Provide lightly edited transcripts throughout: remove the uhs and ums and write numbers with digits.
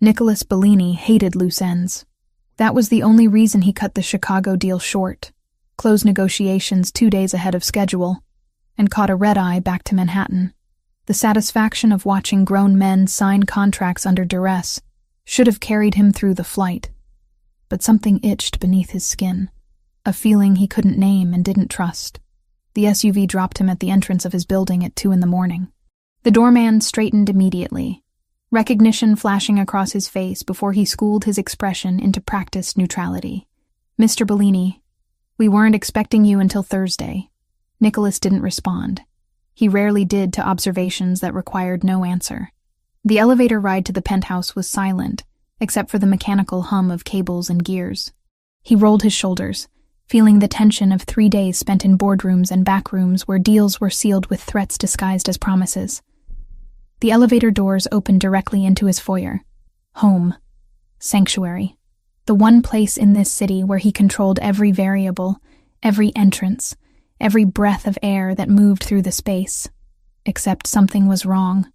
Nicholas Bellini hated loose ends. That was the only reason he cut the Chicago deal short, closed negotiations 2 days ahead of schedule, and caught a red-eye back to Manhattan. The satisfaction of watching grown men sign contracts under duress should have carried him through the flight. But something itched beneath his skin, a feeling he couldn't name and didn't trust. The SUV dropped him at the entrance of his building at 2 a.m. The doorman straightened immediately, recognition flashing across his face before he schooled his expression into practiced neutrality. "Mr. Bellini, we weren't expecting you until Thursday." Nicholas didn't respond. He rarely did to observations that required no answer. The elevator ride to the penthouse was silent, except for the mechanical hum of cables and gears. He rolled his shoulders, feeling the tension of 3 days spent in boardrooms and backrooms where deals were sealed with threats disguised as promises. The elevator doors opened directly into his foyer. Home. Sanctuary. The one place in this city where he controlled every variable, every entrance, every breath of air that moved through the space. Except something was wrong.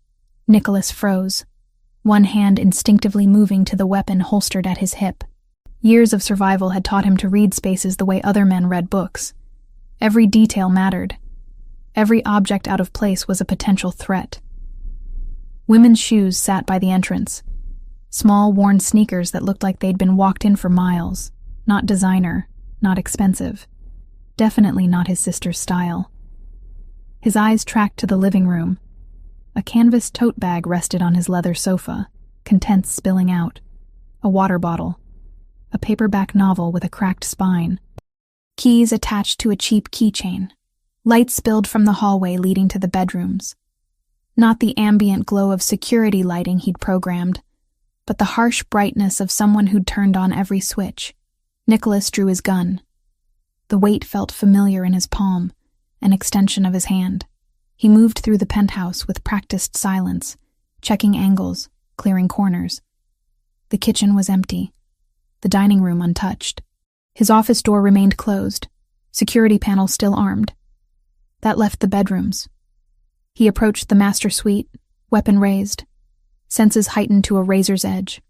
Nicholas froze, one hand instinctively moving to the weapon holstered at his hip. Years of survival had taught him to read spaces the way other men read books. Every detail mattered. Every object out of place was a potential threat. Women's shoes sat by the entrance. Small, worn sneakers that looked like they'd been walked in for miles. Not designer, not expensive. Definitely not his sister's style. His eyes tracked to the living room. A canvas tote bag rested on his leather sofa, contents spilling out. A water bottle. A paperback novel with a cracked spine. Keys attached to a cheap keychain. Light spilled from the hallway leading to the bedrooms. Not the ambient glow of security lighting he'd programmed, but the harsh brightness of someone who'd turned on every switch. Nicholas drew his gun. The weight felt familiar in his palm, an extension of his hand. He moved through the penthouse with practiced silence, checking angles, clearing corners. The kitchen was empty, the dining room untouched. His office door remained closed, security panel still armed. That left the bedrooms. He approached the master suite, weapon raised, senses heightened to a razor's edge.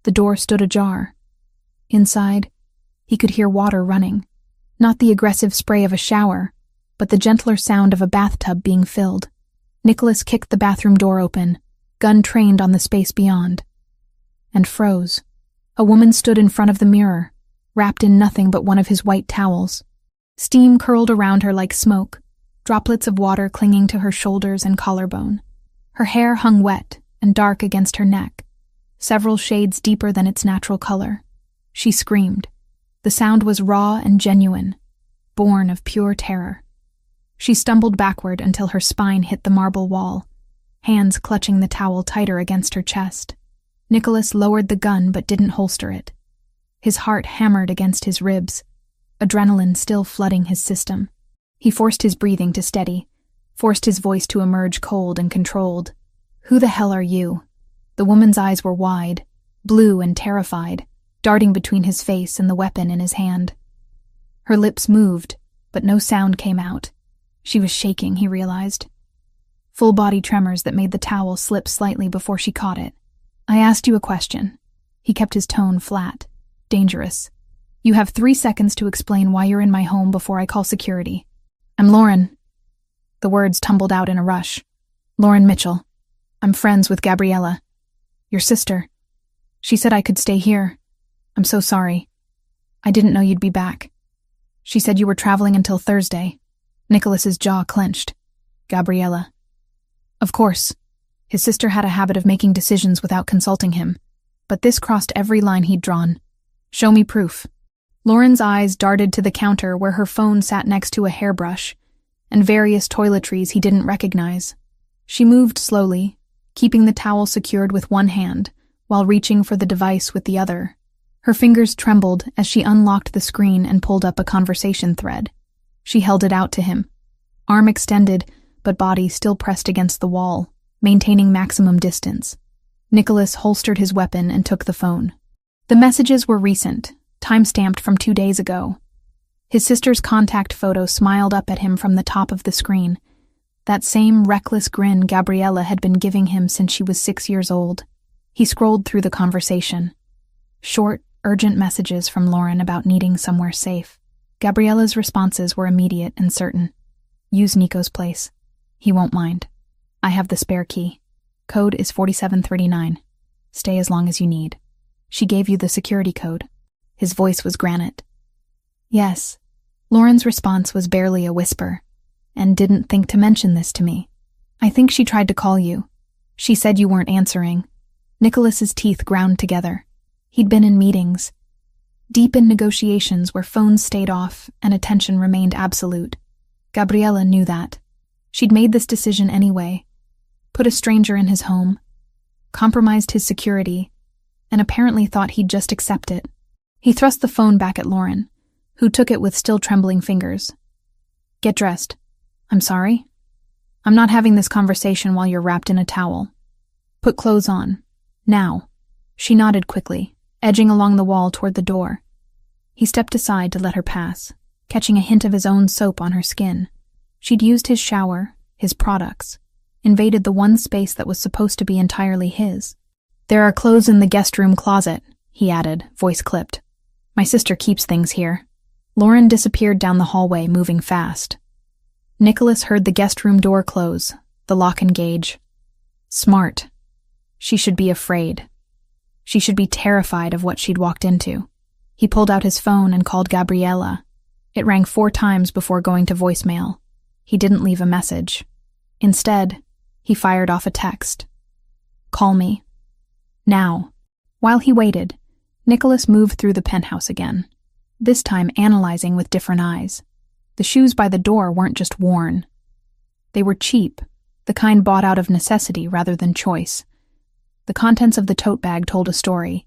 The door stood ajar. Inside, he could hear water running. Not the aggressive spray of a shower, but the gentler sound of a bathtub being filled. Nicholas kicked the bathroom door open, gun trained on the space beyond, and froze. A woman stood in front of the mirror, wrapped in nothing but one of his white towels. Steam curled around her like smoke, droplets of water clinging to her shoulders and collarbone. Her hair hung wet and dark against her neck, several shades deeper than its natural color. She screamed. The sound was raw and genuine, born of pure terror. She stumbled backward until her spine hit the marble wall, hands clutching the towel tighter against her chest. Nicholas lowered the gun but didn't holster it. His heart hammered against his ribs, adrenaline still flooding his system. He forced his breathing to steady, forced his voice to emerge cold and controlled. "Who the hell are you?" The woman's eyes were wide, blue and terrified, darting between his face and the weapon in his hand. Her lips moved, but no sound came out. She was shaking, he realized. Full-body tremors that made the towel slip slightly before she caught it. "I asked you a question." He kept his tone flat, dangerous. "You have 3 seconds to explain why you're in my home before I call security." "I'm Lauren." The words tumbled out in a rush. "Lauren Mitchell. I'm friends with Gabriella. Your sister. She said I could stay here. I'm so sorry. I didn't know you'd be back. She said you were traveling until Thursday." Nicholas's jaw clenched. Gabriella. Of course. His sister had a habit of making decisions without consulting him, but this crossed every line he'd drawn. "Show me proof." Lauren's eyes darted to the counter where her phone sat next to a hairbrush and various toiletries he didn't recognize. She moved slowly, keeping the towel secured with one hand while reaching for the device with the other. Her fingers trembled as she unlocked the screen and pulled up a conversation thread. She held it out to him, arm extended but body still pressed against the wall, maintaining maximum distance. Nicholas holstered his weapon and took the phone. The messages were recent, time-stamped from 2 days ago. His sister's contact photo smiled up at him from the top of the screen, that same reckless grin Gabriella had been giving him since she was 6 years old. He scrolled through the conversation. Short, urgent messages from Lauren about needing somewhere safe. Gabriella's responses were immediate and certain. Use Nico's place. He won't mind. I have the spare key. Code is 4739. Stay as long as you need. She gave you the security code. His voice was granite. Yes. Lauren's response was barely a whisper, and didn't think to mention this to me. I think she tried to call you. She said you weren't answering. Nicholas's teeth ground together. He'd been in meetings, deep in negotiations where phones stayed off and attention remained absolute. Gabriella knew that. She'd made this decision anyway. Put a stranger in his home, compromised his security, and apparently thought he'd just accept it. He thrust the phone back at Lauren, who took it with still trembling fingers. Get dressed. I'm sorry? I'm not having this conversation while you're wrapped in a towel. Put clothes on. Now. She nodded quickly, edging along the wall toward the door. He stepped aside to let her pass, catching a hint of his own soap on her skin. She'd used his shower, his products, invaded the one space that was supposed to be entirely his. There are clothes in the guest room closet, he added, voice clipped. My sister keeps things here. Lauren disappeared down the hallway, moving fast. Nicholas heard the guest room door close, the lock engage. Smart. She should be afraid. She should be terrified of what she'd walked into. He pulled out his phone and called Gabriella. It rang 4 times before going to voicemail. He didn't leave a message. Instead, he fired off a text. Call me. Now. While he waited, Nicholas moved through the penthouse again, this time analyzing with different eyes. The shoes by the door weren't just worn. They were cheap, the kind bought out of necessity rather than choice. The contents of the tote bag told a story.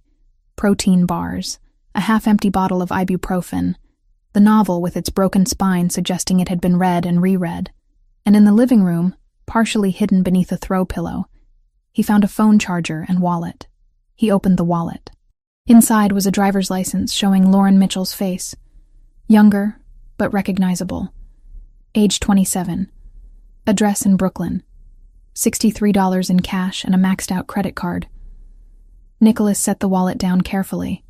Protein bars, a half-empty bottle of ibuprofen, the novel with its broken spine suggesting it had been read and reread, and in the living room, partially hidden beneath a throw pillow, he found a phone charger and wallet. He opened the wallet. Inside was a driver's license showing Lauren Mitchell's face. Younger, but recognizable. Age 27. Address in Brooklyn. $63 in cash and a maxed-out credit card. Nicholas set the wallet down carefully.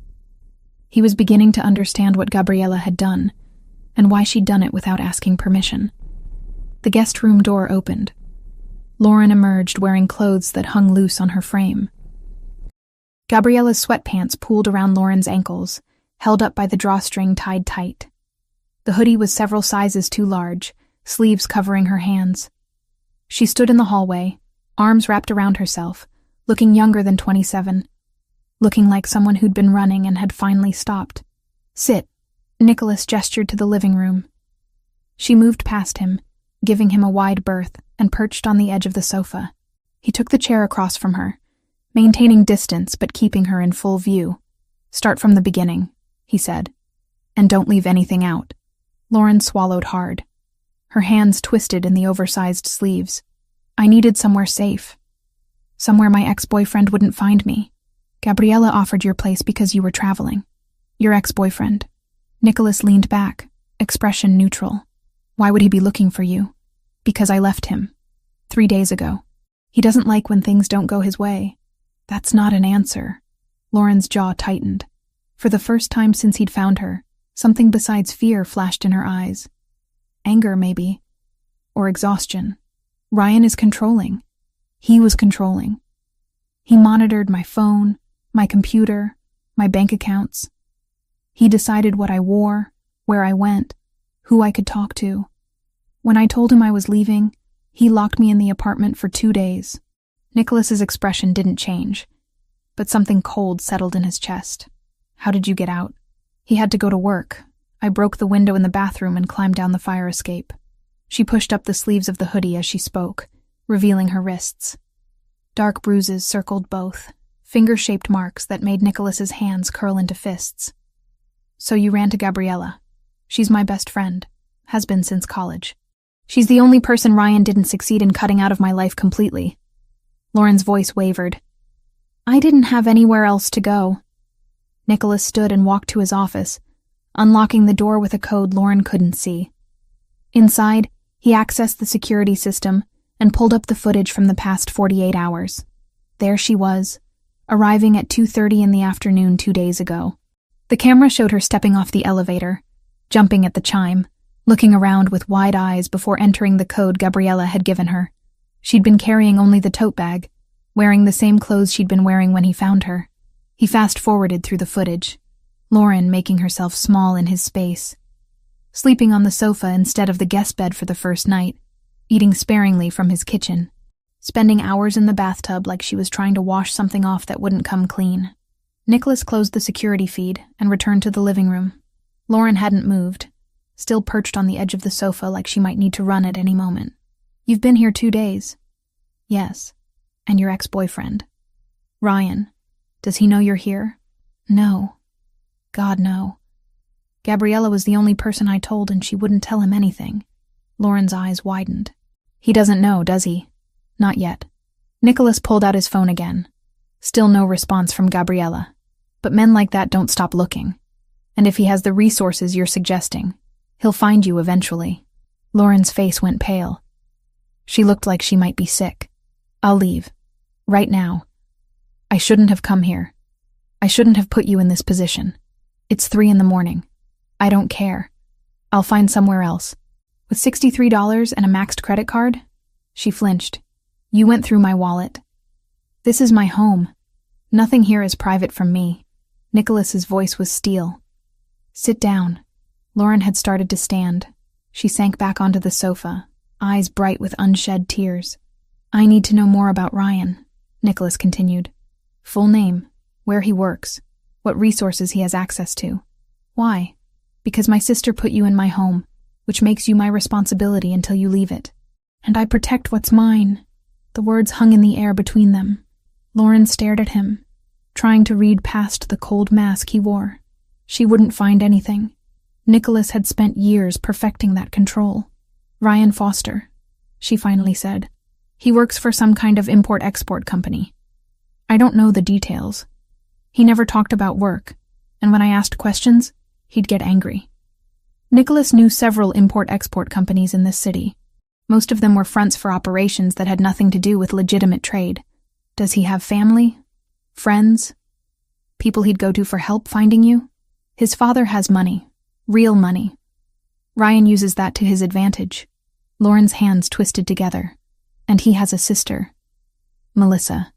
He was beginning to understand what Gabriella had done, and why she'd done it without asking permission. The guest room door opened. Lauren emerged wearing clothes that hung loose on her frame. Gabriella's sweatpants pooled around Lauren's ankles, held up by the drawstring tied tight. The hoodie was several sizes too large, sleeves covering her hands. She stood in the hallway, arms wrapped around herself, looking younger than 27, looking like someone who'd been running and had finally stopped. Sit. Nicholas gestured to the living room. She moved past him, giving him a wide berth, and perched on the edge of the sofa. He took the chair across from her, maintaining distance but keeping her in full view. Start from the beginning, he said, and don't leave anything out. Lauren swallowed hard. Her hands twisted in the oversized sleeves. I needed somewhere safe. Somewhere my ex-boyfriend wouldn't find me. Gabriella offered your place because you were traveling. Your ex-boyfriend. Nicholas leaned back, expression neutral. Why would he be looking for you? Because I left him. 3 days ago. He doesn't like when things don't go his way. That's not an answer. Lauren's jaw tightened. For the first time since he'd found her, something besides fear flashed in her eyes. Anger, maybe. Or exhaustion. Ryan is controlling. He was controlling. He monitored my phone, my computer, my bank accounts. He decided what I wore, where I went, who I could talk to. When I told him I was leaving, he locked me in the apartment for 2 days. Nicholas's expression didn't change, but something cold settled in his chest. How did you get out? He had to go to work. I broke the window in the bathroom and climbed down the fire escape. She pushed up the sleeves of the hoodie as she spoke, revealing her wrists. Dark bruises circled both, finger-shaped marks that made Nicholas's hands curl into fists. So you ran to Gabriella. She's my best friend, has been since college. She's the only person Ryan didn't succeed in cutting out of my life completely. Lauren's voice wavered. I didn't have anywhere else to go. Nicholas stood and walked to his office, unlocking the door with a code Lauren couldn't see. Inside, he accessed the security system and pulled up the footage from the past 48 hours. There she was, arriving at 2:30 in the afternoon 2 days ago. The camera showed her stepping off the elevator, jumping at the chime, looking around with wide eyes before entering the code Gabriella had given her. She'd been carrying only the tote bag, wearing the same clothes she'd been wearing when he found her. He fast-forwarded through the footage, Lauren making herself small in his space, sleeping on the sofa instead of the guest bed for the first night, eating sparingly from his kitchen, spending hours in the bathtub like she was trying to wash something off that wouldn't come clean. Nicholas closed the security feed and returned to the living room. Lauren hadn't moved, still perched on the edge of the sofa like she might need to run at any moment. "You've been here 2 days." "Yes. And your ex-boyfriend." "Ryan. Does he know you're here?" "No. God, no. Gabriella was the only person I told and she wouldn't tell him anything." Lauren's eyes widened. "He doesn't know, does he?" "Not yet." Nicholas pulled out his phone again. Still no response from Gabriella. But men like that don't stop looking. And if he has the resources you're suggesting, he'll find you eventually. Lauren's face went pale. She looked like she might be sick. "I'll leave. Right now. I shouldn't have come here. I shouldn't have put you in this position. It's 3 a.m. I don't care. I'll find somewhere else." "With $63 and a maxed credit card?" She flinched. "You went through my wallet. This is my home. Nothing here is private from me." Nicholas's voice was steel. "Sit down." Lauren had started to stand. She sank back onto the sofa, eyes bright with unshed tears. "I need to know more about Ryan," Nicholas continued. "Full name, where he works, what resources he has access to." "Why?" "Because my sister put you in my home, which makes you my responsibility until you leave it. And I protect what's mine." The words hung in the air between them. Lauren stared at him, trying to read past the cold mask he wore. She wouldn't find anything. Nicholas had spent years perfecting that control. "Ryan Foster," she finally said. "He works for some kind of import-export company. I don't know the details. He never talked about work, and when I asked questions, he'd get angry." Nicholas knew several import-export companies in this city. Most of them were fronts for operations that had nothing to do with legitimate trade. Does he have family? Friends? People he'd go to for help finding you? His father has money. Real money. Ryan uses that to his advantage. Lauren's hands twisted together. And he has a sister. Melissa.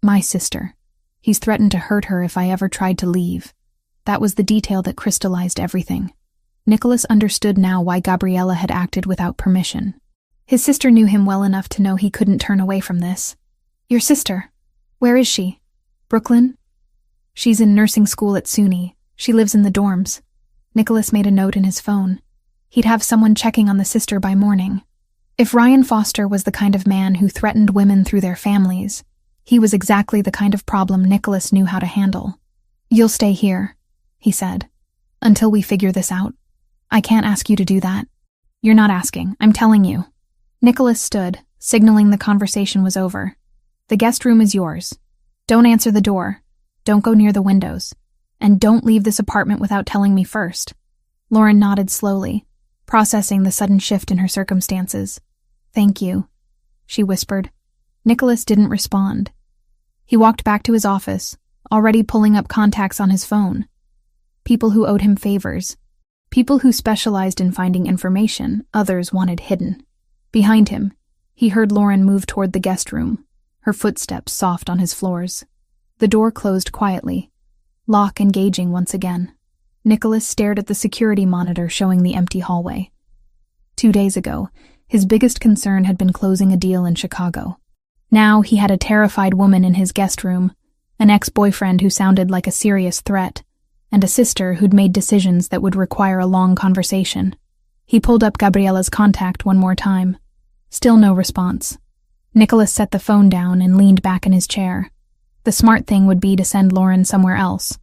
My sister. He's threatened to hurt her if I ever tried to leave. That was the detail that crystallized everything. Nicholas understood now why Gabriella had acted without permission. His sister knew him well enough to know he couldn't turn away from this. "Your sister? Where is she? Brooklyn?" "She's in nursing school at SUNY. She lives in the dorms." Nicholas made a note in his phone. He'd have someone checking on the sister by morning. If Ryan Foster was the kind of man who threatened women through their families, he was exactly the kind of problem Nicholas knew how to handle. "You'll stay here," he said, "until we figure this out. I can't ask you to do that." "You're not asking, I'm telling you." Nicholas stood, signaling the conversation was over. "The guest room is yours. Don't answer the door. Don't go near the windows. And don't leave this apartment without telling me first." Lauren nodded slowly, processing the sudden shift in her circumstances. "Thank you," she whispered. Nicholas didn't respond. He walked back to his office, already pulling up contacts on his phone. People who owed him favors. People who specialized in finding information others wanted hidden. Behind him, he heard Lauren move toward the guest room, her footsteps soft on his floors. The door closed quietly, lock engaging once again. Nicholas stared at the security monitor showing the empty hallway. 2 days ago, his biggest concern had been closing a deal in Chicago. Now he had a terrified woman in his guest room, an ex-boyfriend who sounded like a serious threat, and a sister who'd made decisions that would require a long conversation. He pulled up Gabriella's contact one more time. Still no response. Nicholas set the phone down and leaned back in his chair. The smart thing would be to send Lauren somewhere else.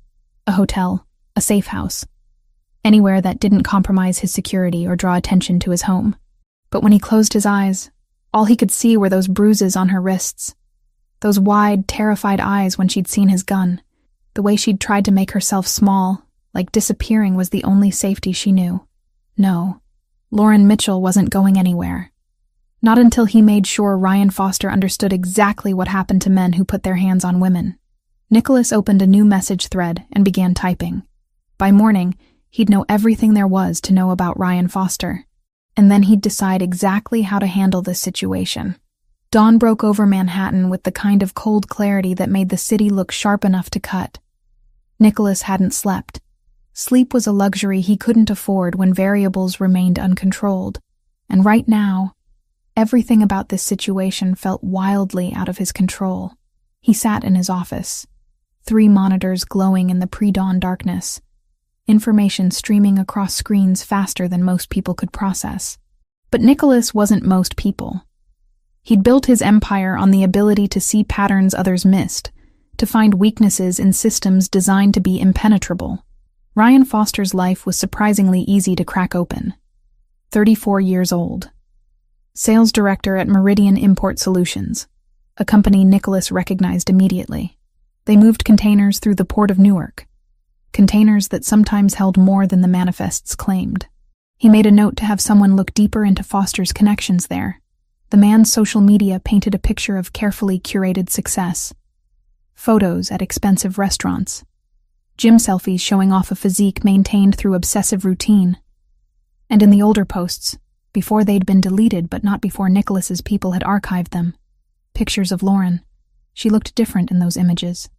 A hotel, a safe house. Anywhere that didn't compromise his security or draw attention to his home. But when he closed his eyes, all he could see were those bruises on her wrists. Those wide, terrified eyes when she'd seen his gun. The way she'd tried to make herself small, like disappearing was the only safety she knew. No, Lauren Mitchell wasn't going anywhere. Not until he made sure Ryan Foster understood exactly what happened to men who put their hands on women. Nicholas opened a new message thread and began typing. By morning, he'd know everything there was to know about Ryan Foster. And then he'd decide exactly how to handle this situation. Dawn broke over Manhattan with the kind of cold clarity that made the city look sharp enough to cut. Nicholas hadn't slept. Sleep was a luxury he couldn't afford when variables remained uncontrolled. And right now, everything about this situation felt wildly out of his control. He sat in his office, 3 monitors glowing in the pre-dawn darkness, information streaming across screens faster than most people could process. But Nicholas wasn't most people. He'd built his empire on the ability to see patterns others missed, to find weaknesses in systems designed to be impenetrable. Ryan Foster's life was surprisingly easy to crack open. 34 years old. Sales director at Meridian Import Solutions, a company Nicholas recognized immediately. They moved containers through the port of Newark, containers that sometimes held more than the manifests claimed. He made a note to have someone look deeper into Foster's connections there. The man's social media painted a picture of carefully curated success. Photos at expensive restaurants. Gym selfies showing off a physique maintained through obsessive routine. And in the older posts, before they'd been deleted but not before Nicholas's people had archived them, pictures of Lauren. She looked different in those images.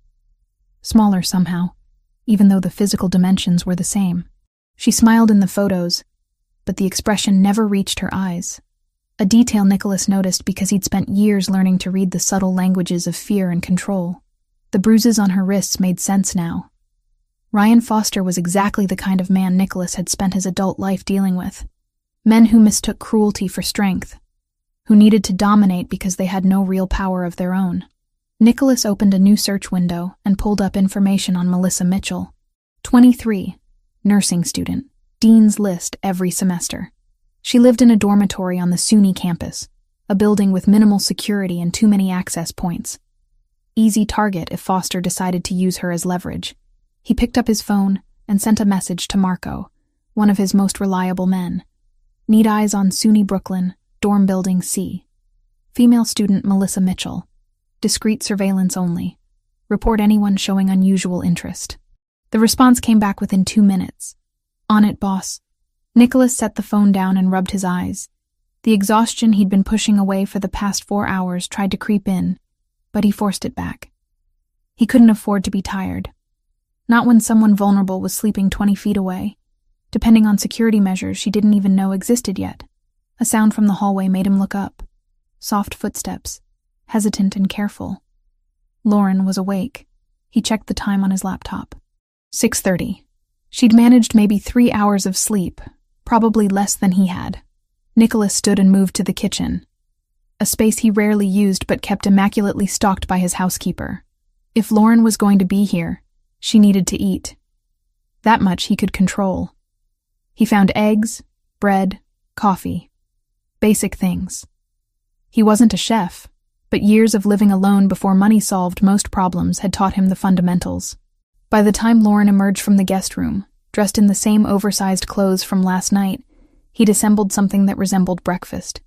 Smaller somehow, even though the physical dimensions were the same. She smiled in the photos, but the expression never reached her eyes. A detail Nicholas noticed because he'd spent years learning to read the subtle languages of fear and control. The bruises on her wrists made sense now. Ryan Foster was exactly the kind of man Nicholas had spent his adult life dealing with. Men who mistook cruelty for strength, who needed to dominate because they had no real power of their own. Nicholas opened a new search window and pulled up information on Melissa Mitchell. 23, nursing student, Dean's List every semester. She lived in a dormitory on the SUNY campus, a building with minimal security and too many access points. Easy target if Foster decided to use her as leverage. He picked up his phone and sent a message to Marco, one of his most reliable men. Need eyes on SUNY Brooklyn, dorm building C. Female student Melissa Mitchell. Discreet surveillance only. Report anyone showing unusual interest. The response came back within 2 minutes. On it, boss. Nicholas set the phone down and rubbed his eyes. The exhaustion he'd been pushing away for the past 4 hours tried to creep in, but he forced it back. He couldn't afford to be tired. Not when someone vulnerable was sleeping 20 feet away, depending on security measures she didn't even know existed yet. A sound from the hallway made him look up. Soft footsteps, hesitant and careful. Lauren was awake. He checked the time on his laptop. 6:30. She'd managed maybe 3 hours of sleep, probably less than he had. Nicholas stood and moved to the kitchen, a space he rarely used but kept immaculately stocked by his housekeeper. If Lauren was going to be here, she needed to eat. That much he could control. He found eggs, bread, coffee. Basic things. He wasn't a chef, but years of living alone before money solved most problems had taught him the fundamentals. By the time Lauren emerged from the guest room, dressed in the same oversized clothes from last night, he'd assembled something that resembled breakfast.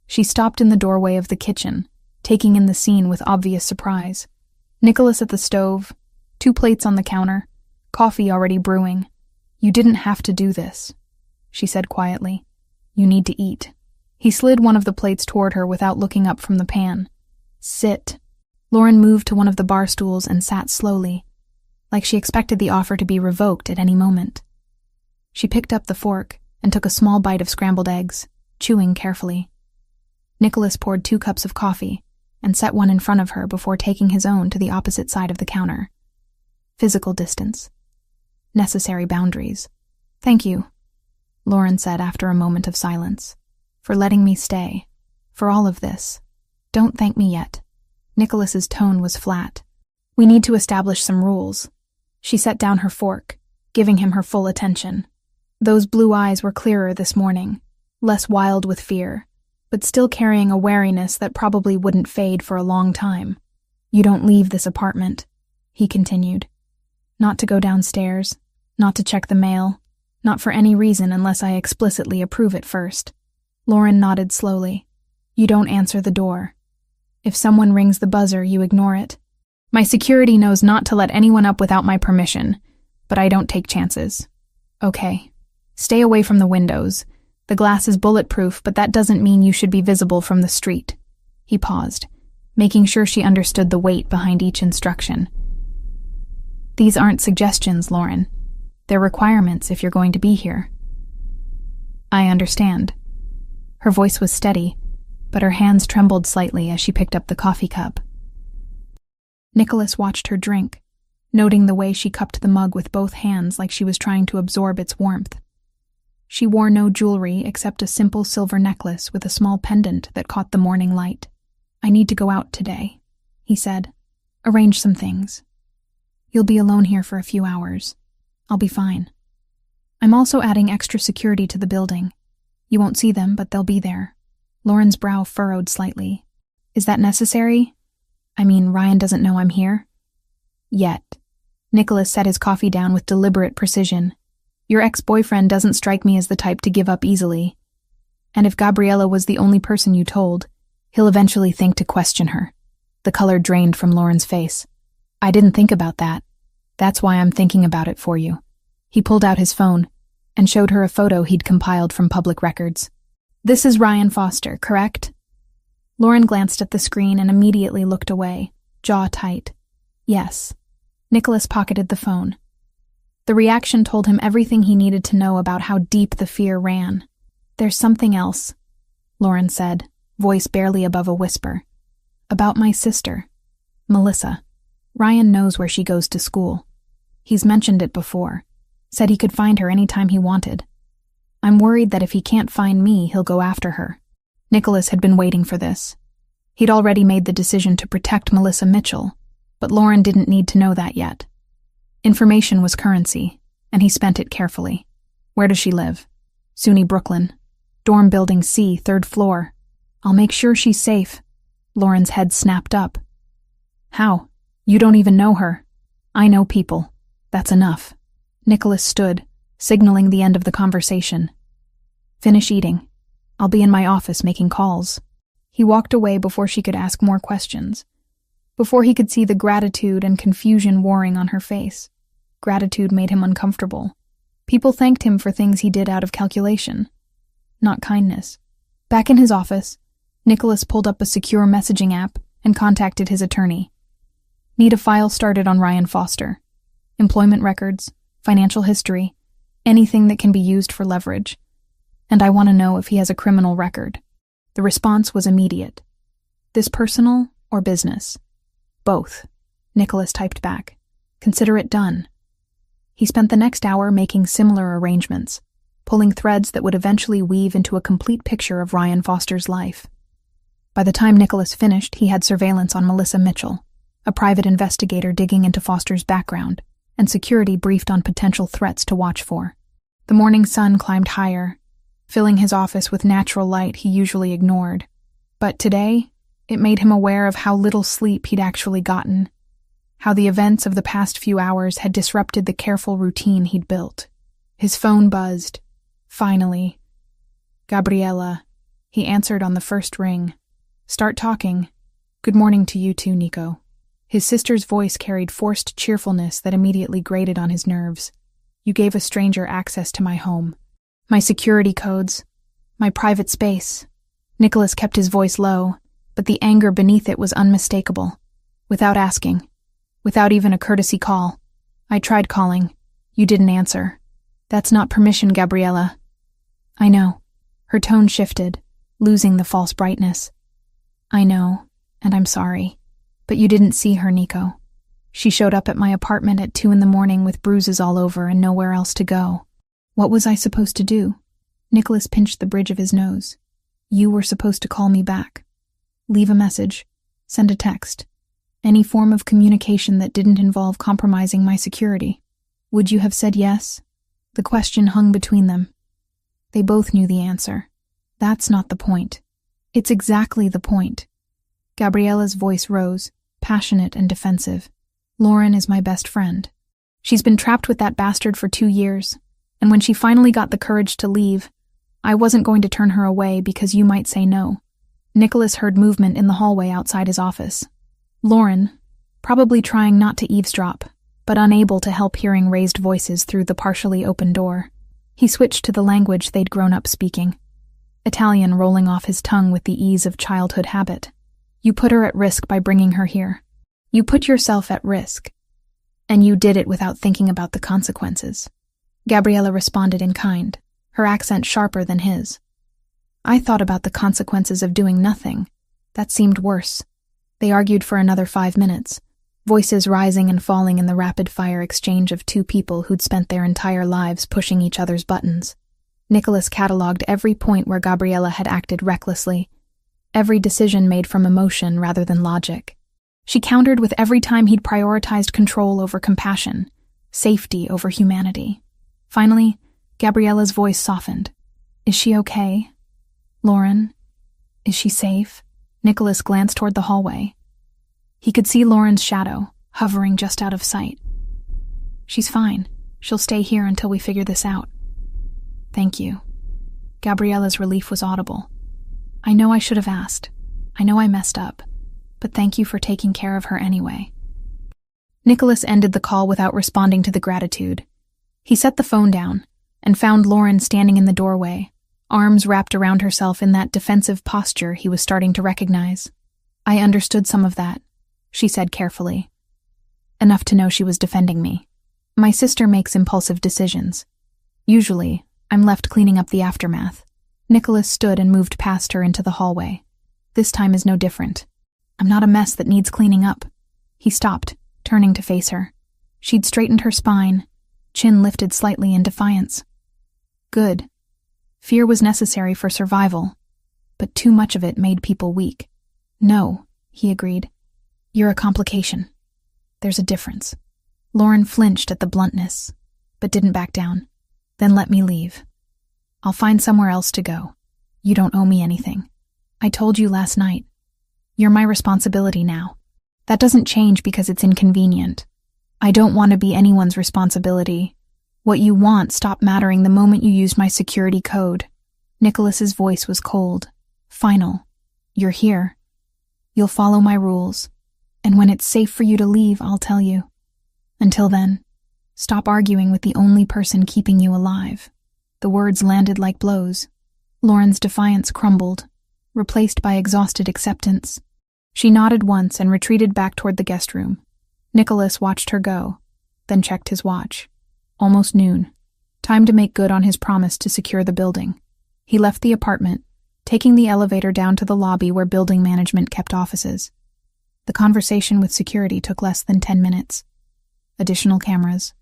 She stopped in the doorway of the kitchen, taking in the scene with obvious surprise. Nicholas at the stove, 2 plates on the counter, coffee already brewing. You didn't have to do this, she said quietly. You need to eat. He slid one of the plates toward her without looking up from the pan. Sit. Lauren moved to one of the bar stools and sat slowly, like she expected the offer to be revoked at any moment. She picked up the fork and took a small bite of scrambled eggs, chewing carefully. Nicholas poured 2 cups of coffee and set one in front of her before taking his own to the opposite side of the counter. Physical distance. Necessary boundaries. Thank you, Lauren said after a moment of silence, for letting me stay, for all of this. Don't thank me yet. Nicholas's tone was flat. We need to establish some rules. She set down her fork, giving him her full attention. Those blue eyes were clearer this morning, less wild with fear, but still carrying a wariness that probably wouldn't fade for a long time. You don't leave this apartment, he continued. Not to go downstairs, not to check the mail, not for any reason unless I explicitly approve it first. Lauren nodded slowly. You don't answer the door. If someone rings the buzzer, you ignore it. My security knows not to let anyone up without my permission, but I don't take chances. Okay. Stay away from the windows. The glass is bulletproof, but that doesn't mean you should be visible from the street. He paused, making sure she understood the weight behind each instruction. These aren't suggestions, Lauren. They're requirements if you're going to be here. I understand. Her voice was steady, but her hands trembled slightly as she picked up the coffee cup. Nicholas watched her drink, noting the way she cupped the mug with both hands like she was trying to absorb its warmth. She wore no jewelry except a simple silver necklace with a small pendant that caught the morning light. I need to go out today, he said. Arrange some things. You'll be alone here for a few hours. I'll be fine. I'm also adding extra security to the building. You won't see them, but they'll be there. Lauren's brow furrowed slightly. Is that necessary? I mean, Ryan doesn't know I'm here? Yet. Nicholas set his coffee down with deliberate precision. Your ex-boyfriend doesn't strike me as the type to give up easily. And if Gabriella was the only person you told, he'll eventually think to question her. The color drained from Lauren's face. I didn't think about that. That's why I'm thinking about it for you. He pulled out his phone and showed her a photo he'd compiled from public records. This is Ryan Foster, correct? Lauren glanced at the screen and immediately looked away, jaw tight. Yes. Nicholas pocketed the phone. The reaction told him everything he needed to know about how deep the fear ran. There's something else, Lauren said, voice barely above a whisper. About my sister, Melissa. Ryan knows where she goes to school. He's mentioned it before. Said he could find her anytime he wanted. I'm worried that if he can't find me, he'll go after her. Nicholas had been waiting for this. He'd already made the decision to protect Melissa Mitchell, but Lauren didn't need to know that yet. Information was currency, and he spent it carefully. Where does she live? SUNY Brooklyn. Dorm building C, 3rd floor. I'll make sure she's safe. Lauren's head snapped up. How? You don't even know her. I know people. That's enough. Nicholas stood, signaling the end of the conversation. Finish eating. I'll be in my office making calls. He walked away before she could ask more questions, before he could see the gratitude and confusion warring on her face. Gratitude made him uncomfortable. People thanked him for things he did out of calculation, not kindness. Back in his office, Nicholas pulled up a secure messaging app and contacted his attorney. Need a file started on Ryan Foster. Employment records, financial history, anything that can be used for leverage. And I want to know if he has a criminal record. The response was immediate. This personal or business? Both, Nicholas typed back. Consider it done. He spent the next hour making similar arrangements, pulling threads that would eventually weave into a complete picture of Ryan Foster's life. By the time Nicholas finished, he had surveillance on Melissa Mitchell, a private investigator digging into Foster's background, and security briefed on potential threats to watch for. The morning sun climbed higher, filling his office with natural light he usually ignored. But today, it made him aware of how little sleep he'd actually gotten, how the events of the past few hours had disrupted the careful routine he'd built. His phone buzzed. Finally. Gabriella. He answered on the first ring. Start talking. Good morning to you too, Nico. His sister's voice carried forced cheerfulness that immediately grated on his nerves. You gave a stranger access to my home. My security codes. My private space. Nicholas kept his voice low, but the anger beneath it was unmistakable. Without asking. Without even a courtesy call. I tried calling. You didn't answer. That's not permission, Gabriella. I know. Her tone shifted, losing the false brightness. I know, and I'm sorry. But you didn't see her, Nico. She showed up at my apartment at 2 a.m. with bruises all over and nowhere else to go. What was I supposed to do? Nicholas pinched the bridge of his nose. You were supposed to call me back. Leave a message. Send a text. Any form of communication that didn't involve compromising my security. Would you have said yes? The question hung between them. They both knew the answer. That's not the point. It's exactly the point. Gabriella's voice rose, passionate and defensive. Lauren is my best friend. She's been trapped with that bastard for 2 years, and when she finally got the courage to leave, I wasn't going to turn her away because you might say no. Nicholas heard movement in the hallway outside his office. Lauren, probably trying not to eavesdrop, but unable to help hearing raised voices through the partially open door. He switched to the language they'd grown up speaking, Italian rolling off his tongue with the ease of childhood habit. You put her at risk by bringing her here. You put yourself at risk. And you did it without thinking about the consequences. Gabriella responded in kind, her accent sharper than his. I thought about the consequences of doing nothing. That seemed worse. They argued for another 5 minutes, voices rising and falling in the rapid-fire exchange of two people who'd spent their entire lives pushing each other's buttons. Nicholas catalogued every point where Gabriella had acted recklessly, every decision made from emotion rather than logic. She countered with every time he'd prioritized control over compassion, safety over humanity. Finally, Gabriella's voice softened. Is she okay? Lauren? Is she safe? Nicholas glanced toward the hallway. He could see Lauren's shadow, hovering just out of sight. She's fine. She'll stay here until we figure this out. Thank you. Gabriella's relief was audible. I know I should have asked. I know I messed up. But thank you for taking care of her anyway. Nicholas ended the call without responding to the gratitude. He set the phone down and found Lauren standing in the doorway, arms wrapped around herself in that defensive posture he was starting to recognize. I understood some of that, she said carefully. Enough to know she was defending me. My sister makes impulsive decisions. Usually, I'm left cleaning up the aftermath. Nicholas stood and moved past her into the hallway. This time is no different. I'm not a mess that needs cleaning up. He stopped, turning to face her. She'd straightened her spine, chin lifted slightly in defiance. Good. Fear was necessary for survival, but too much of it made people weak. No, he agreed. You're a complication. There's a difference. Lauren flinched at the bluntness, but didn't back down. Then let me leave. I'll find somewhere else to go. You don't owe me anything. I told you last night. You're my responsibility now. That doesn't change because it's inconvenient. I don't want to be anyone's responsibility. What you want stopped mattering the moment you used my security code. Nicholas's voice was cold, final. You're here. You'll follow my rules. And when it's safe for you to leave, I'll tell you. Until then, stop arguing with the only person keeping you alive. The words landed like blows. Lauren's defiance crumbled, replaced by exhausted acceptance. She nodded once and retreated back toward the guest room. Nicholas watched her go, then checked his watch. Almost noon. Time to make good on his promise to secure the building. He left the apartment, taking the elevator down to the lobby where building management kept offices. The conversation with security took less than 10 minutes. Additional cameras,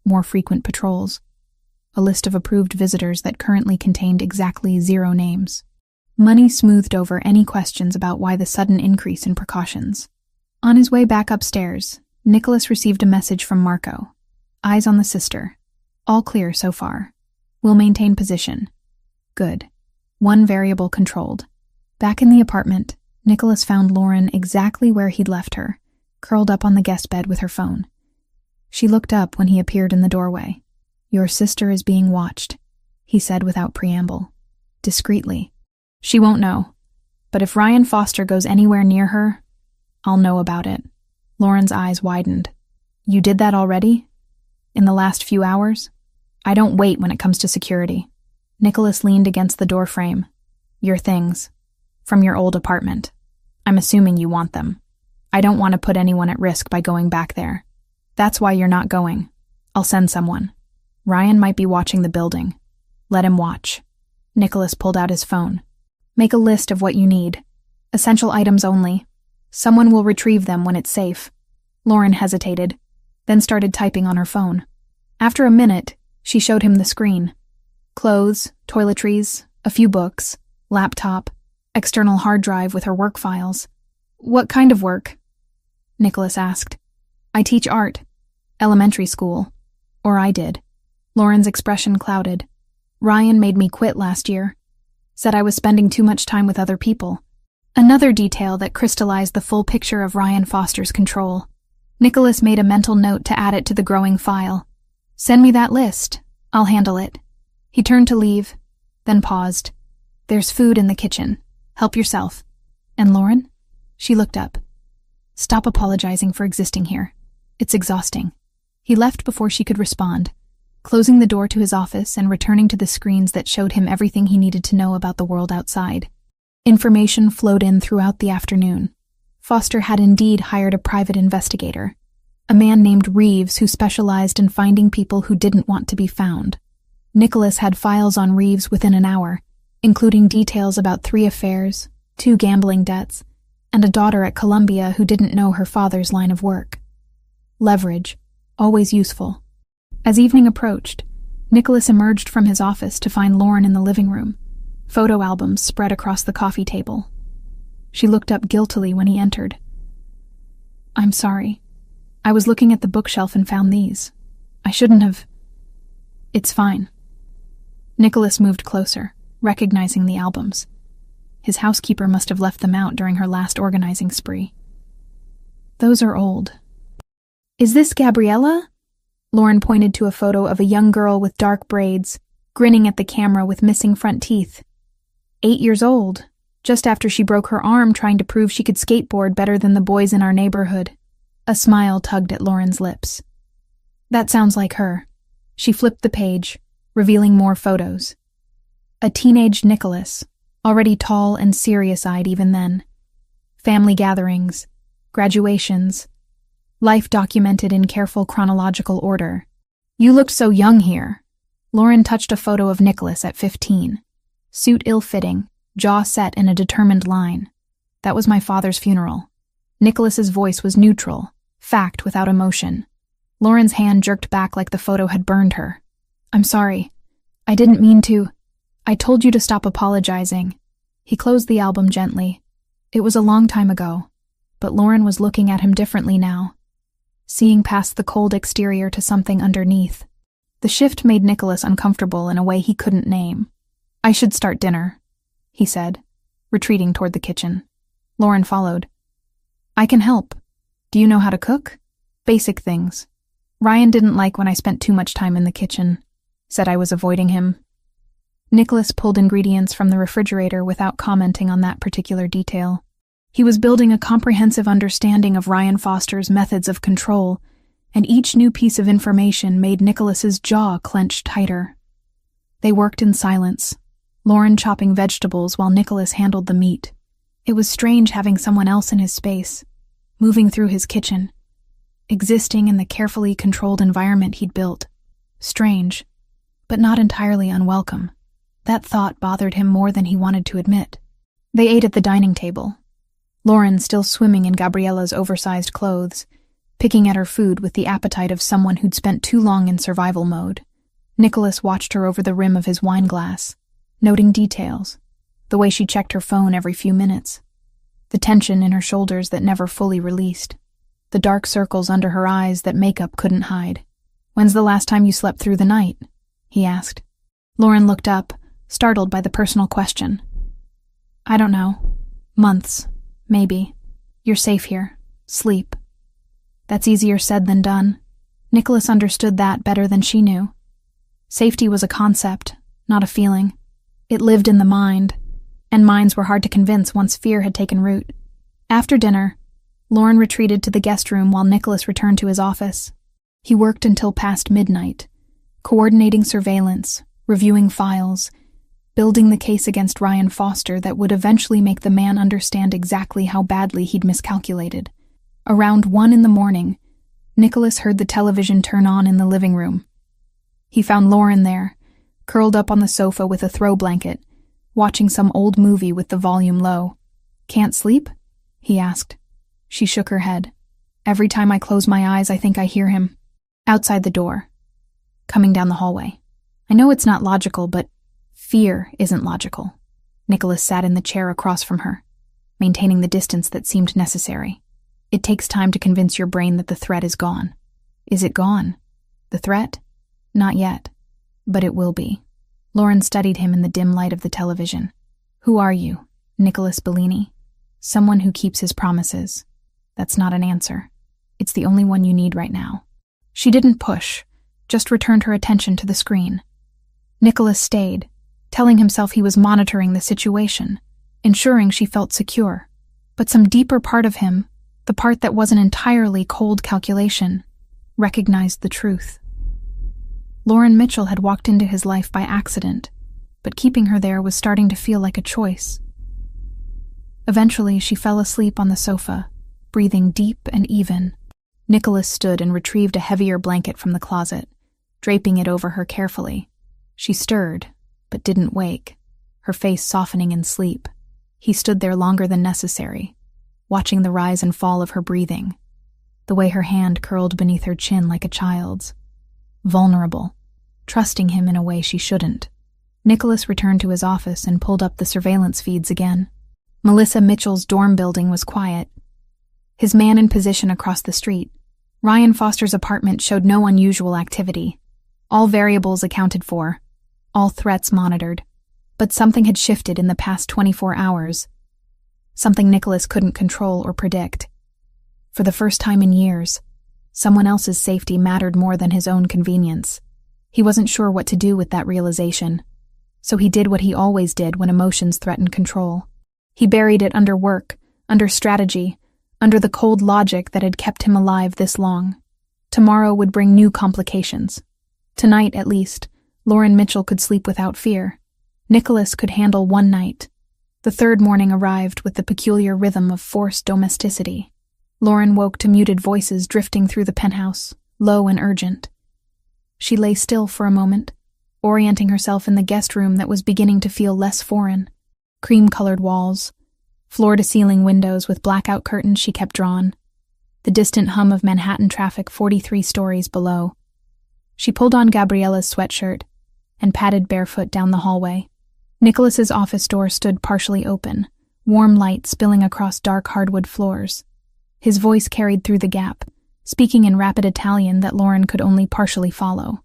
more frequent patrols, a list of approved visitors that currently contained exactly 0 names. Money smoothed over any questions about why the sudden increase in precautions. On his way back upstairs, Nicholas received a message from Marco. Eyes on the sister. All clear so far. We'll maintain position. Good. 1 variable controlled. Back in the apartment, Nicholas found Lauren exactly where he'd left her, curled up on the guest bed with her phone. She looked up when he appeared in the doorway. Your sister is being watched, he said without preamble. Discreetly. She won't know, but if Ryan Foster goes anywhere near her, I'll know about it. Lauren's eyes widened. You did that already? In the last few hours? I don't wait when it comes to security. Nicholas leaned against the doorframe. Your things. From your old apartment. I'm assuming you want them. I don't want to put anyone at risk by going back there. That's why you're not going. I'll send someone. Ryan might be watching the building. Let him watch. Nicholas pulled out his phone. Make a list of what you need. Essential items only. Someone will retrieve them when it's safe. Lauren hesitated, then started typing on her phone. After a minute, she showed him the screen. Clothes, toiletries, a few books, laptop, external hard drive with her work files. What kind of work? Nicholas asked. I teach art. Elementary school. Or I did. Lauren's expression clouded. Ryan made me quit last year. Said I was spending too much time with other people. Another detail that crystallized the full picture of Ryan Foster's control. Nicholas made a mental note to add it to the growing file. Send me that list. I'll handle it. He turned to leave, then paused. There's food in the kitchen. Help yourself. And Lauren? She looked up. Stop apologizing for existing here. It's exhausting. He left before she could respond, closing the door to his office and returning to the screens that showed him everything he needed to know about the world outside. Information flowed in throughout the afternoon. Foster had indeed hired a private investigator, a man named Reeves who specialized in finding people who didn't want to be found. Nicholas had files on Reeves within an hour, including details about 3 affairs, 2 gambling debts, and a daughter at Columbia who didn't know her father's line of work. Leverage, always useful. As evening approached, Nicholas emerged from his office to find Lauren in the living room, photo albums spread across the coffee table. She looked up guiltily when he entered. "I'm sorry. I was looking at the bookshelf and found these. I shouldn't have." "It's fine." Nicholas moved closer, recognizing the albums. His housekeeper must have left them out during her last organizing spree. "Those are old." "Is this Gabriella?" Lauren pointed to a photo of a young girl with dark braids, grinning at the camera with missing front teeth. 8 years old, just after she broke her arm trying to prove she could skateboard better than the boys in our neighborhood. A smile tugged at Lauren's lips. "That sounds like her." She flipped the page, revealing more photos. A teenage Nicholas, already tall and serious-eyed even then. Family gatherings, graduations, life documented in careful chronological order. "You looked so young here." Lauren touched a photo of Nicholas at 15. Suit ill-fitting, jaw set in a determined line. "That was my father's funeral." Nicholas's voice was neutral, fact without emotion. Lauren's hand jerked back like the photo had burned her. "I'm sorry. I didn't mean to. I told you to stop apologizing." He closed the album gently. It was a long time ago, but Lauren was looking at him differently now, seeing past the cold exterior to something underneath. The shift made Nicholas uncomfortable in a way he couldn't name. "I should start dinner," he said, retreating toward the kitchen. Lauren followed. "I can help. Do you know how to cook?" "Basic things. Ryan didn't like when I spent too much time in the kitchen. Said I was avoiding him." Nicholas pulled ingredients from the refrigerator without commenting on that particular detail. He was building a comprehensive understanding of Ryan Foster's methods of control, and each new piece of information made Nicholas's jaw clench tighter. They worked in silence, Lauren chopping vegetables while Nicholas handled the meat. It was strange having someone else in his space, moving through his kitchen, existing in the carefully controlled environment he'd built. Strange, but not entirely unwelcome. That thought bothered him more than he wanted to admit. They ate at the dining table, Lauren still swimming in Gabriella's oversized clothes, picking at her food with the appetite of someone who'd spent too long in survival mode. Nicholas watched her over the rim of his wine glass, noting details, the way she checked her phone every few minutes, the tension in her shoulders that never fully released, the dark circles under her eyes that makeup couldn't hide. "When's the last time you slept through the night?" he asked. Lauren looked up, startled by the personal question. "I don't know. Months, maybe. You're safe here. Sleep." That's easier said than done. Nicholas understood that better than she knew. Safety was a concept, not a feeling. It lived in the mind, and minds were hard to convince once fear had taken root. After dinner, Lauren retreated to the guest room while Nicholas returned to his office. He worked until past midnight, coordinating surveillance, reviewing files, building the case against Ryan Foster that would eventually make the man understand exactly how badly he'd miscalculated. Around 1 a.m, Nicholas heard the television turn on in the living room. He found Lauren there, curled up on the sofa with a throw blanket, watching some old movie with the volume low. "Can't sleep?" he asked. She shook her head. "Every time I close my eyes, I think I hear him." Outside the door, coming down the hallway. "I know it's not logical, but fear isn't logical." Nicholas sat in the chair across from her, maintaining the distance that seemed necessary. "It takes time to convince your brain that the threat is gone." "Is it gone? The threat?" "Not yet, but it will be." Lauren studied him in the dim light of the television. "Who are you, Nicholas Bellini?" "Someone who keeps his promises." "That's not an answer. It's the only one you need right now." She didn't push, just returned her attention to the screen. Nicholas stayed, telling himself he was monitoring the situation, ensuring she felt secure. But some deeper part of him, The part that wasn't entirely cold calculation recognized the truth. Lauren Mitchell had walked into his life by accident, but keeping her there was starting to feel like a choice. Eventually, she fell asleep on the sofa, breathing deep and even. Nicholas stood and retrieved a heavier blanket from the closet, draping it over her carefully. She stirred, but didn't wake, her face softening in sleep. He stood there longer than necessary, watching the rise and fall of her breathing, the way her hand curled beneath her chin like a child's. Vulnerable, trusting him in a way she shouldn't. Nicholas returned to his office and pulled up the surveillance feeds again. Melissa Mitchell's dorm building was quiet. His man in position across the street, Ryan Foster's apartment, showed no unusual activity. All variables accounted for, all threats monitored. But something had shifted in the past 24 hours. Something Nicholas couldn't control or predict. For the first time in years, someone else's safety mattered more than his own convenience. He wasn't sure what to do with that realization, so he did what he always did when emotions threatened control. He buried it under work, under strategy, under the cold logic that had kept him alive this long. Tomorrow would bring new complications. Tonight, at least, Lauren Mitchell could sleep without fear. Nicholas could handle one night. The third morning arrived with the peculiar rhythm of forced domesticity. Lauren woke to muted voices drifting through the penthouse, low and urgent. She lay still for a moment, orienting herself in the guest room that was beginning to feel less foreign. Cream-colored walls, floor-to-ceiling windows with blackout curtains she kept drawn, the distant hum of Manhattan traffic 43 stories below. She pulled on Gabriella's sweatshirt and padded barefoot down the hallway. Nicholas's office door stood partially open, warm light spilling across dark hardwood floors. His voice carried through the gap, speaking in rapid Italian that Lauren could only partially follow.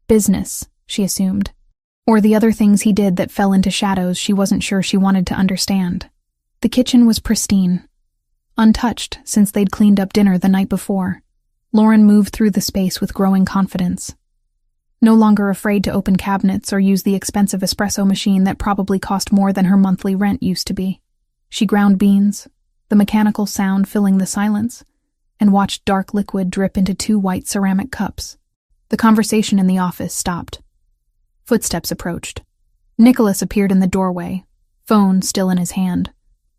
Business, she assumed. Or the other things he did that fell into shadows she wasn't sure she wanted to understand. The kitchen was pristine, untouched since they'd cleaned up dinner the night before. Lauren moved through the space with growing confidence. No longer afraid to open cabinets or use the expensive espresso machine that probably cost more than her monthly rent used to be. She ground beans, the mechanical sound filling the silence, and watched dark liquid drip into 2 white ceramic cups. The conversation in the office stopped. Footsteps approached. Nicholas appeared in the doorway, phone still in his hand,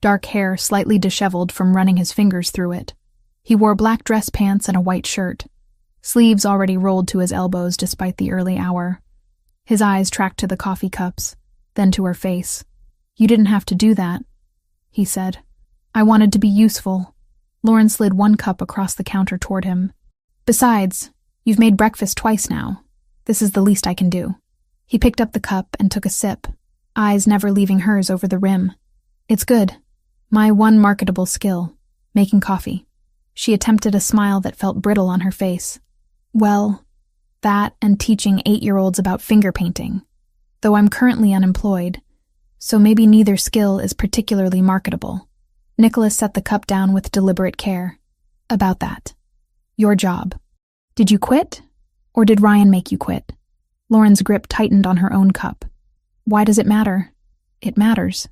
dark hair slightly disheveled from running his fingers through it. He wore black dress pants and a white shirt, sleeves already rolled to his elbows despite the early hour. His eyes tracked to the coffee cups, then to her face. "You didn't have to do that," he said. "I wanted to be useful." Lauren slid 1 cup across the counter toward him. "Besides, you've made breakfast twice now. This is the least I can do." He picked up the cup and took a sip, eyes never leaving hers over the rim. "It's good. My one marketable skill, making coffee." She attempted a smile that felt brittle on her face. "Well, that and teaching 8-year-olds about finger painting. Though I'm currently unemployed, so maybe neither skill is particularly marketable." Nicholas set the cup down with deliberate care. "About that. Your job. Did you quit? Or did Ryan make you quit?" Lauren's grip tightened on her own cup. "Why does it matter?" "It matters."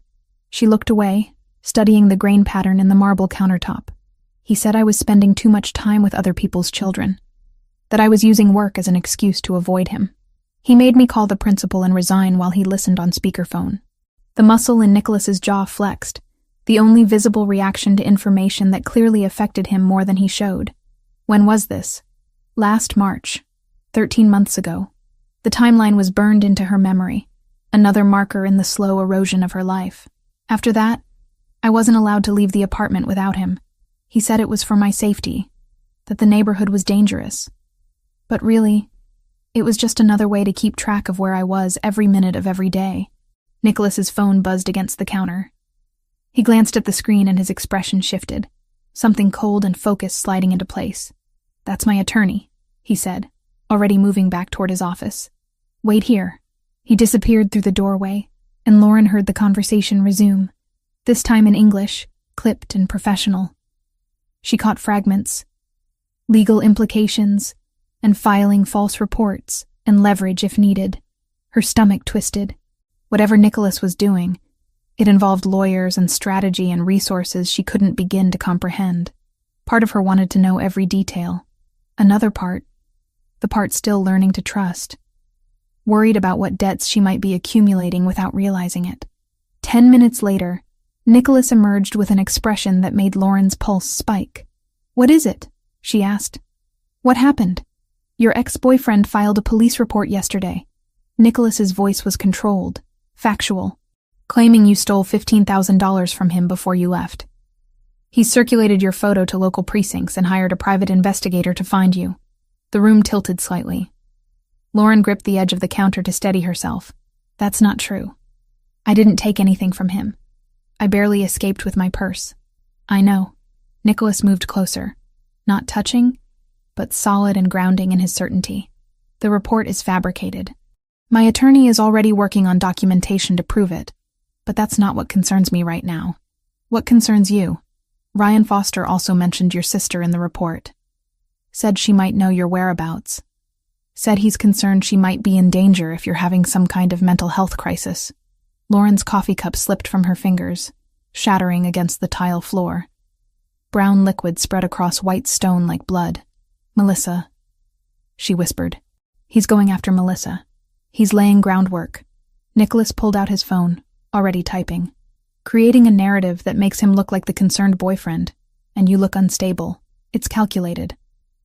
She looked away, studying the grain pattern in the marble countertop. "He said I was spending too much time with other people's children. That I was using work as an excuse to avoid him. He made me call the principal and resign while he listened on speakerphone." The muscle in Nicholas's jaw flexed, the only visible reaction to information that clearly affected him more than he showed. When was this? Last March, 13 months ago. The timeline was burned into her memory, another marker in the slow erosion of her life. After that, I wasn't allowed to leave the apartment without him. He said it was for my safety, that the neighborhood was dangerous. But really, it was just another way to keep track of where I was every minute of every day. Nicholas's phone buzzed against the counter. He glanced at the screen and his expression shifted, something cold and focused sliding into place. "That's my attorney," he said, already moving back toward his office. "Wait here." He disappeared through the doorway, and Lauren heard the conversation resume, this time in English, clipped and professional. She caught fragments. Legal implications, and filing false reports, and leverage if needed. Her stomach twisted. Whatever Nicholas was doing, it involved lawyers and strategy and resources she couldn't begin to comprehend. Part of her wanted to know every detail. Another part, the part still learning to trust, worried about what debts she might be accumulating without realizing it. 10 minutes later, Nicholas emerged with an expression that made Lauren's pulse spike. "What is it?" she asked. "What happened?" "Your ex-boyfriend filed a police report yesterday." Nicholas's voice was controlled, factual, claiming you stole $15,000 from him before you left. He circulated your photo to local precincts and hired a private investigator to find you. The room tilted slightly. Lauren gripped the edge of the counter to steady herself. "That's not true. I didn't take anything from him. I barely escaped with my purse." "I know." Nicholas moved closer, not touching, but solid and grounding in his certainty. "The report is fabricated. My attorney is already working on documentation to prove it, but that's not what concerns me right now. What concerns you? Ryan Foster also mentioned your sister in the report. Said she might know your whereabouts. Said he's concerned she might be in danger if you're having some kind of mental health crisis." Lauren's coffee cup slipped from her fingers, shattering against the tile floor. Brown liquid spread across white stone like blood. "Melissa," she whispered. "He's going after Melissa. He's laying groundwork." Nicholas pulled out his phone, already typing, creating a narrative that makes him look like the concerned boyfriend, and you look unstable. It's calculated.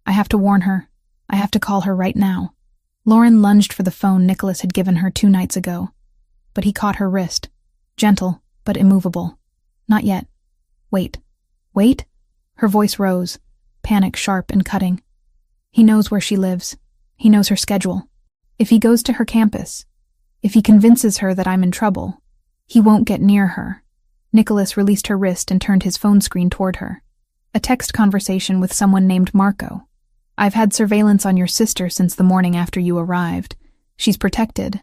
I have to warn her. I have to call her right now. Lauren lunged for the phone Nicholas had given her 2 nights ago, but he caught her wrist, gentle but immovable. "Not yet. Wait." "Wait?" Her voice rose, panic sharp and cutting. "He knows where she lives. He knows her schedule. If he goes to her campus, if he convinces her that I'm in trouble, he won't get near her." Nicholas released her wrist and turned his phone screen toward her. "A text conversation with someone named Marco. I've had surveillance on your sister since the morning after you arrived. She's protected."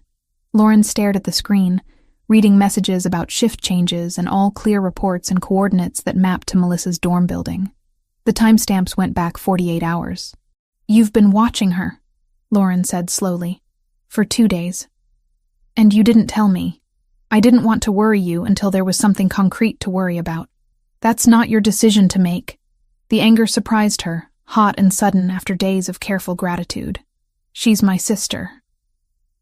Lauren stared at the screen, reading messages about shift changes and all clear reports and coordinates that mapped to Melissa's dorm building. The timestamps went back 48 hours. "You've been watching her," Lauren said slowly, "for 2 days. And you didn't tell me. I didn't want to worry you until there was something concrete to worry about. That's not your decision to make." The anger surprised her, hot and sudden after days of careful gratitude. "She's my sister.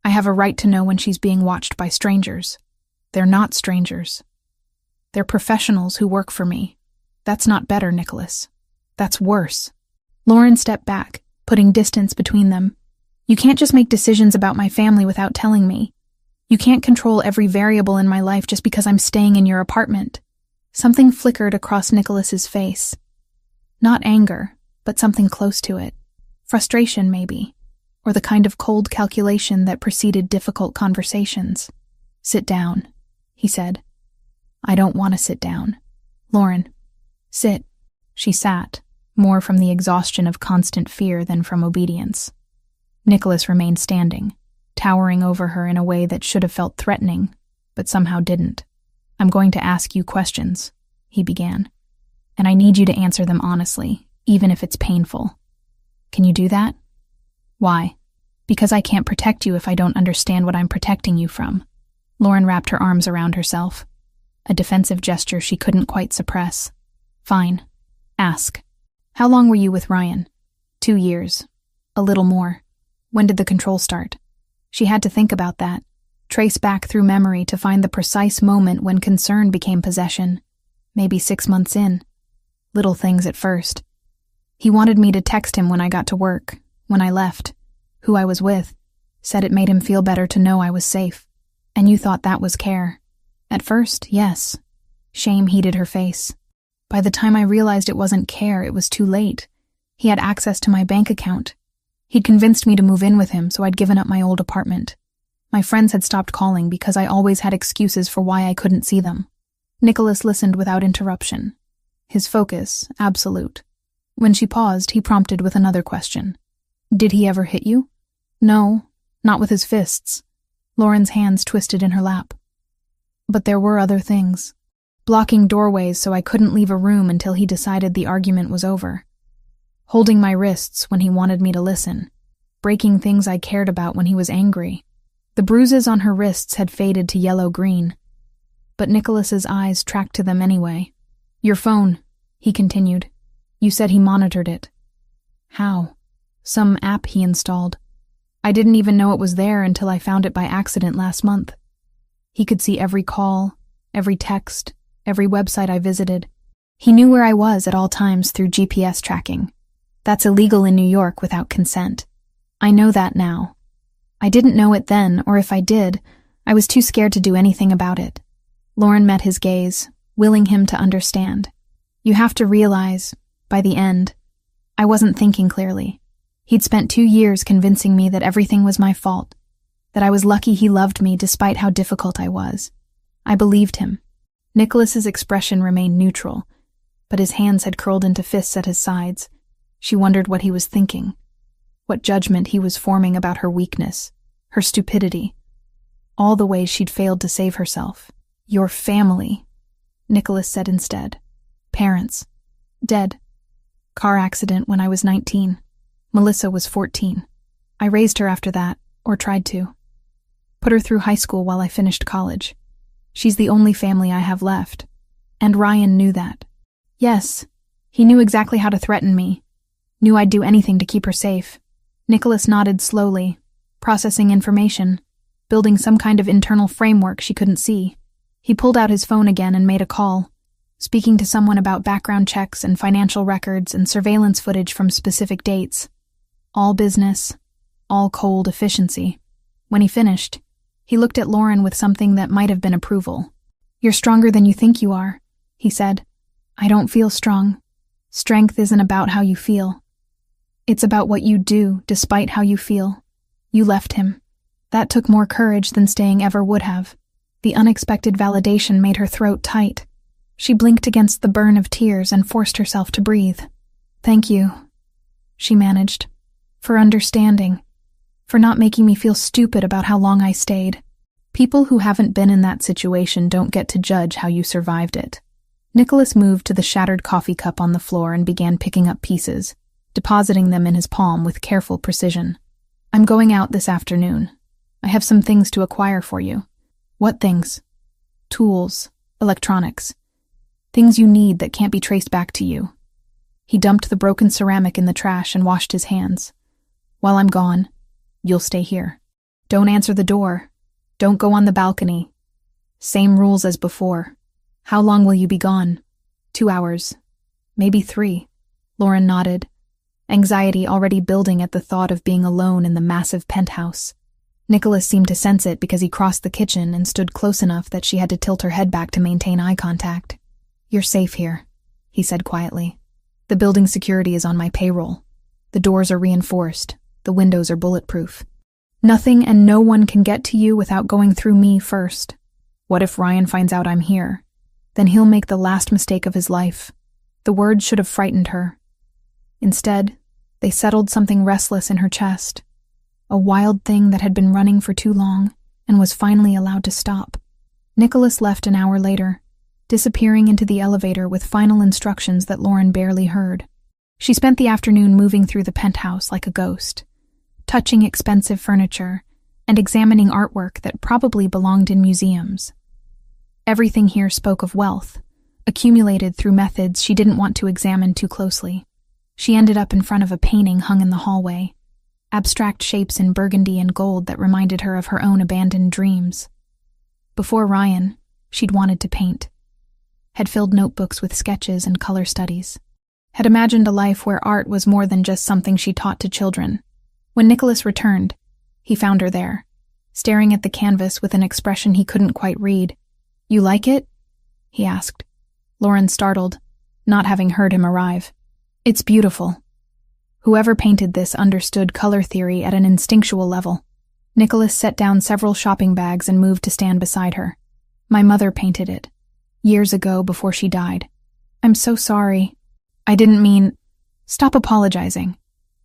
I have a right to know when she's being watched by strangers. They're not strangers. They're professionals who work for me. That's not better, Nicholas. That's worse." Lauren stepped back, putting distance between them. "You can't just make decisions about my family without telling me. You can't control every variable in my life just because I'm staying in your apartment." Something flickered across Nicholas's face. Not anger, but something close to it. Frustration, maybe, or the kind of cold calculation that preceded difficult conversations. "Sit down," he said. "I don't want to sit down." "Lauren, sit." She sat, more from the exhaustion of constant fear than from obedience. Nicholas remained standing, towering over her in a way that should have felt threatening, but somehow didn't. "I'm going to ask you questions," he began, "and I need you to answer them honestly, even if it's painful. Can you do that?" "Why?" "Because I can't protect you if I don't understand what I'm protecting you from." Lauren wrapped her arms around herself, a defensive gesture she couldn't quite suppress. "Fine. Ask. How long were you with Ryan?" 2 years. A little more. "When did the control start?" She had to think about that, trace back through memory to find the precise moment when concern became possession. Maybe 6 months in. Little things at first. "He wanted me to text him when I got to work, when I left, who I was with. Said it made him feel better to know I was safe. And you thought that was care." "At first, yes." Shame heated her face. "By the time I realized it wasn't care, it was too late. He had access to my bank account. He'd convinced me to move in with him, so I'd given up my old apartment. My friends had stopped calling because I always had excuses for why I couldn't see them." Nicholas listened without interruption, his focus absolute. When she paused, he prompted with another question. "Did he ever hit you?" "No, not with his fists." Lauren's hands twisted in her lap. "But there were other things. Blocking doorways so I couldn't leave a room until he decided the argument was over. Holding my wrists when he wanted me to listen. Breaking things I cared about when he was angry." The bruises on her wrists had faded to yellow-green, but Nicholas's eyes tracked to them anyway. "Your phone," he continued. You said he monitored it. How? Some app he installed. I didn't even know it was there until I found it by accident last month. He could see every call, every text, every website I visited. He knew where I was at all times through GPS tracking. That's illegal in New York without consent. I know that now. I didn't know it then, or if I did, I was too scared to do anything about it. Lauren met his gaze, willing him to understand. You have to realize, by the end, I wasn't thinking clearly. He'd spent 2 years convincing me that everything was my fault, that I was lucky he loved me despite how difficult I was. I believed him. Nicholas's expression remained neutral, but his hands had curled into fists at his sides. She wondered what he was thinking, what judgment he was forming about her weakness, her stupidity, all the ways she'd failed to save herself. Your family, Nicholas said instead. Parents. Dead. Car accident when I was 19. Melissa was 14. I raised her after that, or tried to. Put her through high school while I finished college. She's the only family I have left. And Ryan knew that. Yes, he knew exactly how to threaten me. Knew I'd do anything to keep her safe. Nicholas nodded slowly, processing information, building some kind of internal framework she couldn't see. He pulled out his phone again and made a call, speaking to someone about background checks and financial records and surveillance footage from specific dates. All business, all cold efficiency. When he finished, he looked at Lauren with something that might have been approval. You're stronger than you think you are, he said. I don't feel strong. Strength isn't about how you feel. It's about what you do despite how you feel. You left him. That took more courage than staying ever would have. The unexpected validation made her throat tight. She blinked against the burn of tears and forced herself to breathe. Thank you, she managed, for understanding, for not making me feel stupid about how long I stayed. People who haven't been in that situation don't get to judge how you survived it. Nicholas moved to the shattered coffee cup on the floor and began picking up pieces, depositing them in his palm with careful precision. I'm going out this afternoon. I have some things to acquire for you. What things? Tools, electronics. Things you need that can't be traced back to you. He dumped the broken ceramic in the trash and washed his hands. While I'm gone, you'll stay here. Don't answer the door. Don't go on the balcony. Same rules as before. How long will you be gone? 2 hours. Maybe 3. Lauren nodded, anxiety already building at the thought of being alone in the massive penthouse. Nicholas seemed to sense it because he crossed the kitchen and stood close enough that she had to tilt her head back to maintain eye contact. You're safe here, he said quietly. The building security is on my payroll. The doors are reinforced. The windows are bulletproof. Nothing and no one can get to you without going through me first. What if Ryan finds out I'm here? Then he'll make the last mistake of his life. The words should have frightened her. Instead, they settled something restless in her chest. A wild thing that had been running for too long and was finally allowed to stop. Nicholas left an hour later, disappearing into the elevator with final instructions that Lauren barely heard. She spent the afternoon moving through the penthouse like a ghost, touching expensive furniture and examining artwork that probably belonged in museums. Everything here spoke of wealth, accumulated through methods she didn't want to examine too closely. She ended up in front of a painting hung in the hallway, abstract shapes in burgundy and gold that reminded her of her own abandoned dreams. Before Ryan, she'd wanted to paint, had filled notebooks with sketches and color studies, had imagined a life where art was more than just something she taught to children. When Nicholas returned, he found her there, staring at the canvas with an expression he couldn't quite read. You like it? He asked. Lauren startled, not having heard him arrive. It's beautiful. Whoever painted this understood color theory at an instinctual level. Nicholas set down several shopping bags and moved to stand beside her. My mother painted it. Years ago before she died. I'm so sorry. I didn't mean... Stop apologizing.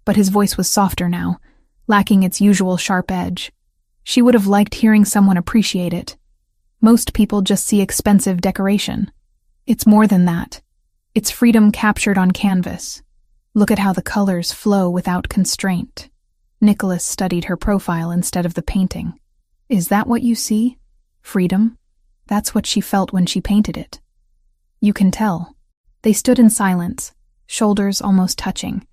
But his voice was softer now, lacking its usual sharp edge. She would have liked hearing someone appreciate it. Most people just see expensive decoration. It's more than that. It's freedom captured on canvas. Look at how the colors flow without constraint. Nicholas studied her profile instead of the painting. Is that what you see? Freedom? That's what she felt when she painted it. You can tell. They stood in silence, shoulders almost touching,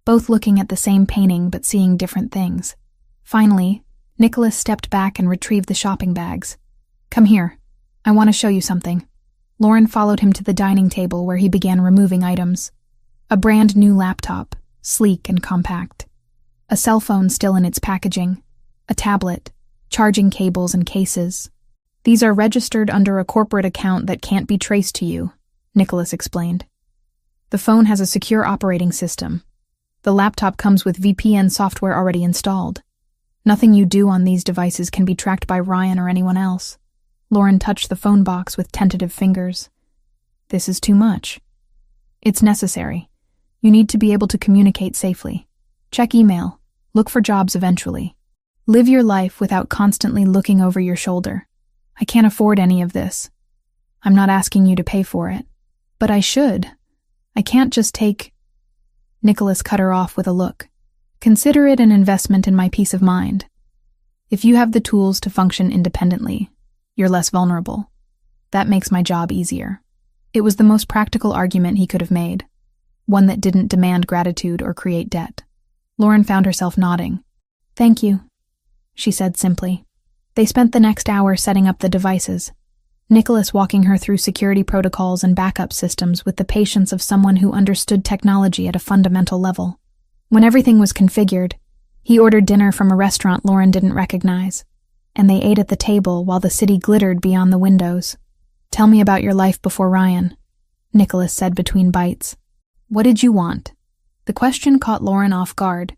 both looking at the same painting but seeing different things. Finally, Nicholas stepped back and retrieved the shopping bags. "Come here. I want to show you something." Lauren followed him to the dining table where he began removing items. A brand new laptop, sleek and compact. A cell phone still in its packaging. A tablet, charging cables and cases. "These are registered under a corporate account that can't be traced to you," Nicholas explained. "The phone has a secure operating system. The laptop comes with VPN software already installed. Nothing you do on these devices can be tracked by Ryan or anyone else." Lauren touched the phone box with tentative fingers. "This is too much." "It's necessary. You need to be able to communicate safely. Check email. Look for jobs eventually. Live your life without constantly looking over your shoulder. I can't afford any of this. I'm not asking you to pay for it. But I should. I can't just take—" Nicholas cut her off with a look. "Consider it an investment in my peace of mind. If you have the tools to function independently, you're less vulnerable. That makes my job easier." It was the most practical argument he could have made, one that didn't demand gratitude or create debt. Lauren found herself nodding. "Thank you," she said simply. They spent the next hour setting up the devices, Nicholas walking her through security protocols and backup systems with the patience of someone who understood technology at a fundamental level. When everything was configured, he ordered dinner from a restaurant Lauren didn't recognize, and they ate at the table while the city glittered beyond the windows. "Tell me about your life before Ryan," Nicholas said between bites. "What did you want?" The question caught Lauren off guard.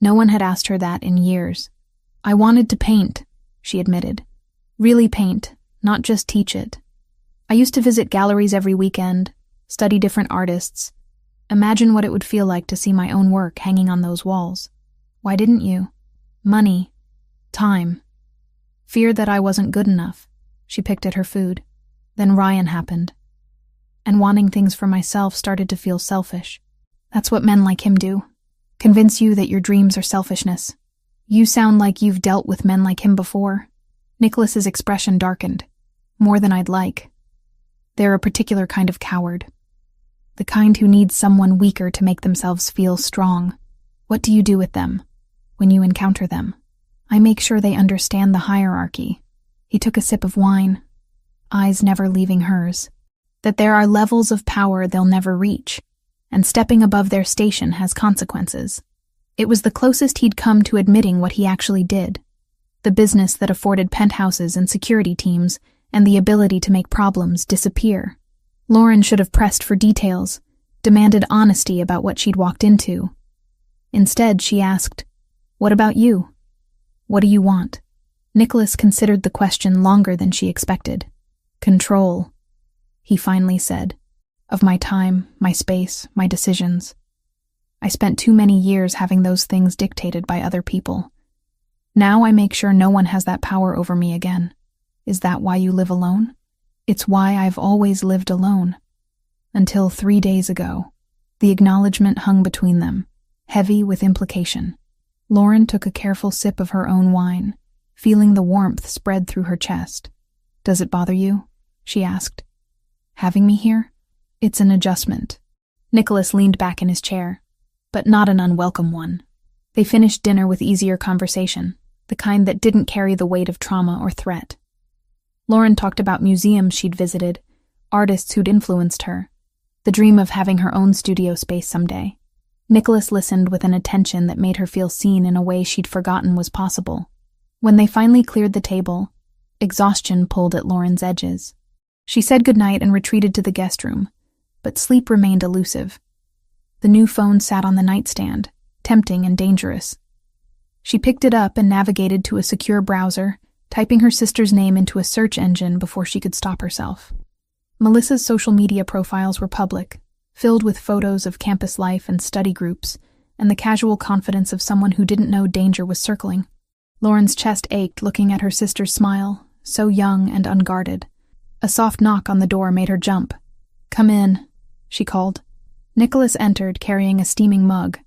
No one had asked her that in years. "I wanted to paint," she admitted. "Really paint, not just teach it. I used to visit galleries every weekend, study different artists. Imagine what it would feel like to see my own work hanging on those walls. Why didn't you? Money. Time. Feared that I wasn't good enough." She picked at her food. "Then Ryan happened. And wanting things for myself started to feel selfish. That's what men like him do. Convince you that your dreams are selfishness. You sound like you've dealt with men like him before." Nicholas's expression darkened. "More than I'd like. They're a particular kind of coward. The kind who needs someone weaker to make themselves feel strong. What do you do with them when you encounter them?" "I make sure they understand the hierarchy." He took a sip of wine, eyes never leaving hers. "That there are levels of power they'll never reach, and stepping above their station has consequences." It was the closest he'd come to admitting what he actually did. The business that afforded penthouses and security teams and the ability to make problems disappear. Lauren should have pressed for details, demanded honesty about what she'd walked into. Instead, she asked, "What about you? What do you want?" Nicholas considered the question longer than she expected. "Control," he finally said, "of my time, my space, my decisions. I spent too many years having those things dictated by other people. Now I make sure no one has that power over me again. Is that why you live alone?" "It's why I've always lived alone. Until 3 days ago." The acknowledgement hung between them, heavy with implication. Lauren took a careful sip of her own wine, feeling the warmth spread through her chest. "Does it bother you?" she asked. "Having me here?" "It's an adjustment." Nicholas leaned back in his chair, but not an unwelcome one. They finished dinner with easier conversation, the kind that didn't carry the weight of trauma or threat. Lauren talked about museums she'd visited, artists who'd influenced her, the dream of having her own studio space someday. Nicholas listened with an attention that made her feel seen in a way she'd forgotten was possible. When they finally cleared the table, exhaustion pulled at Lauren's edges. She said goodnight and retreated to the guest room, but sleep remained elusive. The new phone sat on the nightstand, tempting and dangerous. She picked it up and navigated to a secure browser, typing her sister's name into a search engine before she could stop herself. Melissa's social media profiles were public, filled with photos of campus life and study groups, and the casual confidence of someone who didn't know danger was circling. Lauren's chest ached looking at her sister's smile, so young and unguarded. A soft knock on the door made her jump. "Come in," she called. Nicholas entered, carrying a steaming mug.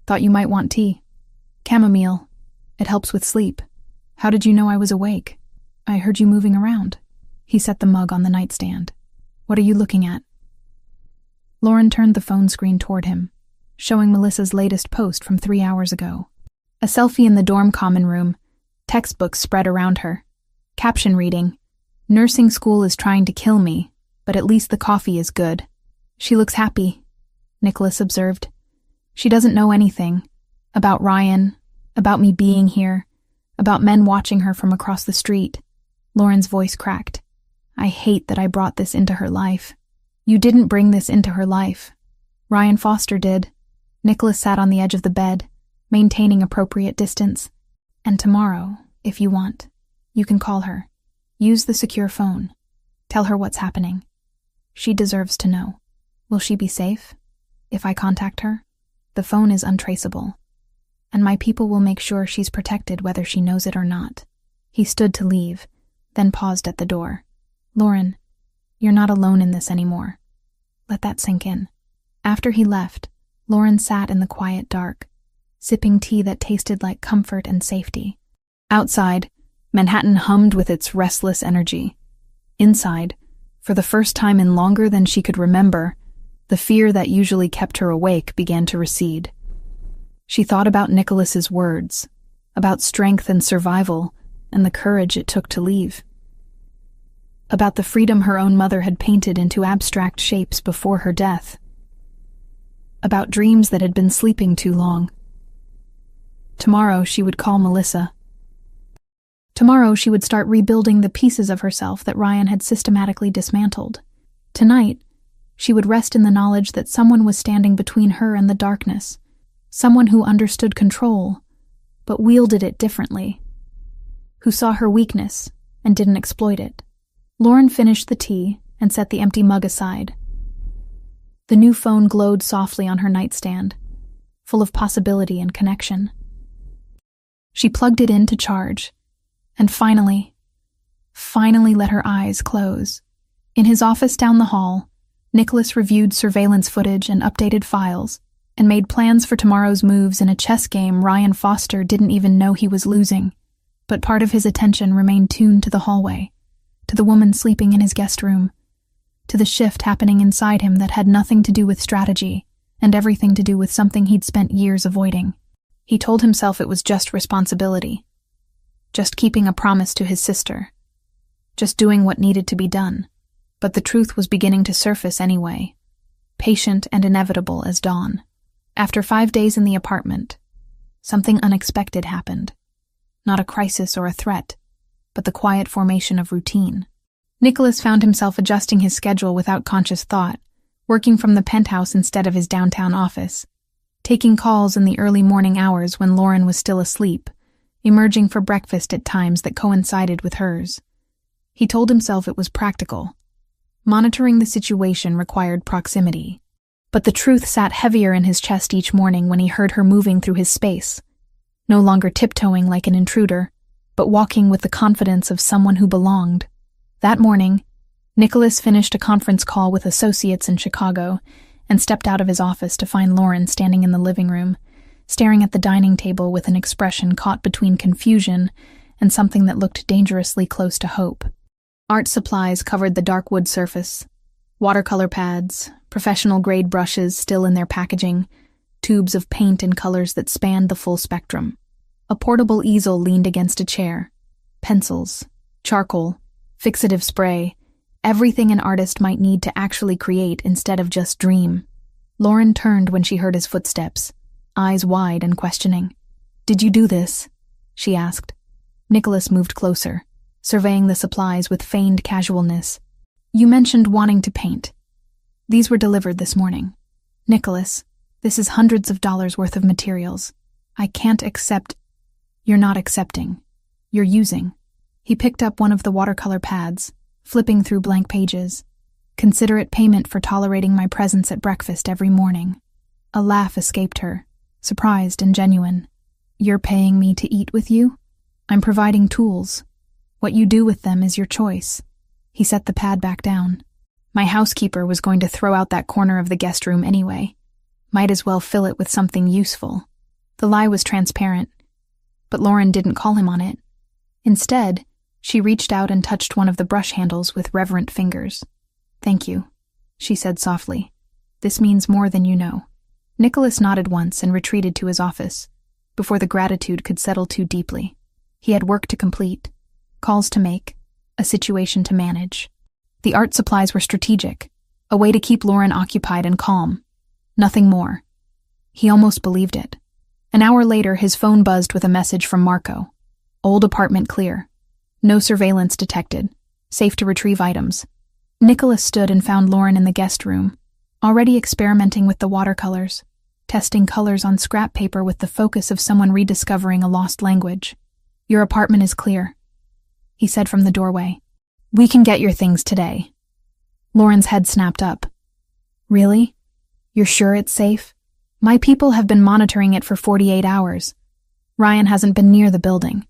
"Thought you might want tea." "Chamomile. It helps with sleep." "How did you know I was awake?" "I heard you moving around." He set the mug on the nightstand. "What are you looking at?" Lauren turned the phone screen toward him, showing Melissa's latest post from 3 hours ago. A selfie in the dorm common room, textbooks spread around her. Caption reading, "Nursing school is trying to kill me, but at least the coffee is good." "She looks happy," Nicholas observed. "She doesn't know anything. About Ryan, about me being here, about men watching her from across the street." Lauren's voice cracked. "I hate that I brought this into her life." "You didn't bring this into her life. Ryan Foster did." Nicholas sat on the edge of the bed, maintaining appropriate distance. "And tomorrow, if you want, you can call her. Use the secure phone. Tell her what's happening. She deserves to know. Will she be safe if I contact her? The phone is untraceable, and my people will make sure she's protected whether she knows it or not." He stood to leave, then paused at the door. "Lauren, you're not alone in this anymore. Let that sink in." After he left, Lauren sat in the quiet dark, sipping tea that tasted like comfort and safety. Outside, Manhattan hummed with its restless energy. Inside, for the first time in longer than she could remember, the fear that usually kept her awake began to recede. She thought about Nicholas's words, about strength and survival, and the courage it took to leave. About the freedom her own mother had painted into abstract shapes before her death. About dreams that had been sleeping too long. Tomorrow she would call Melissa. Tomorrow she would start rebuilding the pieces of herself that Ryan had systematically dismantled. Tonight, she would rest in the knowledge that someone was standing between her and the darkness, someone who understood control, but wielded it differently, who saw her weakness and didn't exploit it. Lauren finished the tea and set the empty mug aside. The new phone glowed softly on her nightstand, full of possibility and connection. She plugged it in to charge, and finally let her eyes close. In his office down the hall, Nicholas reviewed surveillance footage and updated files, and made plans for tomorrow's moves in a chess game Ryan Foster didn't even know he was losing. But part of his attention remained tuned to the hallway, to the woman sleeping in his guest room, to the shift happening inside him that had nothing to do with strategy and everything to do with something he'd spent years avoiding. He told himself it was just responsibility, just keeping a promise to his sister, just doing what needed to be done. But the truth was beginning to surface anyway, patient and inevitable as dawn. After 5 days in the apartment, something unexpected happened. Not a crisis or a threat, but the quiet formation of routine. Nicholas found himself adjusting his schedule without conscious thought, working from the penthouse instead of his downtown office, taking calls in the early morning hours when Lauren was still asleep, emerging for breakfast at times that coincided with hers. He told himself it was practical. Monitoring the situation required proximity. But the truth sat heavier in his chest each morning when he heard her moving through his space, no longer tiptoeing like an intruder, but walking with the confidence of someone who belonged. That morning, Nicholas finished a conference call with associates in Chicago and stepped out of his office to find Lauren standing in the living room, staring at the dining table with an expression caught between confusion and something that looked dangerously close to hope. Art supplies covered the dark wood surface. Watercolor pads, professional-grade brushes still in their packaging, tubes of paint in colors that spanned the full spectrum. A portable easel leaned against a chair. Pencils, charcoal, fixative spray, everything an artist might need to actually create instead of just dream. Lauren turned when she heard his footsteps, eyes wide and questioning. "Did you do this?" she asked. Nicholas moved closer, surveying the supplies with feigned casualness. "You mentioned wanting to paint. These were delivered this morning. Nicholas, this is hundreds of dollars worth of materials. I can't accept—" "You're not accepting. You're using." He picked up one of the watercolor pads, flipping through blank pages. "Consider it payment for tolerating my presence at breakfast every morning." A laugh escaped her, surprised and genuine. "You're paying me to eat with you? I'm providing tools. What you do with them is your choice." He set the pad back down. "My housekeeper was going to throw out that corner of the guest room anyway. Might as well fill it with something useful." The lie was transparent, but Lauren didn't call him on it. Instead, she reached out and touched one of the brush handles with reverent fingers. "Thank you," she said softly. This means more than you know." Nicholas nodded once and retreated to his office, before the gratitude could settle too deeply. He had work to complete, calls to make, a situation to manage. The art supplies were strategic, a way to keep Lauren occupied and calm. Nothing more. He almost believed it. An hour later, his phone buzzed with a message from Marco. Old apartment clear. No surveillance detected. Safe to retrieve items. Nicholas stood and found Lauren in the guest room, already experimenting with the watercolors, testing colors on scrap paper with the focus of someone rediscovering a lost language. "Your apartment is clear," he said from the doorway. "We can get your things today." Lauren's head snapped up. "Really? You're sure it's safe? My people have been monitoring it for 48 hours. Ryan hasn't been near the building.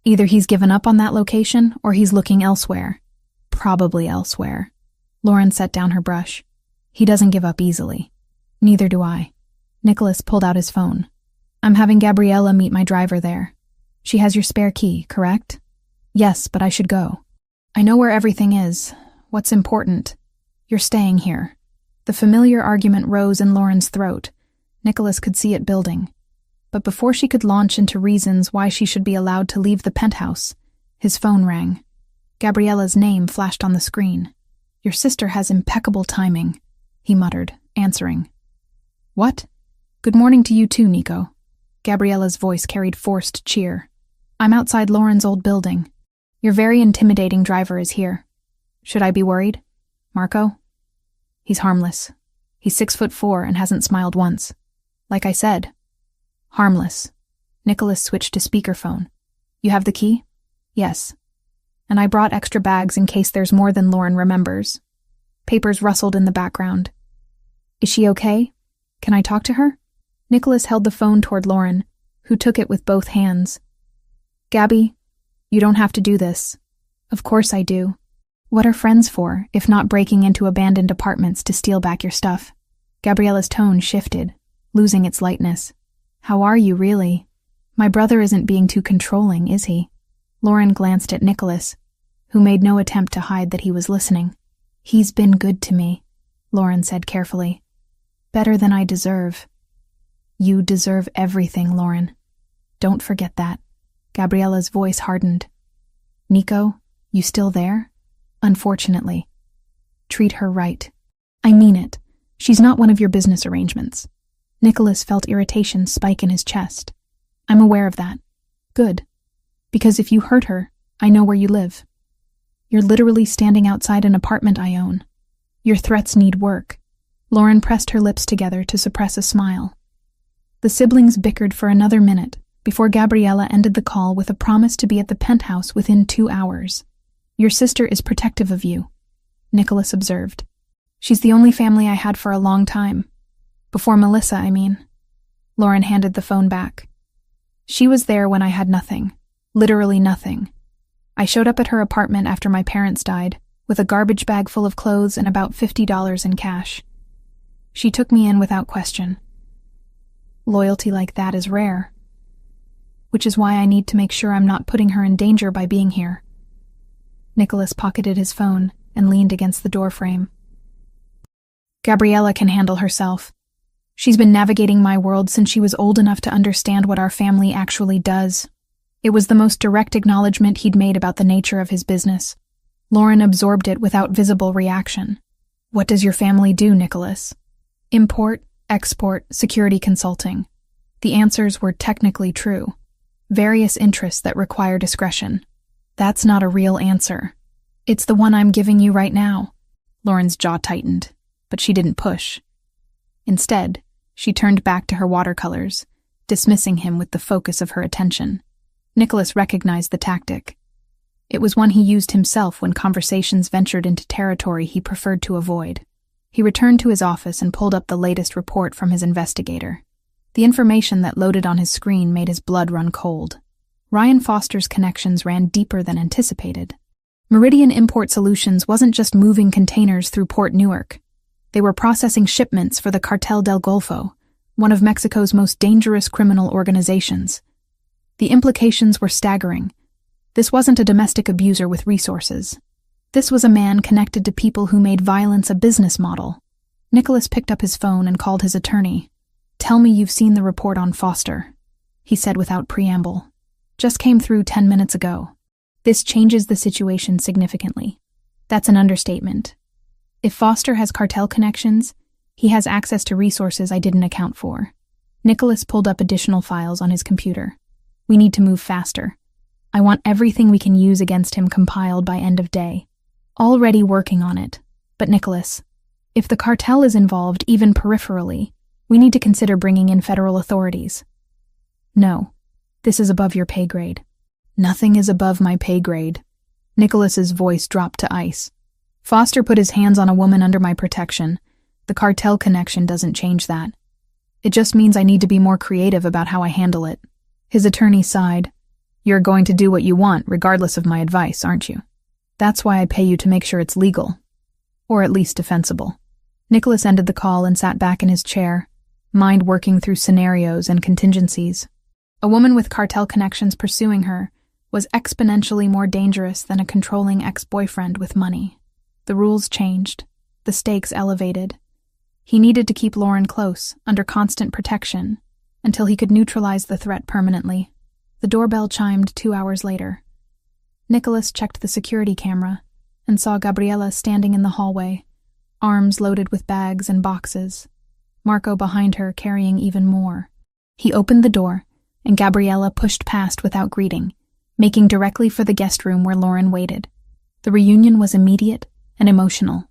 Either he's given up on that location or he's looking elsewhere. Probably elsewhere." Lauren set down her brush. "He doesn't give up easily. Neither do I." Nicholas pulled out his phone. "I'm having Gabriella meet my driver there. She has your spare key, correct?" "Yes, but I should go." "I know where everything is. What's important? You're staying here." The familiar argument rose in Lauren's throat. Nicholas could see it building. But before she could launch into reasons why she should be allowed to leave the penthouse, his phone rang. Gabriella's name flashed on the screen. "Your sister has impeccable timing," he muttered, answering. "What?" "Good morning to you too, Nico." Gabriella's voice carried forced cheer. "I'm outside Lauren's old building. Your very intimidating driver is here. Should I be worried? Marco?" "He's harmless. He's 6'4" and hasn't smiled once. Like I said. Harmless." Nicholas switched to speakerphone. "You have the key?" "Yes. And I brought extra bags in case there's more than Lauren remembers." Papers rustled in the background. "Is she okay? Can I talk to her?" Nicholas held the phone toward Lauren, who took it with both hands. "Gabby, you don't have to do this." "Of course I do. What are friends for, if not breaking into abandoned apartments to steal back your stuff?" Gabriella's tone shifted, losing its lightness. "How are you, really? My brother isn't being too controlling, is he?" Lauren glanced at Nicholas, who made no attempt to hide that he was listening. "He's been good to me," Lauren said carefully. "Better than I deserve." "You deserve everything, Lauren. Don't forget that." Gabriella's voice hardened. "Nico, you still there?" "Unfortunately." "Treat her right. I mean it. She's not one of your business arrangements." Nicholas felt irritation spike in his chest. "I'm aware of that." "Good. Because if you hurt her, I know where you live. You're literally standing outside an apartment I own. Your threats need work." Lauren pressed her lips together to suppress a smile. The siblings bickered for another minute before Gabriella ended the call with a promise to be at the penthouse within 2 hours. "Your sister is protective of you," Nicholas observed. "She's the only family I had for a long time. Before Melissa, I mean." Lauren handed the phone back. "She was there when I had nothing. Literally nothing. I showed up at her apartment after my parents died, with a garbage bag full of clothes and about $50 in cash. She took me in without question. Loyalty like that is rare. Which is why I need to make sure I'm not putting her in danger by being here." Nicholas pocketed his phone and leaned against the doorframe. "Gabriella can handle herself. She's been navigating my world since she was old enough to understand what our family actually does." It was the most direct acknowledgement he'd made about the nature of his business. Lauren absorbed it without visible reaction. "What does your family do, Nicholas?" "Import, export, security consulting." The answers were technically true. Various interests that require discretion. "That's not a real answer." "It's the one I'm giving you right now." Lauren's jaw tightened, but she didn't push. Instead, she turned back to her watercolors, dismissing him with the focus of her attention. Nicholas recognized the tactic. It was one he used himself when conversations ventured into territory he preferred to avoid. He returned to his office and pulled up the latest report from his investigator. The information that loaded on his screen made his blood run cold. Ryan Foster's connections ran deeper than anticipated. Meridian Import Solutions wasn't just moving containers through Port Newark. They were processing shipments for the Cartel del Golfo, one of Mexico's most dangerous criminal organizations. The implications were staggering. This wasn't a domestic abuser with resources. This was a man connected to people who made violence a business model. Nicholas picked up his phone and called his attorney. "Tell me you've seen the report on Foster," he said without preamble. "Just came through 10 minutes ago." This changes the situation significantly. That's an understatement. If Foster has cartel connections, he has access to resources I didn't account for. Nicholas pulled up additional files on his computer. "We need to move faster. I want everything we can use against him compiled by end of day." "Already working on it. But Nicholas, if the cartel is involved even peripherally, we need to consider bringing in federal authorities." "No, this is above your pay grade." "Nothing is above my pay grade." Nicholas's voice dropped to ice. "Foster put his hands on a woman under my protection. The cartel connection doesn't change that. It just means I need to be more creative about how I handle it." His attorney sighed. "You're going to do what you want, regardless of my advice, aren't you? That's why I pay you to make sure it's legal. Or at least defensible." Nicholas ended the call and sat back in his chair, mind working through scenarios and contingencies. A woman with cartel connections pursuing her was exponentially more dangerous than a controlling ex-boyfriend with money. The rules changed, the stakes elevated. He needed to keep Lauren close, under constant protection, until he could neutralize the threat permanently. The doorbell chimed 2 hours later. Nicholas checked the security camera and saw Gabriella standing in the hallway, arms loaded with bags and boxes, Marco behind her carrying even more. He opened the door, and Gabriella pushed past without greeting, making directly for the guest room where Lauren waited. The reunion was immediate and emotional.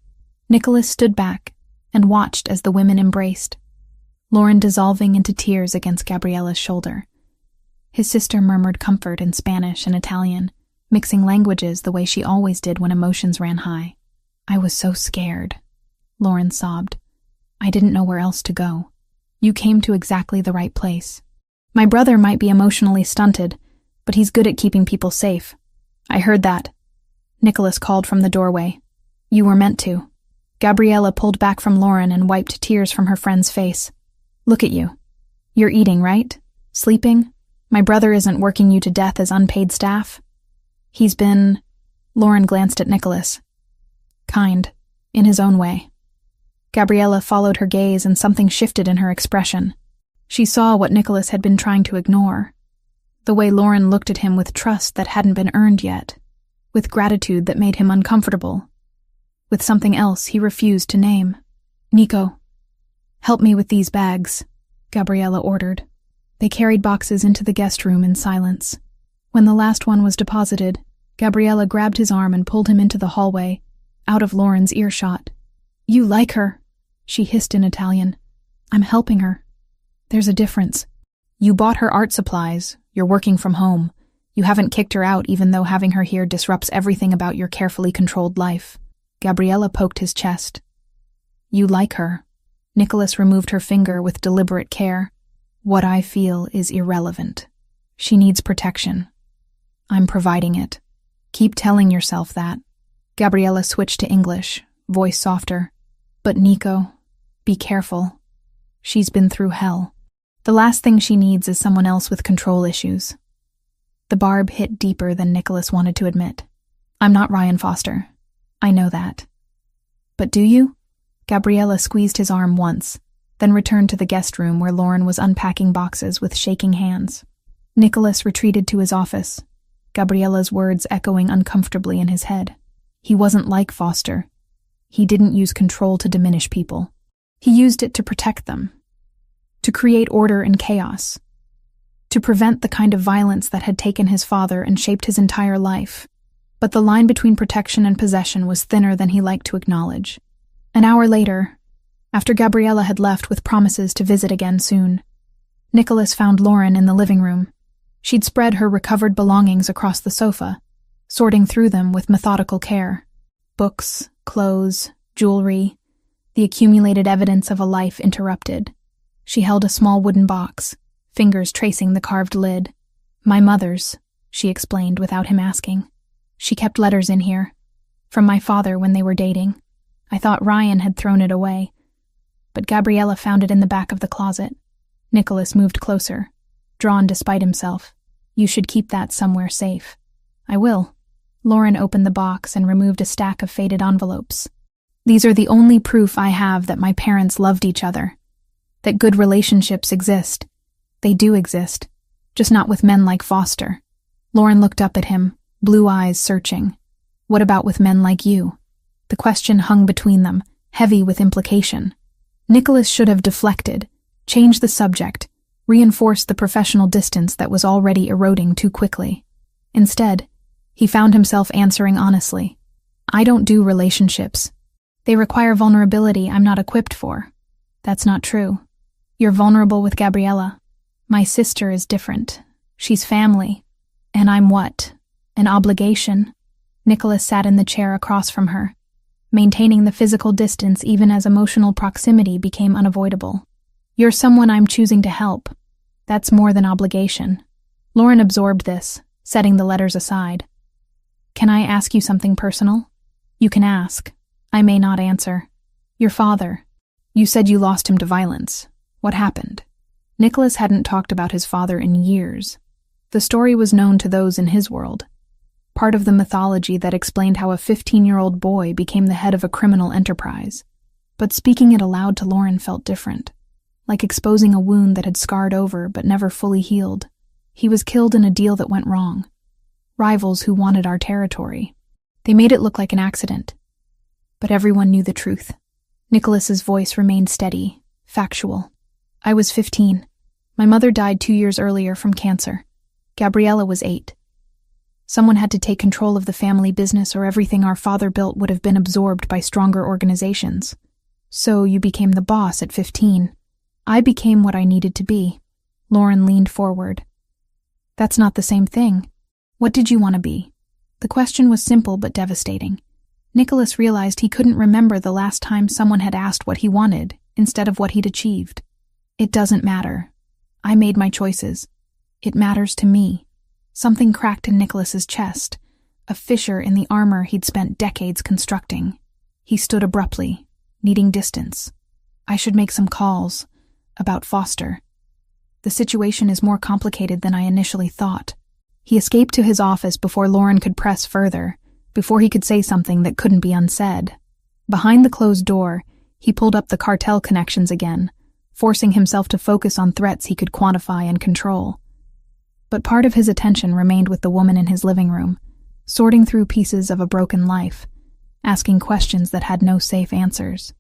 Nicholas stood back and watched as the women embraced, Lauren dissolving into tears against Gabriella's shoulder. His sister murmured comfort in Spanish and Italian, mixing languages the way she always did when emotions ran high. "I was so scared," Lauren sobbed. "I didn't know where else to go. You came to exactly the right place. My brother might be emotionally stunted, but he's good at keeping people safe." "I heard that," Nicholas called from the doorway. "You were meant to." Gabriella pulled back from Lauren and wiped tears from her friend's face. "Look at you. You're eating, right? Sleeping? My brother isn't working you to death as unpaid staff?" "He's been..." Lauren glanced at Nicholas. "Kind, in his own way." Gabriella followed her gaze and something shifted in her expression. She saw what Nicholas had been trying to ignore. The way Lauren looked at him with trust that hadn't been earned yet, with gratitude that made him uncomfortable, with something else he refused to name. "Nico, help me with these bags," Gabriella ordered. They carried boxes into the guest room in silence. When the last one was deposited, Gabriella grabbed his arm and pulled him into the hallway, out of Lauren's earshot. "You like her," she hissed in Italian. "I'm helping her. There's a difference. You bought her art supplies. You're working from home. You haven't kicked her out even though having her here disrupts everything about your carefully controlled life." Gabriella poked his chest. "You like her." Nicholas removed her finger with deliberate care. "What I feel is irrelevant. She needs protection. I'm providing it. Keep telling yourself that." Gabriella switched to English, voice softer. "But Nico, be careful. She's been through hell. The last thing she needs is someone else with control issues." The barb hit deeper than Nicholas wanted to admit. "I'm not Ryan Foster. I know that." "But do you?" Gabriella squeezed his arm once, then returned to the guest room where Lauren was unpacking boxes with shaking hands. Nicholas retreated to his office, Gabriella's words echoing uncomfortably in his head. He wasn't like Foster. He didn't use control to diminish people. He used it to protect them, to create order and chaos, to prevent the kind of violence that had taken his father and shaped his entire life. But the line between protection and possession was thinner than he liked to acknowledge. An hour later, after Gabriella had left with promises to visit again soon, Nicholas found Lauren in the living room. She'd spread her recovered belongings across the sofa, sorting through them with methodical care. Books, clothes, jewelry, the accumulated evidence of a life interrupted. She held a small wooden box, fingers tracing the carved lid. "My mother's," she explained without him asking. "She kept letters in here, from my father when they were dating. I thought Ryan had thrown it away, but Gabriella found it in the back of the closet." Nicholas moved closer, drawn despite himself. "You should keep that somewhere safe." "I will." Lauren opened the box and removed a stack of faded envelopes. These are the only proof I have that my parents loved each other, that good relationships exist. They do exist, just not with men like Foster. Lauren looked up at him, blue eyes searching. What about with men like you? The question hung between them, heavy with implication. Nicholas should have deflected, changed the subject, reinforced the professional distance that was already eroding too quickly. Instead, he found himself answering honestly. I don't do relationships. They require vulnerability I'm not equipped for. That's not true. You're vulnerable with Gabriella. My sister is different. She's family. And I'm what? An obligation? Nicholas sat in the chair across from her, maintaining the physical distance even as emotional proximity became unavoidable. You're someone I'm choosing to help. That's more than obligation. Lauren absorbed this, setting the letters aside. Can I ask you something personal? You can ask. I may not answer. Your father. You said you lost him to violence. What happened? Nicholas hadn't talked about his father in years. The story was known to those in his world. Part of the mythology that explained how a 15-year-old boy became the head of a criminal enterprise. But speaking it aloud to Lauren felt different, like exposing a wound that had scarred over but never fully healed. He was killed in a deal that went wrong. Rivals who wanted our territory. They made it look like an accident. But everyone knew the truth. Nicholas's voice remained steady, factual. I was 15. My mother died 2 years earlier from cancer. Gabriella was 8. Someone had to take control of the family business or everything our father built would have been absorbed by stronger organizations. So you became the boss at 15. I became what I needed to be. Lauren leaned forward. That's not the same thing. What did you want to be? The question was simple but devastating. Nicholas realized he couldn't remember the last time someone had asked what he wanted instead of what he'd achieved. It doesn't matter. I made my choices. It matters to me. Something cracked in Nicholas's chest, a fissure in the armor he'd spent decades constructing. He stood abruptly, needing distance. I should make some calls about Foster. The situation is more complicated than I initially thought. He escaped to his office before Lauren could press further, before he could say something that couldn't be unsaid. Behind the closed door, he pulled up the cartel connections again, forcing himself to focus on threats he could quantify and control. But part of his attention remained with the woman in his living room, sorting through pieces of a broken life, asking questions that had no safe answers.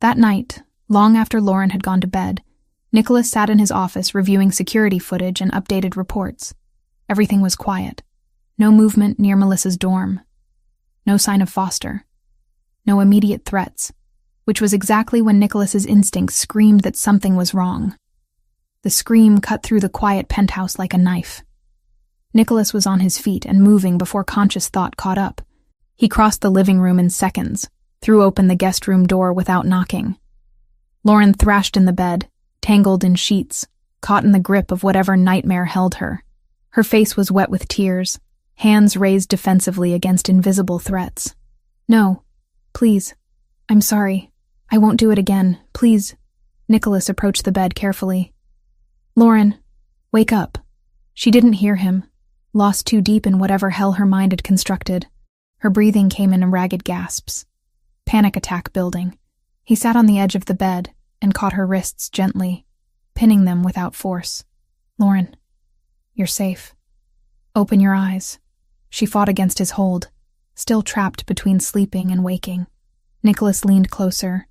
That night, long after Lauren had gone to bed, Nicholas sat in his office reviewing security footage and updated reports. Everything was quiet. No movement near Melissa's dorm. No sign of Foster. No immediate threats, which was exactly when Nicholas's instincts screamed that something was wrong. The scream cut through the quiet penthouse like a knife. Nicholas was on his feet and moving before conscious thought caught up. He crossed the living room in seconds, threw open the guest room door without knocking. Lauren thrashed in the bed, tangled in sheets, caught in the grip of whatever nightmare held her. Her face was wet with tears, hands raised defensively against invisible threats. No, please. I'm sorry. I won't do it again, please. Nicholas approached the bed carefully. Lauren, wake up. She didn't hear him, lost too deep in whatever hell her mind had constructed. Her breathing came in ragged gasps. Panic attack building. He sat on the edge of the bed and caught her wrists gently, pinning them without force. Lauren, you're safe. Open your eyes. She fought against his hold, still trapped between sleeping and waking. Nicholas leaned closer,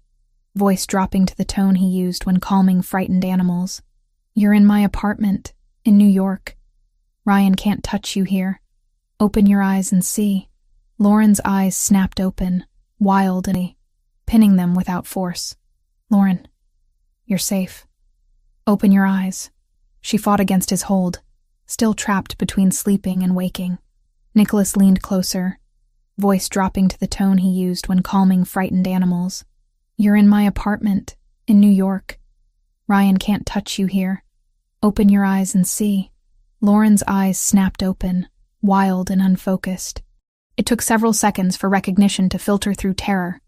voice dropping to the tone he used when calming frightened animals. You're in my apartment, in New York. Ryan can't touch you here. Open your eyes and see. Lauren's eyes snapped open, wildly, pinning them without force. Lauren, you're safe. Open your eyes. She fought against his hold, still trapped between sleeping and waking. Nicholas leaned closer, voice dropping to the tone he used when calming frightened animals. You're in my apartment, in New York. Ryan can't touch you here. Open your eyes and see. Lauren's eyes snapped open, wild and unfocused. It took several seconds for recognition to filter through terror.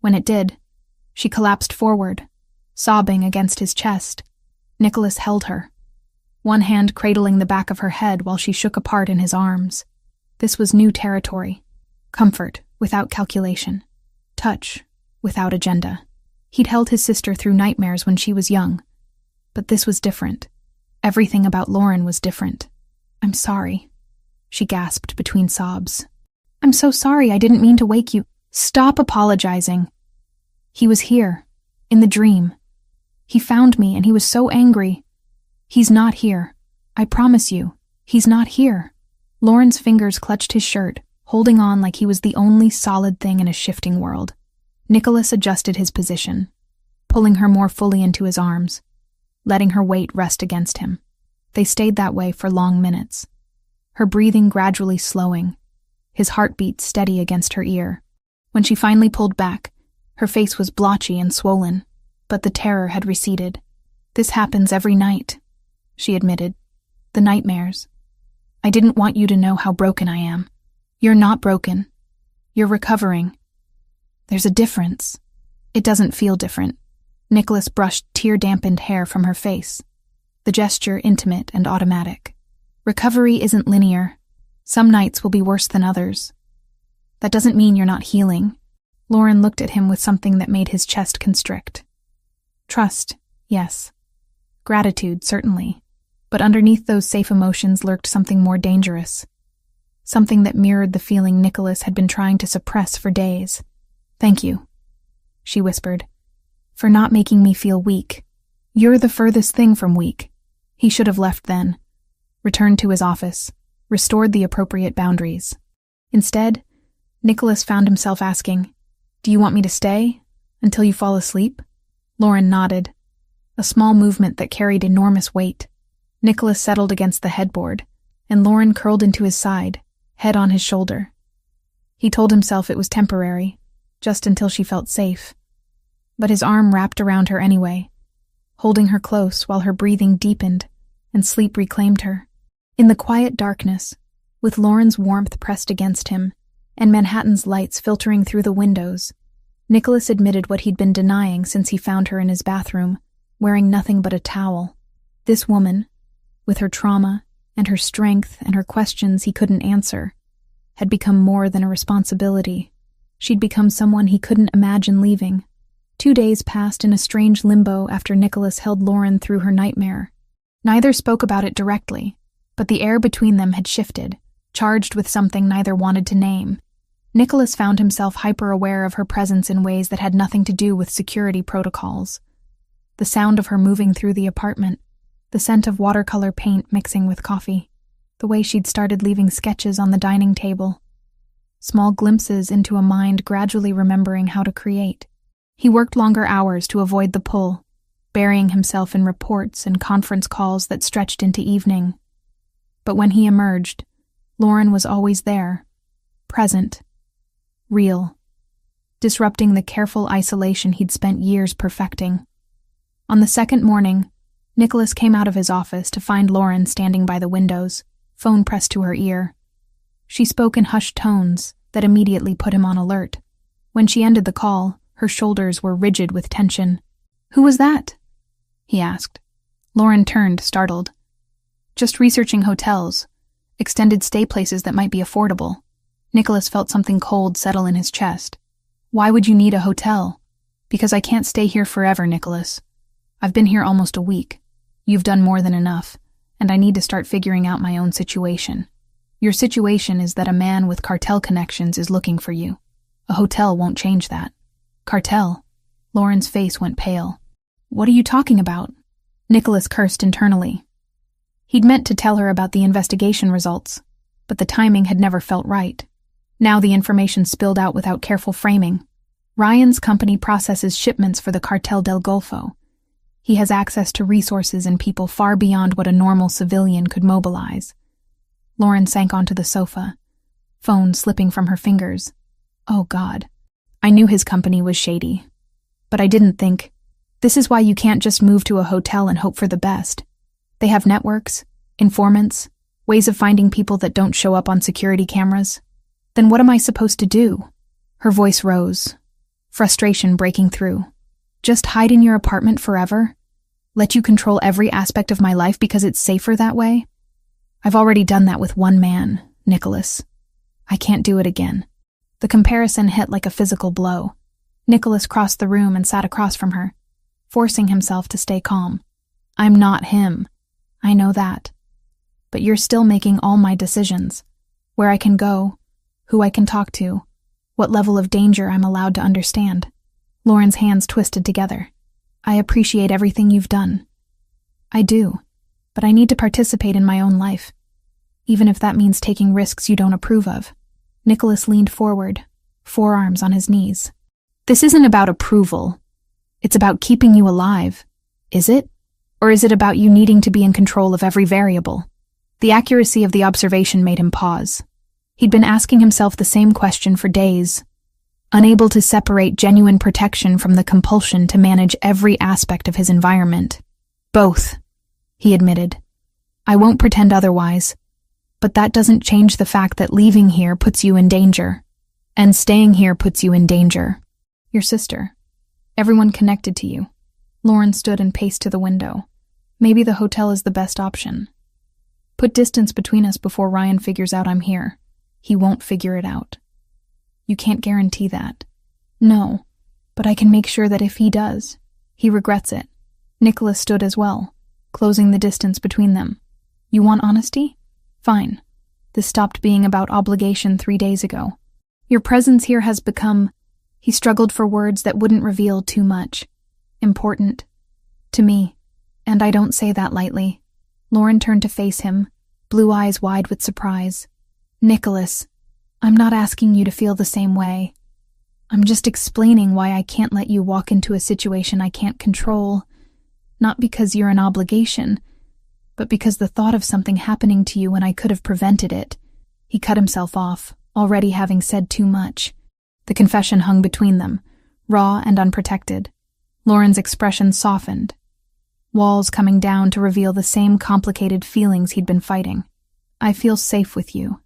When it did, she collapsed forward, sobbing against his chest. Nicholas held her, one hand cradling the back of her head while she shook apart in his arms. This was new territory. Comfort without calculation. Touch without agenda. He'd held his sister through nightmares when she was young. But this was different. Everything about Lauren was different. "I'm sorry," she gasped between sobs. "I'm so sorry, I didn't mean to wake you." "Stop apologizing." "He was here, in the dream. He found me and he was so angry. He's not here. I promise you, he's not here." Lauren's fingers clutched his shirt, holding on like he was the only solid thing in a shifting world. Nicholas adjusted his position, pulling her more fully into his arms, letting her weight rest against him. They stayed that way for long minutes, her breathing gradually slowing, his heartbeat steady against her ear. When she finally pulled back, her face was blotchy and swollen, but the terror had receded. "This happens every night," she admitted. "The nightmares. I didn't want you to know how broken I am. You're not broken. You're recovering. There's a difference." "It doesn't feel different." Nicholas brushed tear-dampened hair from her face, the gesture intimate and automatic. "Recovery isn't linear. Some nights will be worse than others. That doesn't mean you're not healing." Lauren looked at him with something that made his chest constrict. Trust, yes. Gratitude, certainly. But underneath those safe emotions lurked something more dangerous. Something that mirrored the feeling Nicholas had been trying to suppress for days. "Thank you," she whispered, "for not making me feel weak. You're the furthest thing from weak." He should have left then, returned to his office, restored the appropriate boundaries. Instead, Nicholas found himself asking, "Do you want me to stay? Until you fall asleep?" Lauren nodded, a small movement that carried enormous weight. Nicholas settled against the headboard, and Lauren curled into his side, head on his shoulder. He told himself it was temporary, just until she felt safe. But his arm wrapped around her anyway, holding her close while her breathing deepened and sleep reclaimed her. In the quiet darkness, with Lauren's warmth pressed against him and Manhattan's lights filtering through the windows, Nicholas admitted what he'd been denying since he found her in his bathroom, wearing nothing but a towel. This woman, with her trauma and her strength and her questions he couldn't answer, had become more than a responsibility. She'd become someone he couldn't imagine leaving. 2 days passed in a strange limbo after Nicholas held Lauren through her nightmare. Neither spoke about it directly, but the air between them had shifted, charged with something neither wanted to name. Nicholas found himself hyper-aware of her presence in ways that had nothing to do with security protocols. The sound of her moving through the apartment, the scent of watercolor paint mixing with coffee, the way she'd started leaving sketches on the dining table. Small glimpses into a mind gradually remembering how to create. He worked longer hours to avoid the pull, burying himself in reports and conference calls that stretched into evening. But when he emerged, Lauren was always there, present, real, disrupting the careful isolation he'd spent years perfecting. On the second morning, Nicholas came out of his office to find Lauren standing by the windows, phone pressed to her ear. She spoke in hushed tones that immediately put him on alert. When she ended the call, her shoulders were rigid with tension. "Who was that?" he asked. Lauren turned, startled. "Just researching hotels, extended stay places that might be affordable." Nicholas felt something cold settle in his chest. "Why would you need a hotel?" "Because I can't stay here forever, Nicholas. I've been here almost a week. You've done more than enough, and I need to start figuring out my own situation. Your situation is that a man with cartel connections is looking for you. A hotel won't change that." "Cartel?" Lauren's face went pale. "What are you talking about?" Nicholas cursed internally. He'd meant to tell her about the investigation results, but the timing had never felt right. Now the information spilled out without careful framing. Ryan's company processes shipments for the Cartel del Golfo. He has access to resources and people far beyond what a normal civilian could mobilize. Lauren sank onto the sofa, phone slipping from her fingers. Oh God. I knew his company was shady, but I didn't think, this is why you can't just move to a hotel and hope for the best. They have networks, informants, ways of finding people that don't show up on security cameras. Then what am I supposed to do? Her voice rose, frustration breaking through. Just hide in your apartment forever? Let you control every aspect of my life because it's safer that way? I've already done that with one man, Nicholas. I can't do it again. The comparison hit like a physical blow. Nicholas crossed the room and sat across from her, forcing himself to stay calm. I'm not him. I know that. But you're still making all my decisions. Where I can go, who I can talk to, what level of danger I'm allowed to understand. Lauren's hands twisted together. I appreciate everything you've done. I do, but I need to participate in my own life, even if that means taking risks you don't approve of. Nicholas leaned forward, forearms on his knees. This isn't about approval. It's about keeping you alive. Is it? Or is it about you needing to be in control of every variable? The accuracy of the observation made him pause. He'd been asking himself the same question for days, unable to separate genuine protection from the compulsion to manage every aspect of his environment. Both, he admitted. I won't pretend otherwise, but that doesn't change the fact that leaving here puts you in danger, and staying here puts you in danger. Your sister. Everyone connected to you. Lauren stood and paced to the window. Maybe the hotel is the best option. Put distance between us before Ryan figures out I'm here. He won't figure it out. You can't guarantee that. No, but I can make sure that if he does, he regrets it. Nicholas stood as well, closing the distance between them. You want honesty? Fine. This stopped being about obligation 3 days ago. Your presence here has become, he struggled for words that wouldn't reveal too much, important. To me. And I don't say that lightly. Lauren turned to face him, blue eyes wide with surprise. Nicholas, I'm not asking you to feel the same way. I'm just explaining why I can't let you walk into a situation I can't control. Not because you're an obligation, but because the thought of something happening to you when I could have prevented it. He cut himself off, already having said too much. The confession hung between them, raw and unprotected. Lauren's expression softened, walls coming down to reveal the same complicated feelings he'd been fighting. I feel safe with you,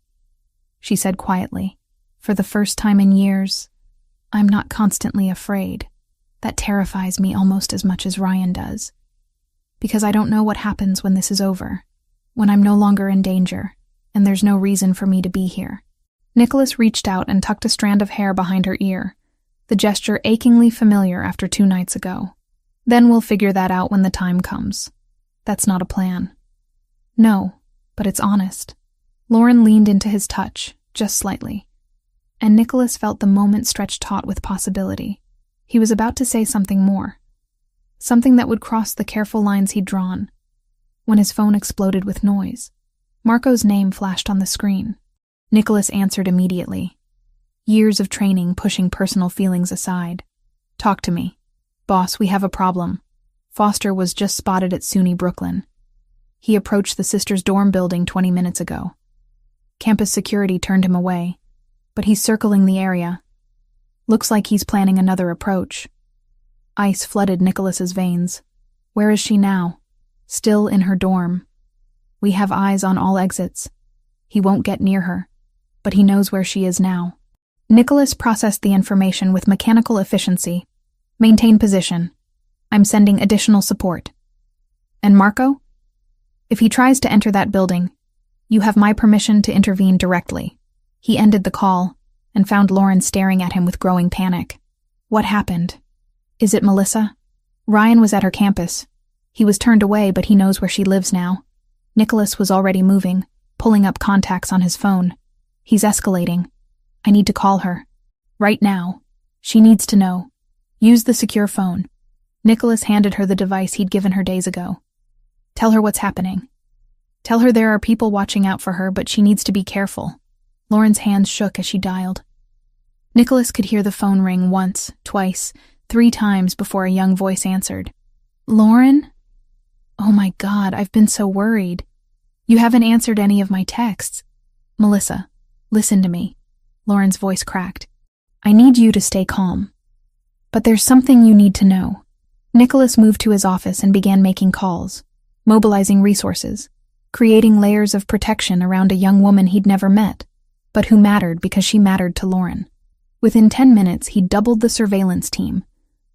she said quietly. For the first time in years, I'm not constantly afraid. That terrifies me almost as much as Ryan does. Because I don't know what happens when this is over, when I'm no longer in danger, and there's no reason for me to be here. Nicholas reached out and tucked a strand of hair behind her ear, the gesture achingly familiar after 2 nights ago. Then we'll figure that out when the time comes. That's not a plan. No, but it's honest. Lauren leaned into his touch, just slightly, and Nicholas felt the moment stretch taut with possibility. He was about to say something more, something that would cross the careful lines he'd drawn, when his phone exploded with noise. Marco's name flashed on the screen. Nicholas answered immediately. Years of training pushing personal feelings aside. Talk to me. Boss, we have a problem. Foster was just spotted at SUNY Brooklyn. He approached the sisters' dorm building 20 minutes ago. Campus security turned him away, but he's circling the area. Looks like he's planning another approach. Ice flooded Nicholas's veins. Where is she now? Still in her dorm. We have eyes on all exits. He won't get near her, but he knows where she is now. Nicholas processed the information with mechanical efficiency. Maintain position. I'm sending additional support. And Marco? If he tries to enter that building, you have my permission to intervene directly. He ended the call and found Lauren staring at him with growing panic. What happened? Is it Melissa? Ryan was at her campus. He was turned away, but he knows where she lives now. Nicholas was already moving, pulling up contacts on his phone. He's escalating. I need to call her. Right now. She needs to know. Use the secure phone. Nicholas handed her the device he'd given her days ago. Tell her what's happening. Tell her there are people watching out for her, but she needs to be careful. Lauren's hands shook as she dialed. Nicholas could hear the phone ring once, twice, 3 times before a young voice answered. Lauren? Oh my God, I've been so worried. You haven't answered any of my texts. Melissa, listen to me. Lauren's voice cracked. I need you to stay calm. But there's something you need to know. Nicholas moved to his office and began making calls, mobilizing resources, creating layers of protection around a young woman he'd never met, but who mattered because she mattered to Lauren. Within 10 minutes, he doubled the surveillance team,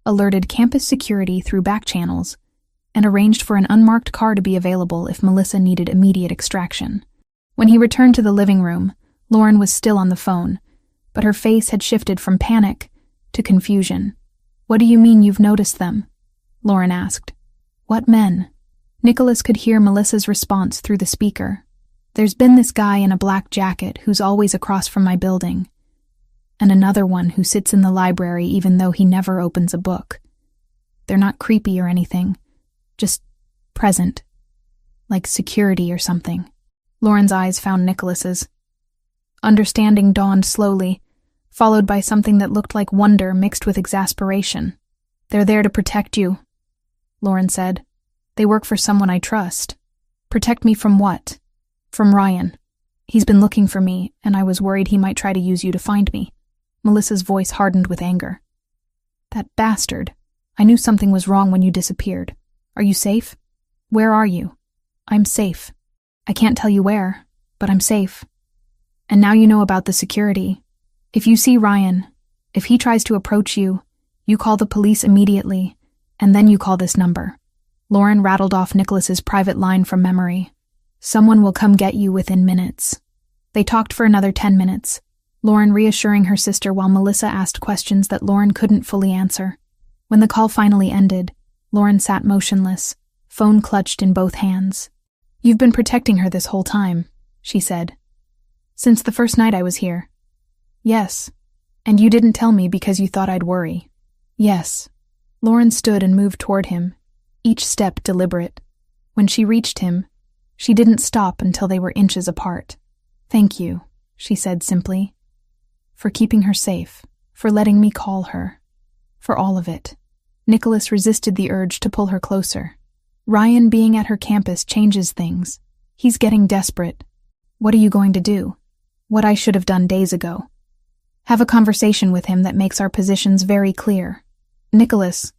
alerted campus security through back channels, and arranged for an unmarked car to be available if Melissa needed immediate extraction. When he returned to the living room, Lauren was still on the phone, but her face had shifted from panic to confusion. "What do you mean you've noticed them?" Lauren asked. "What men?" Nicholas could hear Melissa's response through the speaker. "There's been this guy in a black jacket who's always across from my building, and another one who sits in the library even though he never opens a book. They're not creepy or anything, just present, like security or something." Lauren's eyes found Nicholas's. Understanding dawned slowly, followed by something that looked like wonder mixed with exasperation. "They're there to protect you," Lauren said. "They work for someone I trust." "Protect me from what?" "From Ryan. He's been looking for me, and I was worried he might try to use you to find me." Melissa's voice hardened with anger. "That bastard. I knew something was wrong when you disappeared. Are you safe?" "Where are you?" "I'm safe. I can't tell you where, but I'm safe. And now you know about the security. If you see Ryan, if he tries to approach you, you call the police immediately, and then you call this number." Lauren rattled off Nicholas's private line from memory. "Someone will come get you within minutes." They talked for another 10 minutes, Lauren reassuring her sister while Melissa asked questions that Lauren couldn't fully answer. When the call finally ended, Lauren sat motionless, phone clutched in both hands. "You've been protecting her this whole time," she said. "Since the first night I was here." "Yes. And you didn't tell me because you thought I'd worry." "Yes." Lauren stood and moved toward him, each step deliberate. When she reached him, she didn't stop until they were inches apart. "Thank you," she said simply. "For keeping her safe, for letting me call her, for all of it." Nicholas resisted the urge to pull her closer. Ryan being at her campus changes things. He's getting desperate. "What are you going to do?" "What I should have done days ago. Have a conversation with him that makes our positions very clear." "Nicholas,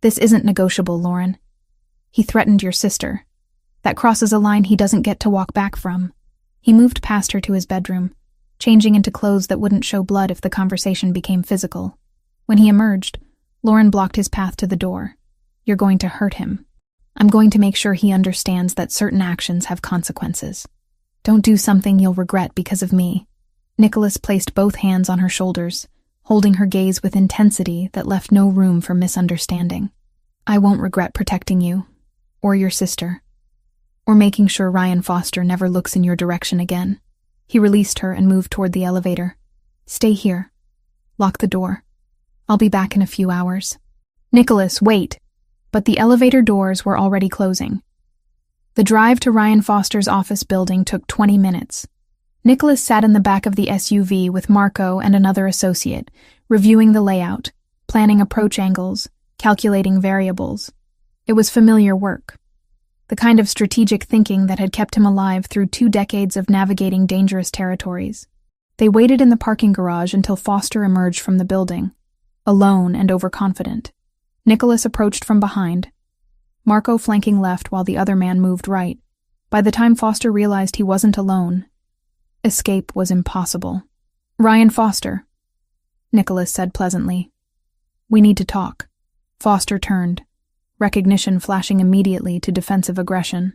this isn't negotiable, Lauren. He threatened your sister. That crosses a line he doesn't get to walk back from." He moved past her to his bedroom, changing into clothes that wouldn't show blood if the conversation became physical. When he emerged, Lauren blocked his path to the door. "You're going to hurt him. I'm going to make sure he understands that certain actions have consequences. Don't do something you'll regret because of me." Nicholas placed both hands on her shoulders, holding her gaze with intensity that left no room for misunderstanding. "I won't regret protecting you, or your sister, or making sure Ryan Foster never looks in your direction again." He released her and moved toward the elevator. "Stay here. Lock the door. I'll be back in a few hours." "Nicholas, wait!" But the elevator doors were already closing. The drive to Ryan Foster's office building took 20 minutes. Nicholas sat in the back of the SUV with Marco and another associate, reviewing the layout, planning approach angles, calculating variables. It was familiar work, the kind of strategic thinking that had kept him alive through 2 decades of navigating dangerous territories. They waited in the parking garage until Foster emerged from the building, alone and overconfident. Nicholas approached from behind, Marco flanking left while the other man moved right. By the time Foster realized he wasn't alone, escape was impossible. "Ryan Foster," Nicholas said pleasantly. "We need to talk." Foster turned, recognition flashing immediately to defensive aggression.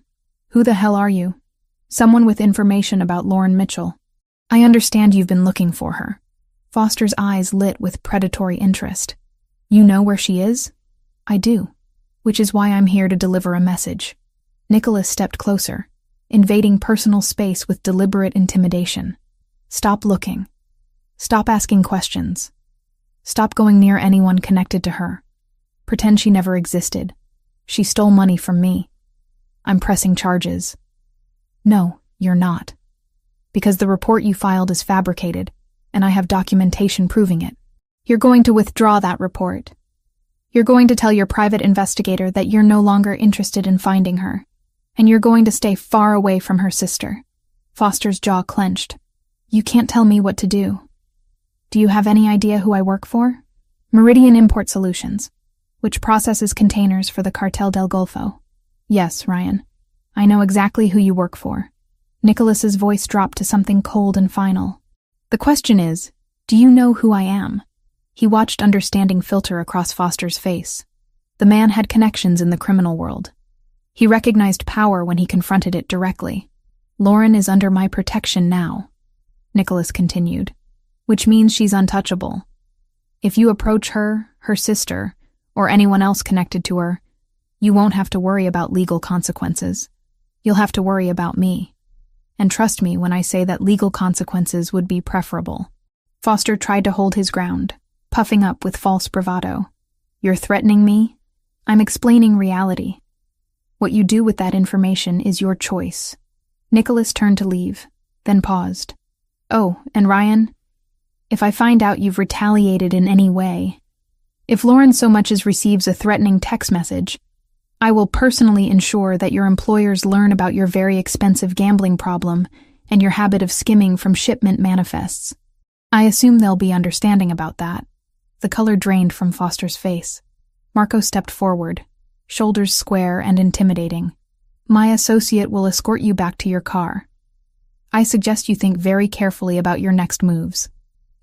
"Who the hell are you?" "Someone with information about Lauren Mitchell." "I understand you've been looking for her." Foster's eyes lit with predatory interest. "You know where she is?" "I do, which is why I'm here to deliver a message." Nicholas stepped closer, invading personal space with deliberate intimidation. "Stop looking. Stop asking questions. Stop going near anyone connected to her. Pretend she never existed. She stole money from me. I'm pressing charges." "No, you're not. Because the report you filed is fabricated, and I have documentation proving it." "You're going to withdraw that report. You're going to tell your private investigator that you're no longer interested in finding her, and you're going to stay far away from her sister." Foster's jaw clenched. "You can't tell me what to do. Do you have any idea who I work for?" "Meridian Import Solutions, which processes containers for the Cartel del Golfo." "Yes, Ryan. I know exactly who you work for." Nicholas's voice dropped to something cold and final. "The question is, do you know who I am?" He watched understanding filter across Foster's face. The man had connections in the criminal world. He recognized power when he confronted it directly. "Lauren is under my protection now," Nicholas continued, "which means she's untouchable. If you approach her, her sister, or anyone else connected to her, you won't have to worry about legal consequences. You'll have to worry about me. And trust me when I say that legal consequences would be preferable." Foster tried to hold his ground, puffing up with false bravado. "You're threatening me? I'm explaining reality. What you do with that information is your choice." Nicholas turned to leave, then paused. "Oh, and Ryan, if I find out you've retaliated in any way, if Lauren so much as receives a threatening text message, I will personally ensure that your employers learn about your very expensive gambling problem and your habit of skimming from shipment manifests. I assume they'll be understanding about that." The color drained from Foster's face. Marco stepped forward, shoulders square and intimidating. "My associate will escort you back to your car. I suggest you think very carefully about your next moves."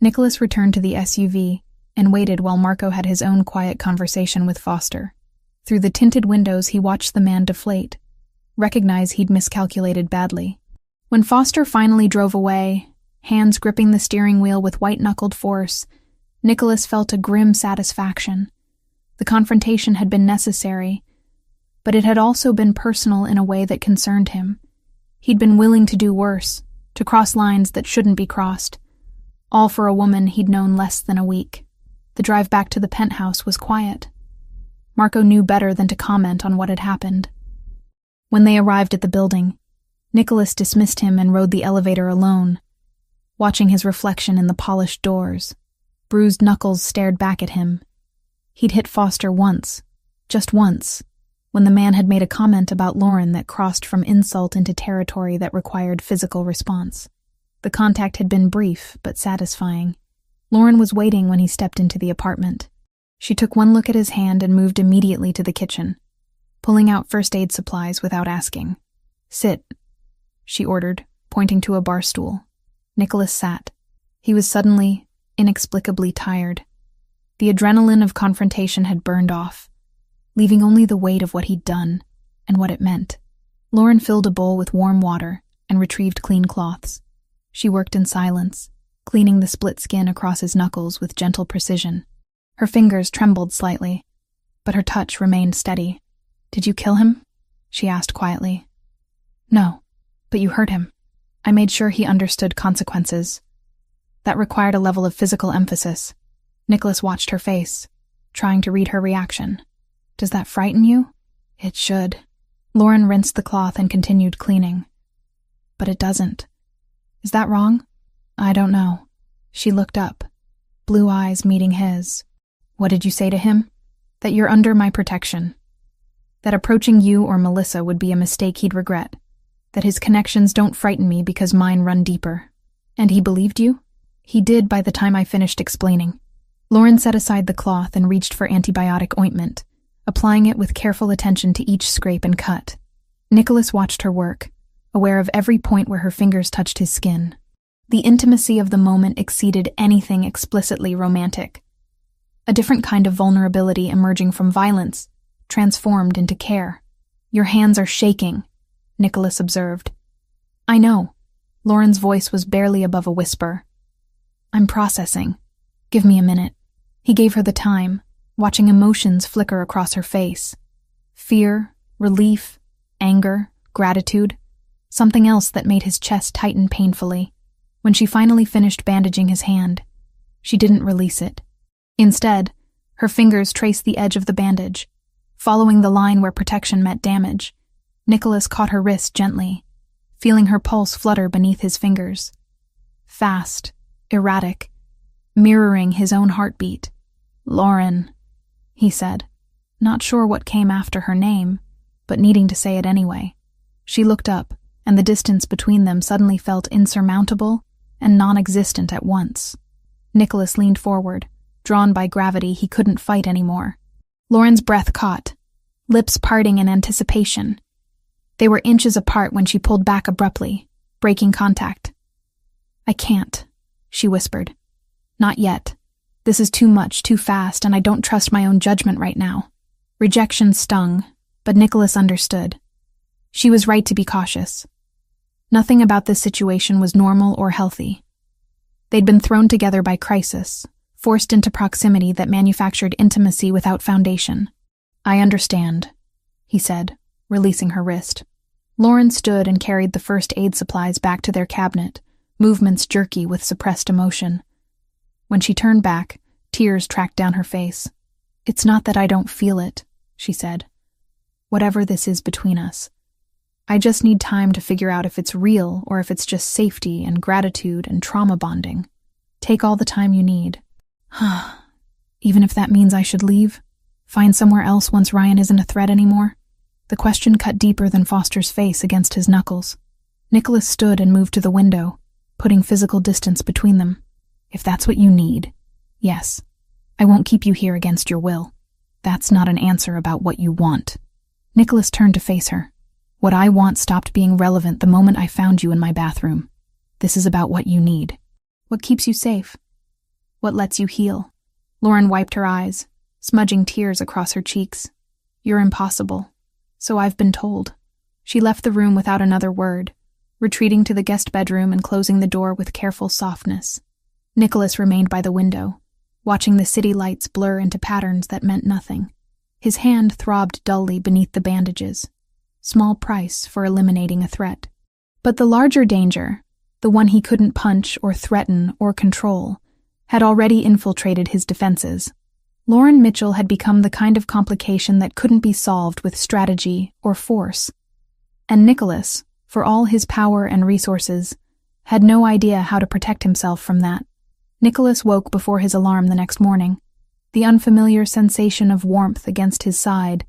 Nicholas returned to the SUV and waited while Marco had his own quiet conversation with Foster. Through the tinted windows, he watched the man deflate, recognize he'd miscalculated badly. When Foster finally drove away, hands gripping the steering wheel with white-knuckled force, Nicholas felt a grim satisfaction. The confrontation had been necessary, but it had also been personal in a way that concerned him. He'd been willing to do worse, to cross lines that shouldn't be crossed, all for a woman he'd known less than a week. The drive back to the penthouse was quiet. Marco knew better than to comment on what had happened. When they arrived at the building, Nicholas dismissed him and rode the elevator alone, watching his reflection in the polished doors. Bruised knuckles stared back at him. He'd hit Foster once, just once, when the man had made a comment about Lauren that crossed from insult into territory that required physical response. The contact had been brief but satisfying. Lauren was waiting when he stepped into the apartment. She took one look at his hand and moved immediately to the kitchen, pulling out first aid supplies without asking. "Sit," she ordered, pointing to a bar stool. Nicholas sat. He was suddenly, inexplicably tired. The adrenaline of confrontation had burned off, leaving only the weight of what he'd done and what it meant. Lauren filled a bowl with warm water and retrieved clean cloths. She worked in silence, cleaning the split skin across his knuckles with gentle precision. Her fingers trembled slightly, but her touch remained steady. "Did you kill him?" she asked quietly. "No, but you hurt him. I made sure he understood consequences. That required a level of physical emphasis." Nicholas watched her face, trying to read her reaction. "Does that frighten you?" "It should." Lauren rinsed the cloth and continued cleaning. "But it doesn't. Is that wrong?" "I don't know." She looked up, blue eyes meeting his. "What did you say to him?" "That you're under my protection. That approaching you or Melissa would be a mistake he'd regret. That his connections don't frighten me because mine run deeper." "And he believed you?" "He did by the time I finished explaining." Lauren set aside the cloth and reached for antibiotic ointment, applying it with careful attention to each scrape and cut. Nicholas watched her work, aware of every point where her fingers touched his skin. The intimacy of the moment exceeded anything explicitly romantic. A different kind of vulnerability emerging from violence, transformed into care. "Your hands are shaking," Nicholas observed. "I know." Lauren's voice was barely above a whisper. "I'm processing. Give me a minute." He gave her the time, watching emotions flicker across her face. Fear, relief, anger, gratitude, something else that made his chest tighten painfully. When she finally finished bandaging his hand, she didn't release it. Instead, her fingers traced the edge of the bandage, following the line where protection met damage. Nicholas caught her wrist gently, feeling her pulse flutter beneath his fingers. Fast, erratic, mirroring his own heartbeat. "Lauren," he said, not sure what came after her name, but needing to say it anyway. She looked up, and the distance between them suddenly felt insurmountable and non-existent at once. Nicholas leaned forward, drawn by gravity he couldn't fight anymore. Lauren's breath caught, lips parting in anticipation. They were inches apart when she pulled back abruptly, breaking contact. "I can't," she whispered. "Not yet. This is too much, too fast, and I don't trust my own judgment right now." Rejection stung, but Nicholas understood. She was right to be cautious. Nothing about this situation was normal or healthy. They'd been thrown together by crisis, forced into proximity that manufactured intimacy without foundation. "I understand," he said, releasing her wrist. Lauren stood and carried the first aid supplies back to their cabinet, movements jerky with suppressed emotion. When she turned back, tears tracked down her face. "It's not that I don't feel it," she said. "Whatever this is between us. I just need time to figure out if it's real or if it's just safety and gratitude and trauma bonding. Take all the time you need." "Even if that means I should leave? Find somewhere else once Ryan isn't a threat anymore?" The question cut deeper than Foster's face against his knuckles. Nicholas stood and moved to the window, putting physical distance between them. "If that's what you need, yes. I won't keep you here against your will. That's not an answer about what you want." Nicholas turned to face her. "What I want stopped being relevant the moment I found you in my bathroom. This is about what you need. What keeps you safe? What lets you heal?" Lauren wiped her eyes, smudging tears across her cheeks. "You're impossible. So I've been told." She left the room without another word, retreating to the guest bedroom and closing the door with careful softness. Nicholas remained by the window, watching the city lights blur into patterns that meant nothing. His hand throbbed dully beneath the bandages. Small price for eliminating a threat. But the larger danger, the one he couldn't punch or threaten or control, had already infiltrated his defenses. Lauren Mitchell had become the kind of complication that couldn't be solved with strategy or force. And Nicholas, for all his power and resources, had no idea how to protect himself from that. Nicholas woke before his alarm the next morning, the unfamiliar sensation of warmth against his side,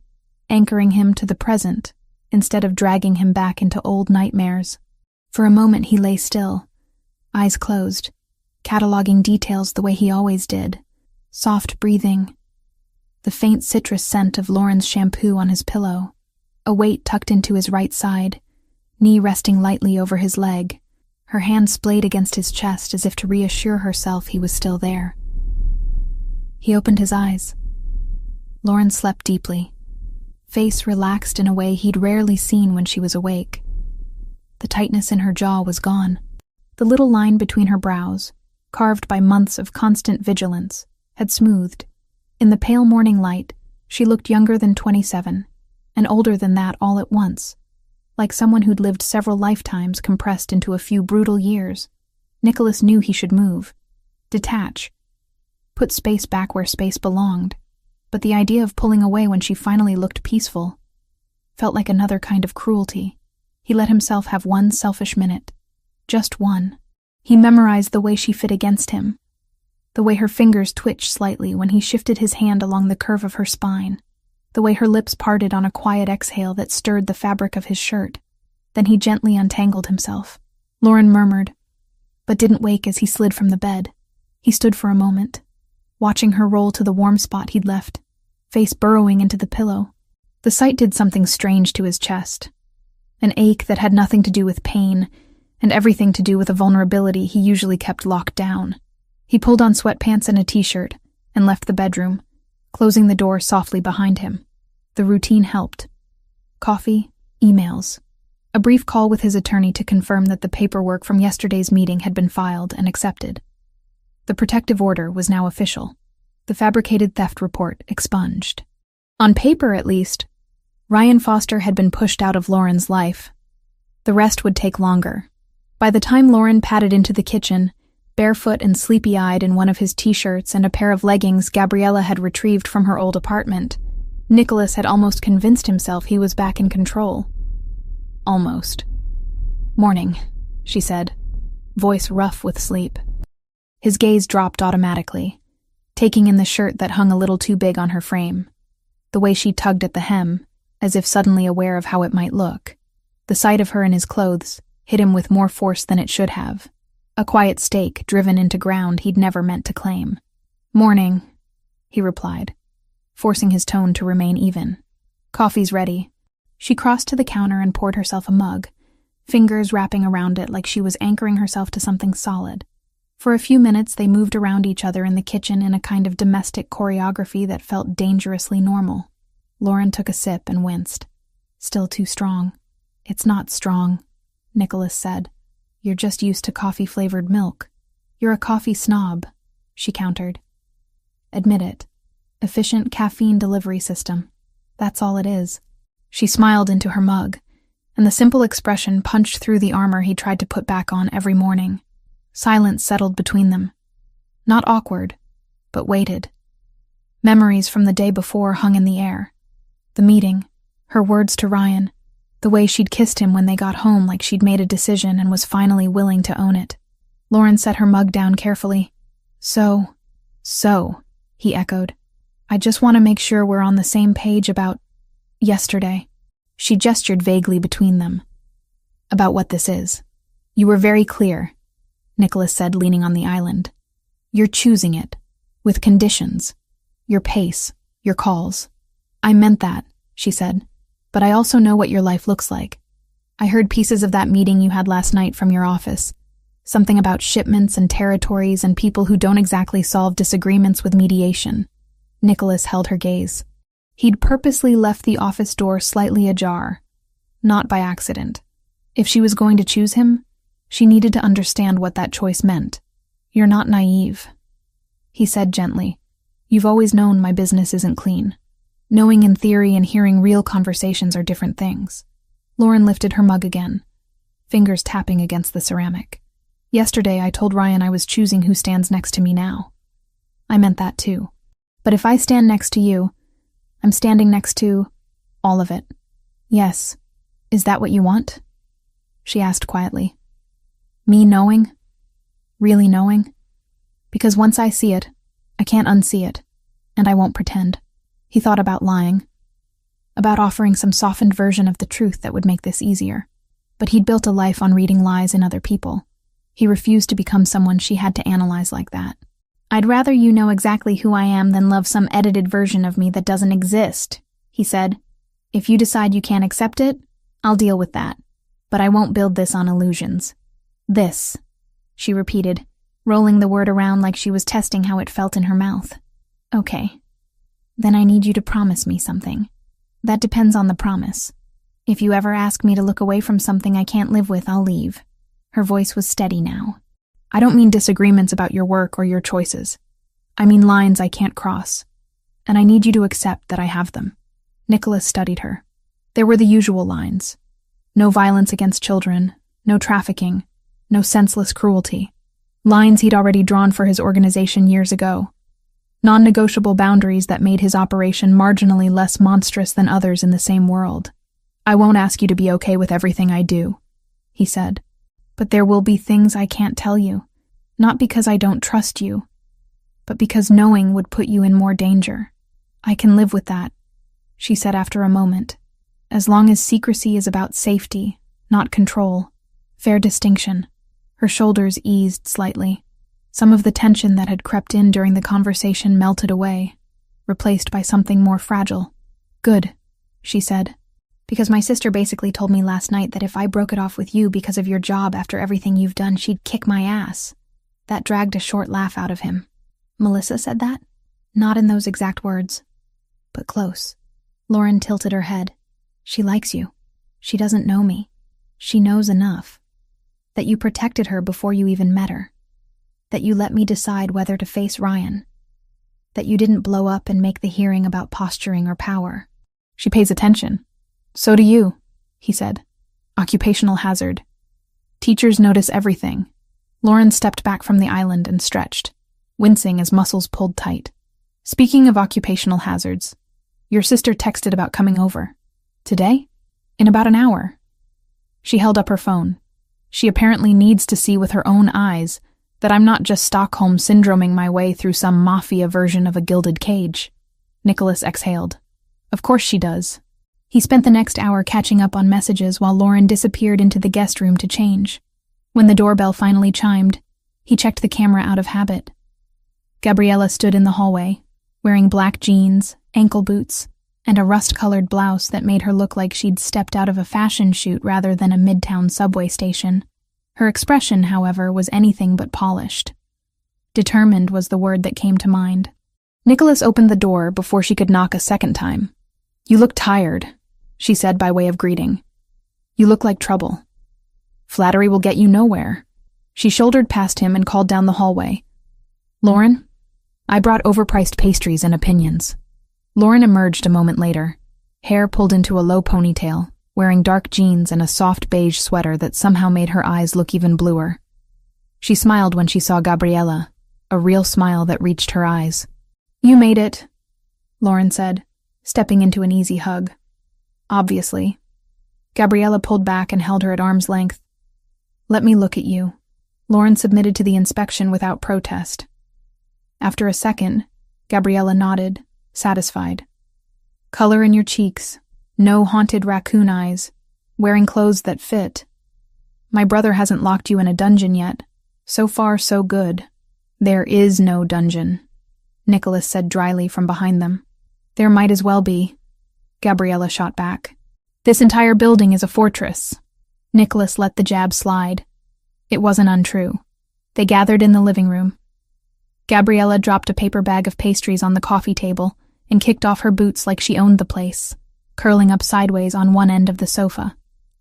anchoring him to the present instead of dragging him back into old nightmares. For a moment he lay still, eyes closed, cataloging details the way he always did. Soft breathing, the faint citrus scent of Lauren's shampoo on his pillow, a weight tucked into his right side, knee resting lightly over his leg, her hand splayed against his chest as if to reassure herself he was still there. He opened his eyes. Lauren slept deeply, face relaxed in a way he'd rarely seen when she was awake. The tightness in her jaw was gone. The little line between her brows, carved by months of constant vigilance, had smoothed. In the pale morning light, she looked younger than 27, and older than that all at once, like someone who'd lived several lifetimes compressed into a few brutal years. Nicholas knew he should move, detach, put space back where space belonged, but the idea of pulling away when she finally looked peaceful felt like another kind of cruelty. He let himself have one selfish minute. Just one. He memorized the way she fit against him, the way her fingers twitched slightly when he shifted his hand along the curve of her spine, the way her lips parted on a quiet exhale that stirred the fabric of his shirt. Then he gently untangled himself. Lauren murmured, but didn't wake as he slid from the bed. He stood for a moment, watching her roll to the warm spot he'd left, face burrowing into the pillow. The sight did something strange to his chest, an ache that had nothing to do with pain and everything to do with a vulnerability he usually kept locked down. He pulled on sweatpants and a t-shirt and left the bedroom, closing the door softly behind him. The routine helped. Coffee, emails, a brief call with his attorney to confirm that the paperwork from yesterday's meeting had been filed and accepted. The protective order was now official. The fabricated theft report expunged. On paper, at least, Ryan Foster had been pushed out of Lauren's life. The rest would take longer. By the time Lauren padded into the kitchen, barefoot and sleepy-eyed in one of his t-shirts and a pair of leggings Gabriella had retrieved from her old apartment, Nicholas had almost convinced himself he was back in control. Almost. "Morning," she said, voice rough with sleep. His gaze dropped automatically, taking in the shirt that hung a little too big on her frame, the way she tugged at the hem, as if suddenly aware of how it might look. The sight of her in his clothes hit him with more force than it should have, a quiet stake driven into ground he'd never meant to claim. "Morning," he replied, forcing his tone to remain even. "Coffee's ready." She crossed to the counter and poured herself a mug, fingers wrapping around it like she was anchoring herself to something solid. For a few minutes they moved around each other in the kitchen in a kind of domestic choreography that felt dangerously normal. Lauren took a sip and winced. "Still too strong." "It's not strong," Nicholas said. "You're just used to coffee-flavored milk." "You're a coffee snob," she countered. Admit it. Efficient caffeine delivery system. That's all it is. She smiled into her mug, and the simple expression punched through the armor he tried to put back on every morning. Silence settled between them. Not awkward, but weighted. Memories from the day before hung in the air. The meeting, her words to Ryan, the way she'd kissed him when they got home like she'd made a decision and was finally willing to own it. Lauren set her mug down carefully. So, he echoed. I just want to make sure we're on the same page about yesterday. She gestured vaguely between them. About what this is. You were very clear, Nicholas said, leaning on the island. You're choosing it, with conditions. Your pace, your calls. I meant that, she said, but I also know what your life looks like. I heard pieces of that meeting you had last night from your office. Something about shipments and territories and people who don't exactly solve disagreements with mediation. Nicholas held her gaze. He'd purposely left the office door slightly ajar, not by accident. If she was going to choose him, she needed to understand what that choice meant. You're not naive, he said gently. You've always known my business isn't clean. Knowing in theory and hearing real conversations are different things. Lauren lifted her mug again, fingers tapping against the ceramic. Yesterday I told Ryan I was choosing who stands next to me now. I meant that too. But if I stand next to you, I'm standing next to all of it. Yes. Is that what you want? She asked quietly. Me knowing? Really knowing? Because once I see it, I can't unsee it, and I won't pretend. He thought about lying, about offering some softened version of the truth that would make this easier. But he'd built a life on reading lies in other people. He refused to become someone she had to analyze like that. I'd rather you know exactly who I am than love some edited version of me that doesn't exist, he said. If you decide you can't accept it, I'll deal with that. But I won't build this on illusions. This, she repeated, rolling the word around like she was testing how it felt in her mouth. Okay. Then I need you to promise me something. That depends on the promise. If you ever ask me to look away from something I can't live with, I'll leave. Her voice was steady now. I don't mean disagreements about your work or your choices. I mean lines I can't cross. And I need you to accept that I have them. Nicholas studied her. There were the usual lines. No violence against children, no trafficking, no senseless cruelty. Lines he'd already drawn for his organization years ago. Non-negotiable boundaries that made his operation marginally less monstrous than others in the same world. I won't ask you to be okay with everything I do, he said. But there will be things I can't tell you, not because I don't trust you, but because knowing would put you in more danger. I can live with that, she said after a moment, as long as secrecy is about safety, not control. Fair distinction. Her shoulders eased slightly. Some of the tension that had crept in during the conversation melted away, replaced by something more fragile. Good, she said. Because my sister basically told me last night that if I broke it off with you because of your job after everything you've done, she'd kick my ass. That dragged a short laugh out of him. Melissa said that? Not in those exact words, but close. Lauren tilted her head. She likes you. She doesn't know me. She knows enough. That you protected her before you even met her. That you let me decide whether to face Ryan. That you didn't blow up and make the hearing about posturing or power. She pays attention. So do you, he said. Occupational hazard. Teachers notice everything. Lauren stepped back from the island and stretched, wincing as muscles pulled tight. Speaking of occupational hazards, your sister texted about coming over. Today? In about an hour. She held up her phone. She apparently needs to see with her own eyes that I'm not just Stockholm syndroming my way through some MAFIA version of a gilded cage. Nicholas exhaled. Of course she does. He spent the next hour catching up on messages while Lauren disappeared into the guest room to change. When the doorbell finally chimed, he checked the camera out of habit. Gabriella stood in the hallway, wearing black jeans, ankle boots, and a rust-colored blouse that made her look like she'd stepped out of a fashion shoot rather than a midtown subway station. Her expression, however, was anything but polished. Determined was the word that came to mind. Nicholas opened the door before she could knock a second time. You look tired, she said by way of greeting. You look like trouble. Flattery will get you nowhere. She shouldered past him and called down the hallway. Lauren? I brought overpriced pastries and opinions. Lauren emerged a moment later, hair pulled into a low ponytail, wearing dark jeans and a soft beige sweater that somehow made her eyes look even bluer. She smiled when she saw Gabriella, a real smile that reached her eyes. "You made it," Lauren said, stepping into an easy hug. "Obviously." Gabriella pulled back and held her at arm's length. "Let me look at you." Lauren submitted to the inspection without protest. After a second, Gabriella nodded, satisfied. "Color in your cheeks, no haunted raccoon eyes, wearing clothes that fit. My brother hasn't locked you in a dungeon yet. So far, so good." "There is no dungeon," Nicholas said dryly from behind them. "There might as well be," Gabriella shot back. "This entire building is a fortress." Nicholas let the jab slide. It wasn't untrue. They gathered in the living room. Gabriella dropped a paper bag of pastries on the coffee table and kicked off her boots like she owned the place, curling up sideways on one end of the sofa.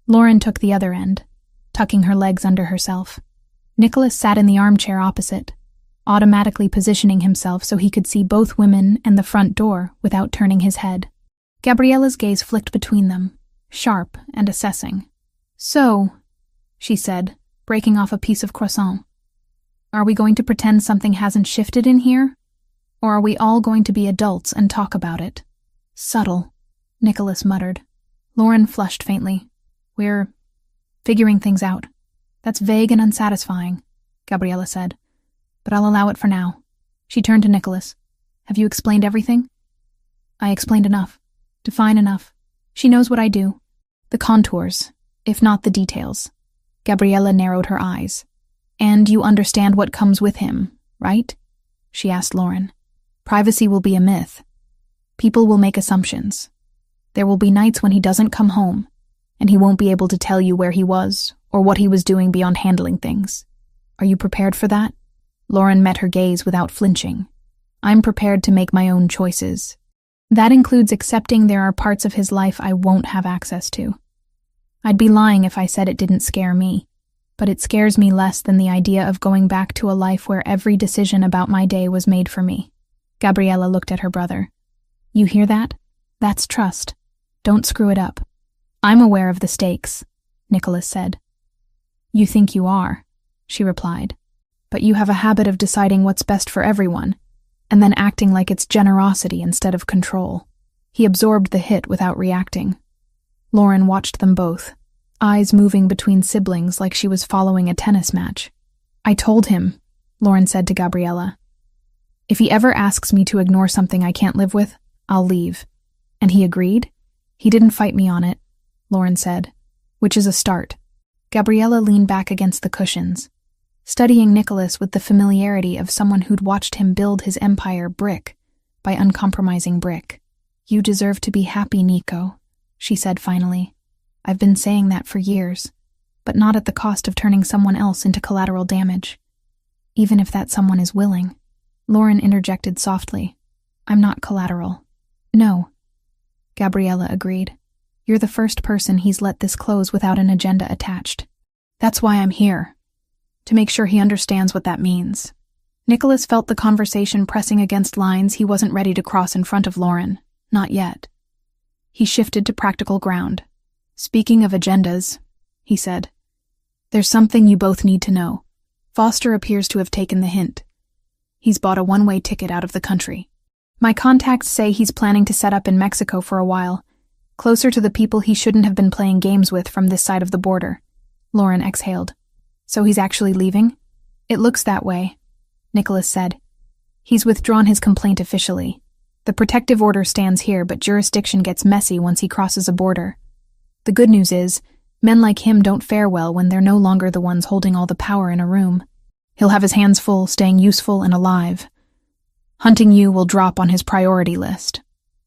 Lauren took the other end, tucking her legs under herself. Nicholas sat in the armchair opposite, automatically positioning himself so he could see both women and the front door without turning his head. Gabriella's gaze flicked between them, sharp and assessing. "So," she said, breaking off a piece of croissant, "are we going to pretend something hasn't shifted in here? Or are we all going to be adults and talk about it?" "Subtle," Nicholas muttered. Lauren flushed faintly. "We're figuring things out." "That's vague and unsatisfying," Gabriella said, "but I'll allow it for now." She turned to Nicholas. "Have you explained everything?" "I explained enough. Define enough. She knows what I do. The contours, if not the details." Gabriella narrowed her eyes. "And you understand what comes with him, right?" she asked Lauren. "Privacy will be a myth. People will make assumptions. There will be nights when he doesn't come home, and he won't be able to tell you where he was or what he was doing beyond handling things. Are you prepared for that?" Lauren met her gaze without flinching. "I'm prepared to make my own choices. That includes accepting there are parts of his life I won't have access to. I'd be lying if I said it didn't scare me, but it scares me less than the idea of going back to a life where every decision about my day was made for me." Gabriella looked at her brother. "You hear that? That's trust. Don't screw it up." "I'm aware of the stakes," Nicholas said. "You think you are," she replied, "but you have a habit of deciding what's best for everyone, and then acting like it's generosity instead of control." He absorbed the hit without reacting. Lauren watched them both, eyes moving between siblings like she was following a tennis match. "I told him," Lauren said to Gabriella, "if he ever asks me to ignore something I can't live with, I'll leave." "And he agreed?" "He didn't fight me on it," Lauren said, "which is a start." Gabriella leaned back against the cushions, studying Nicholas with the familiarity of someone who'd watched him build his empire brick by uncompromising brick. "You deserve to be happy, Nico," she said finally. "I've been saying that for years, but not at the cost of turning someone else into collateral damage. Even if that someone is willing." Lauren interjected softly. "I'm not collateral." "No," Gabriella agreed. "You're the first person he's let this close without an agenda attached. That's why I'm here, to make sure he understands what that means." Nicholas felt the conversation pressing against lines he wasn't ready to cross in front of Lauren. Not yet. He shifted to practical ground. "Speaking of agendas," he said, "there's something you both need to know. Foster appears to have taken the hint. He's bought a one-way ticket out of the country. My contacts say he's planning to set up in Mexico for a while, closer to the people he shouldn't have been playing games with from this side of the border." Lauren exhaled. "So he's actually leaving?" "It looks that way," Nicholas said. "He's withdrawn his complaint officially. The protective order stands here, but jurisdiction gets messy once he crosses a border. The good news is, men like him don't fare well when they're no longer the ones holding all the power in a room. He'll have his hands full staying useful and alive. Hunting you will drop on his priority list.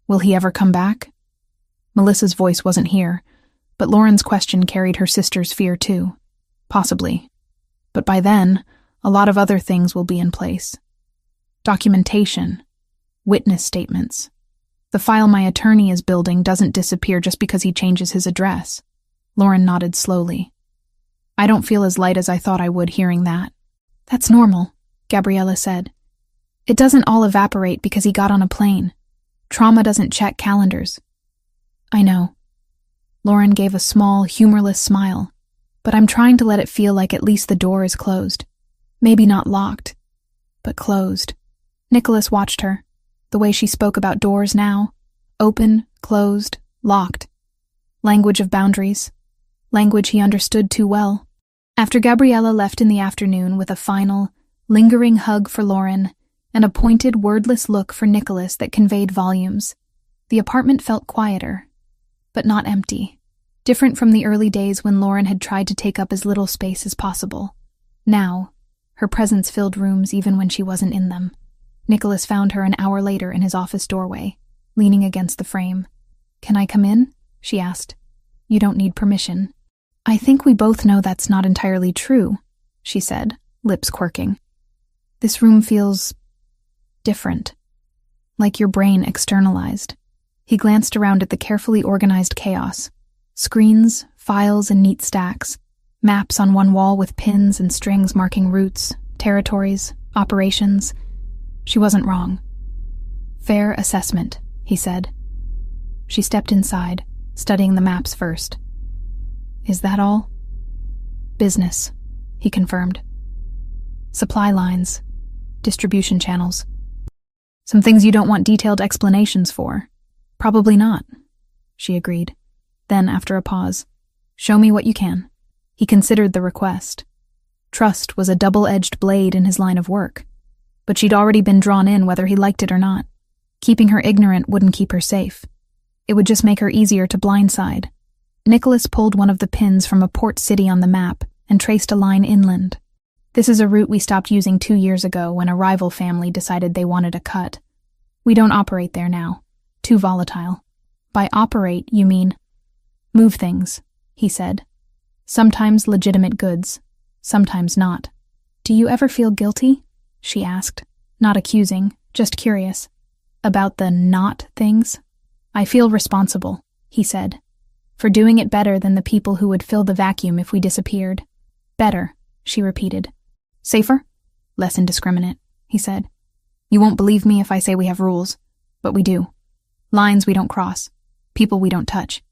Will he ever come back?" Melissa's voice wasn't here, but Lauren's question carried her sister's fear too. "Possibly. But by then, a lot of other things will be in place. Documentation. Witness statements. The file my attorney is building doesn't disappear just because he changes his address." Lauren nodded slowly. "I don't feel as light as I thought I would hearing that." "That's normal," Gabriella said. It doesn't all evaporate because he got on a plane. Trauma doesn't check calendars. I know. Lauren gave a small, humorless smile, but I'm trying to let it feel like at least the door is closed. Maybe not locked, but closed. Nicholas watched her, the way she spoke about doors now. Open, closed, locked. Language of boundaries. Language he understood too well. After Gabriella left in the afternoon with a final, lingering hug for Lauren and a pointed, wordless look for Nicholas that conveyed volumes, the apartment felt quieter, but not empty. Different from the early days when Lauren had tried to take up as little space as possible. Now, her presence filled rooms even when she wasn't in them. Nicholas found her an hour later in his office doorway, leaning against the frame. "Can I come in?" she asked. "You don't need permission." "I think we both know that's not entirely true," she said, lips quirking. "This room feels different, like your brain externalized." He glanced around at the carefully organized chaos. Screens, files in neat stacks, maps on one wall with pins and strings marking routes, territories, operations. She wasn't wrong. "Fair assessment," he said. She stepped inside, studying the maps first. "Is that all?" "Business," he confirmed. "Supply lines, distribution channels. Some things you don't want detailed explanations for." "Probably not," she agreed. Then, after a pause, "Show me what you can." He considered the request. Trust was a double-edged blade in his line of work, but she'd already been drawn in whether he liked it or not. Keeping her ignorant wouldn't keep her safe. It would just make her easier to blindside. Nicholas pulled one of the pins from a port city on the map and traced a line inland. "This is a route we stopped using 2 years ago when a rival family decided they wanted a cut. We don't operate there now. Too volatile." "By operate, you mean?" "Move things," he said. "Sometimes legitimate goods, sometimes not." "Do you ever feel guilty?" she asked, not accusing, just curious. "About the not things?" "I feel responsible," he said, "for doing it better than the people who would fill the vacuum if we disappeared." "Better," she repeated. "Safer? Less indiscriminate," he said. "You won't believe me if I say we have rules, but we do. Lines we don't cross, people we don't touch.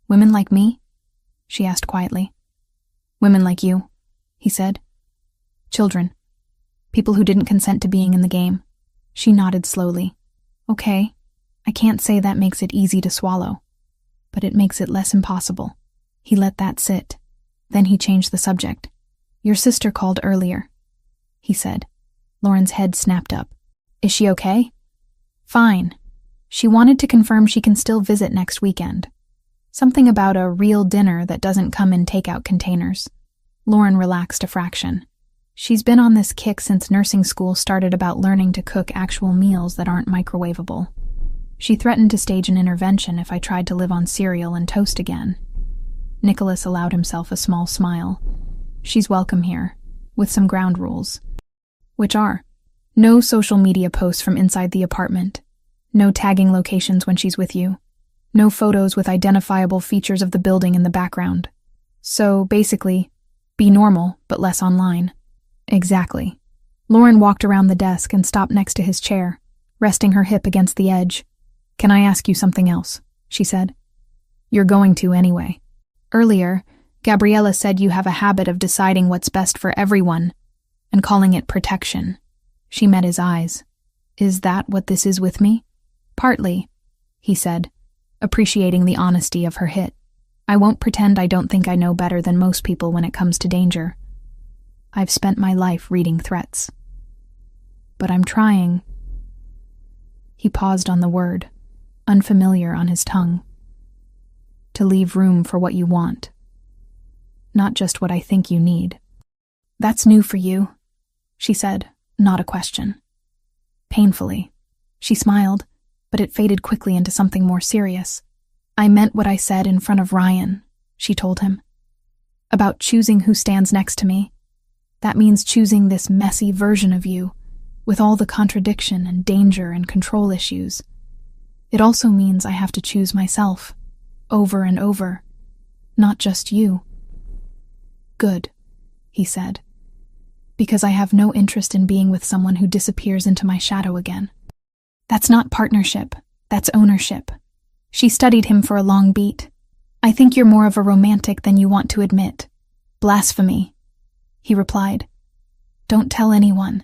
Women like me?" she asked quietly. "Women like you," he said. "Children. People who didn't consent to being in the game." She nodded slowly. "Okay, I can't say that makes it easy to swallow, but it makes it less impossible." He let that sit. Then he changed the subject. "Your sister called earlier," he said. Lauren's head snapped up. "Is she okay?" "Fine. She wanted to confirm she can still visit next weekend. Something about a real dinner that doesn't come in takeout containers." Lauren relaxed a fraction. "She's been on this kick since nursing school started about learning to cook actual meals that aren't microwavable. She threatened to stage an intervention if I tried to live on cereal and toast again." Nicholas allowed himself a small smile. "She's welcome here, with some ground rules." "Which are?" "No social media posts from inside the apartment. No tagging locations when she's with you. No photos with identifiable features of the building in the background. So, basically, be normal, but less online." "Exactly." Lauren walked around the desk and stopped next to his chair, resting her hip against the edge. "Can I ask you something else?" she said. "You're going to anyway. Earlier, Gabriella said you have a habit of deciding what's best for everyone and calling it protection." She met his eyes. "Is that what this is with me?" "Partly," he said, appreciating the honesty of her hit. "I won't pretend I don't think I know better than most people when it comes to danger. I've spent my life reading threats. But I'm trying." He paused on the word, unfamiliar on his tongue. "To leave room for what you want. Not just what I think you need." "That's new for you," she said, not a question. Painfully. She smiled, but it faded quickly into something more serious. "I meant what I said in front of Ryan," she told him. "About choosing who stands next to me. That means choosing this messy version of you, with all the contradiction and danger and control issues. It also means I have to choose myself, over and over, not just you." "Good," he said. Because I have no interest in being with someone who disappears into my shadow again. That's not partnership, that's ownership. She studied him for a long beat. I think you're more of a romantic than you want to admit. Blasphemy, he replied. Don't tell anyone.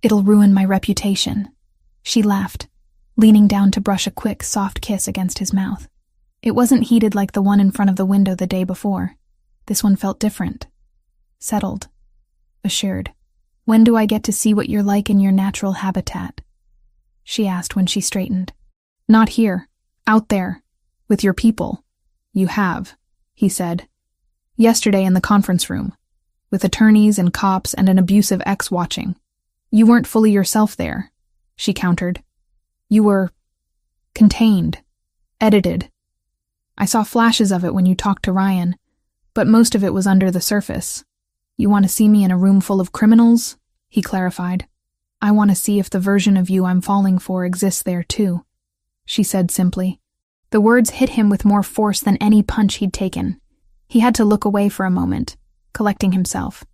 It'll ruin my reputation. She laughed, leaning down to brush a quick, soft kiss against his mouth. It wasn't heated like the one in front of the window the day before. This one felt different. Settled. Assured. When do I get to see what you're like in your natural habitat? She asked when she straightened. Not here. Out there. With your people. You have, he said. Yesterday in the conference room. With attorneys and cops and an abusive ex watching. You weren't fully yourself there, she countered. You were contained. Edited. I saw flashes of it when you talked to Ryan, but most of it was under the surface. You want to see me in a room full of criminals? He clarified. I want to see if the version of you I'm falling for exists there too, she said simply. The words hit him with more force than any punch he'd taken. He had to look away for a moment, collecting himself.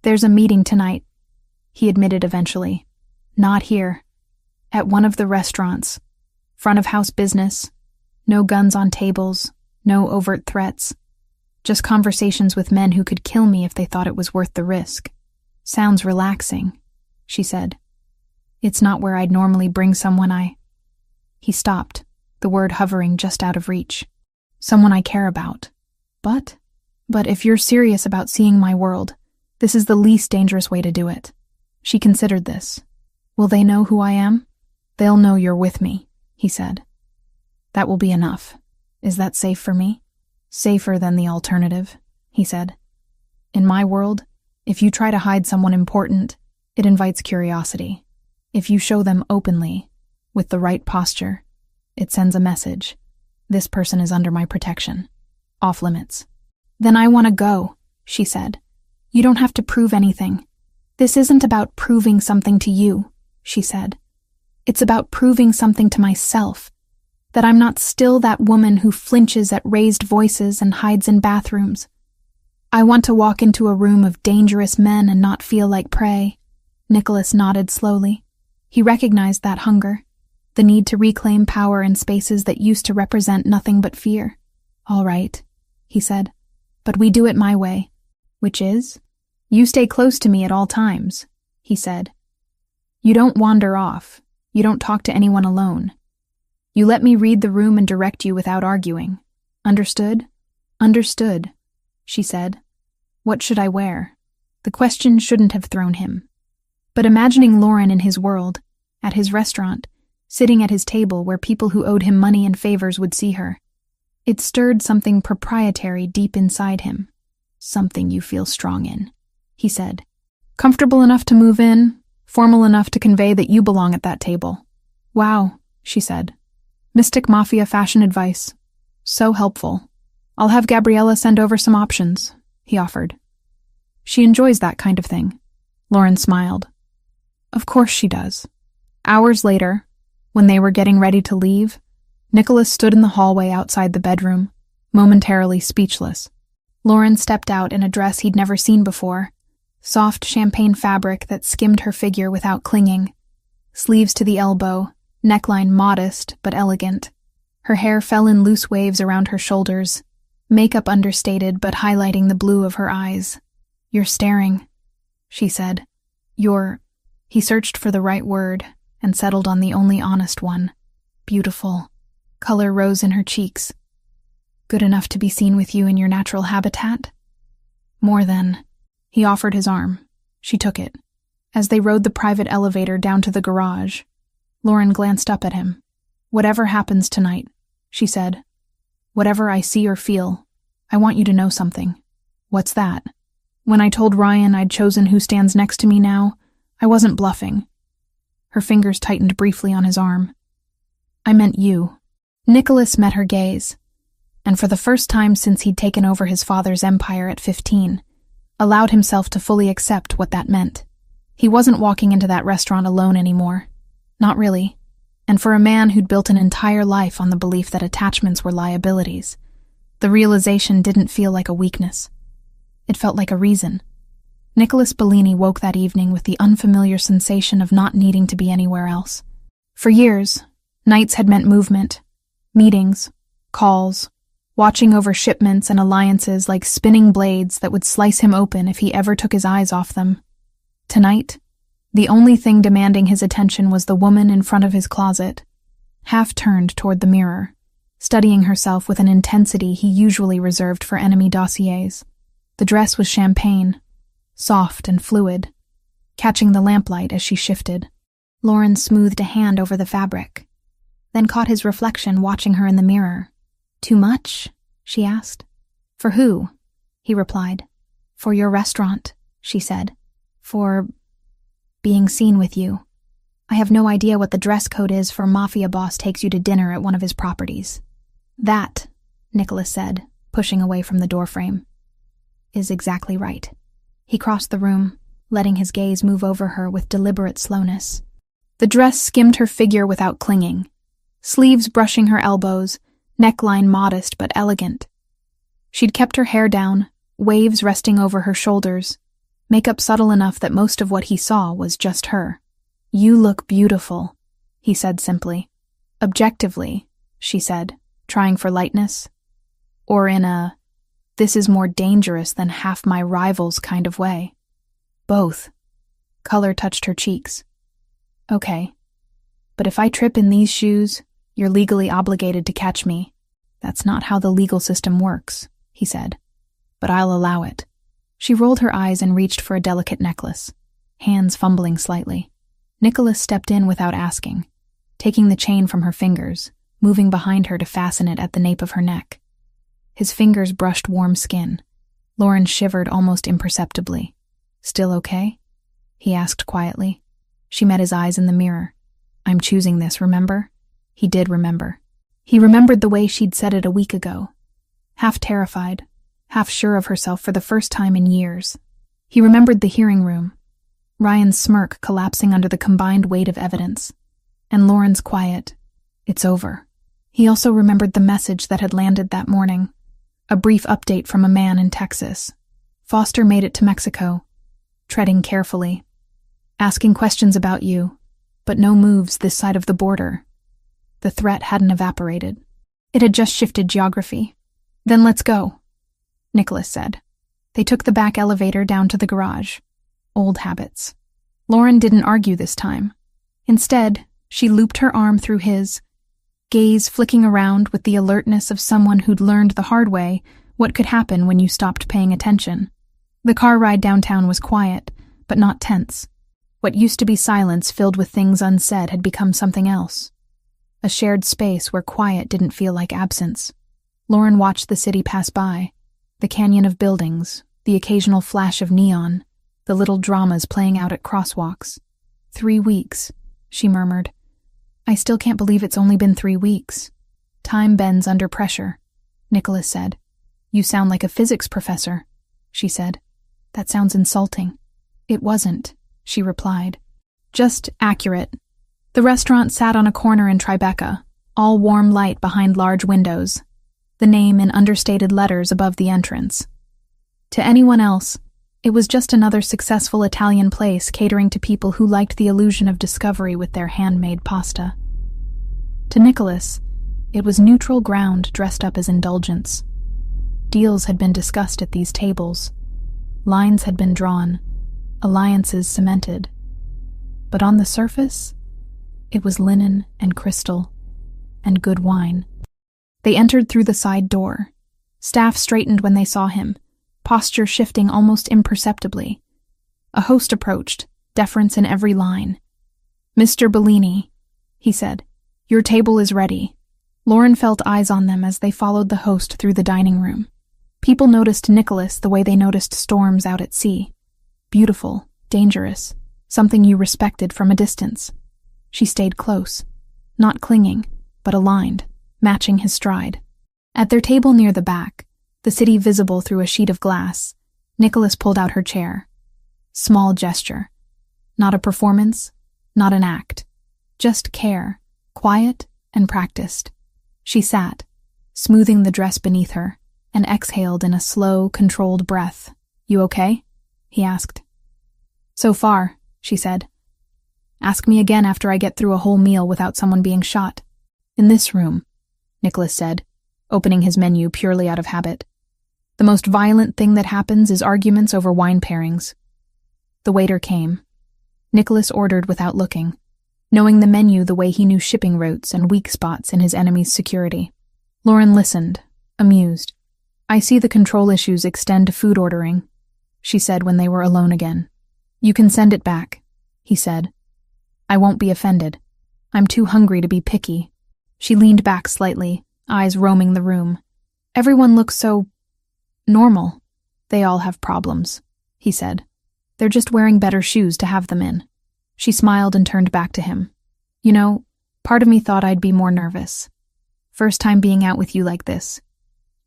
There's a meeting tonight, he admitted eventually. Not here. At one of the restaurants. Front of house business. No guns on tables. No overt threats. Just conversations with men who could kill me if they thought it was worth the risk. Sounds relaxing, she said. It's not where I'd normally bring someone He stopped, the word hovering just out of reach. Someone I care about. But if you're serious about seeing my world, this is the least dangerous way to do it. She considered this. Will they know who I am? They'll know you're with me, he said. That will be enough. Is that safe for me? Safer than the alternative, he said. In my world, if you try to hide someone important, it invites curiosity. If you show them openly, with the right posture, it sends a message. This person is under my protection. Off limits. Then I want to go, she said. You don't have to prove anything. This isn't about proving something to you, she said. It's about proving something to myself. That I'm not still that woman who flinches at raised voices and hides in bathrooms. I want to walk into a room of dangerous men and not feel like prey. Nicholas nodded slowly. He recognized that hunger, the need to reclaim power in spaces that used to represent nothing but fear. All right, he said, but we do it my way. Which is? You stay close to me at all times, he said. You don't wander off. You don't talk to anyone alone. You let me read the room and direct you without arguing. Understood? Understood, she said. What should I wear? The question shouldn't have thrown him. But imagining Lauren in his world, at his restaurant, sitting at his table where people who owed him money and favors would see her, it stirred something proprietary deep inside him. Something you feel strong in, he said. Comfortable enough to move in, formal enough to convey that you belong at that table. Wow, she said. Mystic MAFIA fashion advice. So helpful. I'll have Gabriella send over some options, he offered. She enjoys that kind of thing. Lauren smiled. Of course she does. Hours later, when they were getting ready to leave, Nicholas stood in the hallway outside the bedroom, momentarily speechless. Lauren stepped out in a dress he'd never seen before, soft champagne fabric that skimmed her figure without clinging, sleeves to the elbow, neckline modest but elegant. Her hair fell in loose waves around her shoulders, makeup understated but highlighting the blue of her eyes. You're staring, she said. He searched for the right word and settled on the only honest one. Beautiful. Color rose in her cheeks. Good enough to be seen with you in your natural habitat? More than. He offered his arm. She took it. As they rode the private elevator down to the garage, Lauren glanced up at him. Whatever happens tonight, she said. Whatever I see or feel, I want you to know something. What's that? When I told Ryan I'd chosen who stands next to me now, I wasn't bluffing. Her fingers tightened briefly on his arm. I meant you. Nicholas met her gaze, and for the first time since he'd taken over his father's empire at 15, allowed himself to fully accept what that meant. He wasn't walking into that restaurant alone anymore. Not really. And for a man who'd built an entire life on the belief that attachments were liabilities, the realization didn't feel like a weakness. It felt like a reason. Nicholas Bellini woke that evening with the unfamiliar sensation of not needing to be anywhere else. For years, nights had meant movement, meetings, calls, watching over shipments and alliances like spinning blades that would slice him open if he ever took his eyes off them. Tonight, the only thing demanding his attention was the woman in front of his closet, half turned toward the mirror, studying herself with an intensity he usually reserved for enemy dossiers. The dress was champagne, soft and fluid, catching the lamplight as she shifted. Lauren smoothed a hand over the fabric, then caught his reflection watching her in the mirror. "Too much?" she asked. "For who?" he replied. "For your restaurant," she said. "For being seen with you. I have no idea what the dress code is for MAFIA boss takes you to dinner at one of his properties." "That," Nicholas said, pushing away from the doorframe, "is exactly right." He crossed the room, letting his gaze move over her with deliberate slowness. The dress skimmed her figure without clinging, sleeves brushing her elbows, neckline modest but elegant. She'd kept her hair down, waves resting over her shoulders, makeup subtle enough that most of what he saw was just her. "You look beautiful," he said simply. "Objectively," she said, trying for lightness. "Or in a, this is more dangerous than half my rivals kind of way." "Both." Color touched her cheeks. "Okay. But if I trip in these shoes, you're legally obligated to catch me." "That's not how the legal system works," he said. "But I'll allow it." She rolled her eyes and reached for a delicate necklace, hands fumbling slightly. Nicholas stepped in without asking, taking the chain from her fingers, moving behind her to fasten it at the nape of her neck. His fingers brushed warm skin. Lauren shivered almost imperceptibly. "Still okay?" he asked quietly. She met his eyes in the mirror. "I'm choosing this, remember?" He did remember. He remembered the way she'd said it a week ago, half terrified, half sure of herself for the first time in years. He remembered the hearing room, Ryan's smirk collapsing under the combined weight of evidence, and Lauren's quiet, "It's over." He also remembered the message that had landed that morning, a brief update from a man in Texas. Foster made it to Mexico, treading carefully, asking questions about you, but no moves this side of the border. The threat hadn't evaporated. It had just shifted geography. "Then let's go," Nicholas said. They took the back elevator down to the garage. Old habits. Lauren didn't argue this time. Instead, she looped her arm through his, gaze flicking around with the alertness of someone who'd learned the hard way what could happen when you stopped paying attention. The car ride downtown was quiet, but not tense. What used to be silence filled with things unsaid had become something else. A shared space where quiet didn't feel like absence. Lauren watched the city pass by, the canyon of buildings, the occasional flash of neon, the little dramas playing out at crosswalks. 3 weeks, she murmured. "I still can't believe it's only been 3 weeks." "Time bends under pressure," Nicholas said. "You sound like a physics professor," she said. "That sounds insulting." "It wasn't," she replied. "Just accurate." The restaurant sat on a corner in Tribeca, all warm light behind large windows, the name in understated letters above the entrance. To anyone else, it was just another successful Italian place catering to people who liked the illusion of discovery with their handmade pasta. To Nicholas, it was neutral ground dressed up as indulgence. Deals had been discussed at these tables. Lines had been drawn, alliances cemented. But on the surface, it was linen and crystal and good wine. They entered through the side door. Staff straightened when they saw him, posture shifting almost imperceptibly. A host approached, deference in every line. "Mr. Bellini," he said, "your table is ready." Lauren felt eyes on them as they followed the host through the dining room. People noticed Nicholas the way they noticed storms out at sea. Beautiful, dangerous, something you respected from a distance. She stayed close, not clinging, but aligned, matching his stride. At their table near the back, the city visible through a sheet of glass, Nicholas pulled out her chair. Small gesture. Not a performance, not an act. Just care, quiet and practiced. She sat, smoothing the dress beneath her, and exhaled in a slow, controlled breath. "You okay?" he asked. So far, she said. Ask me again after I get through a whole meal without someone being shot. In this room, Nicholas said, opening his menu purely out of habit. The most violent thing that happens is arguments over wine pairings. The waiter came. Nicholas ordered without looking, knowing the menu the way he knew shipping routes and weak spots in his enemy's security. Lauren listened, amused. I see the control issues extend to food ordering, she said when they were alone again. You can send it back, he said. I won't be offended. I'm too hungry to be picky. She leaned back slightly, eyes roaming the room. Everyone looks so normal. They all have problems, he said. They're just wearing better shoes to have them in. She smiled and turned back to him. You know, part of me thought I'd be more nervous. First time being out with you like this.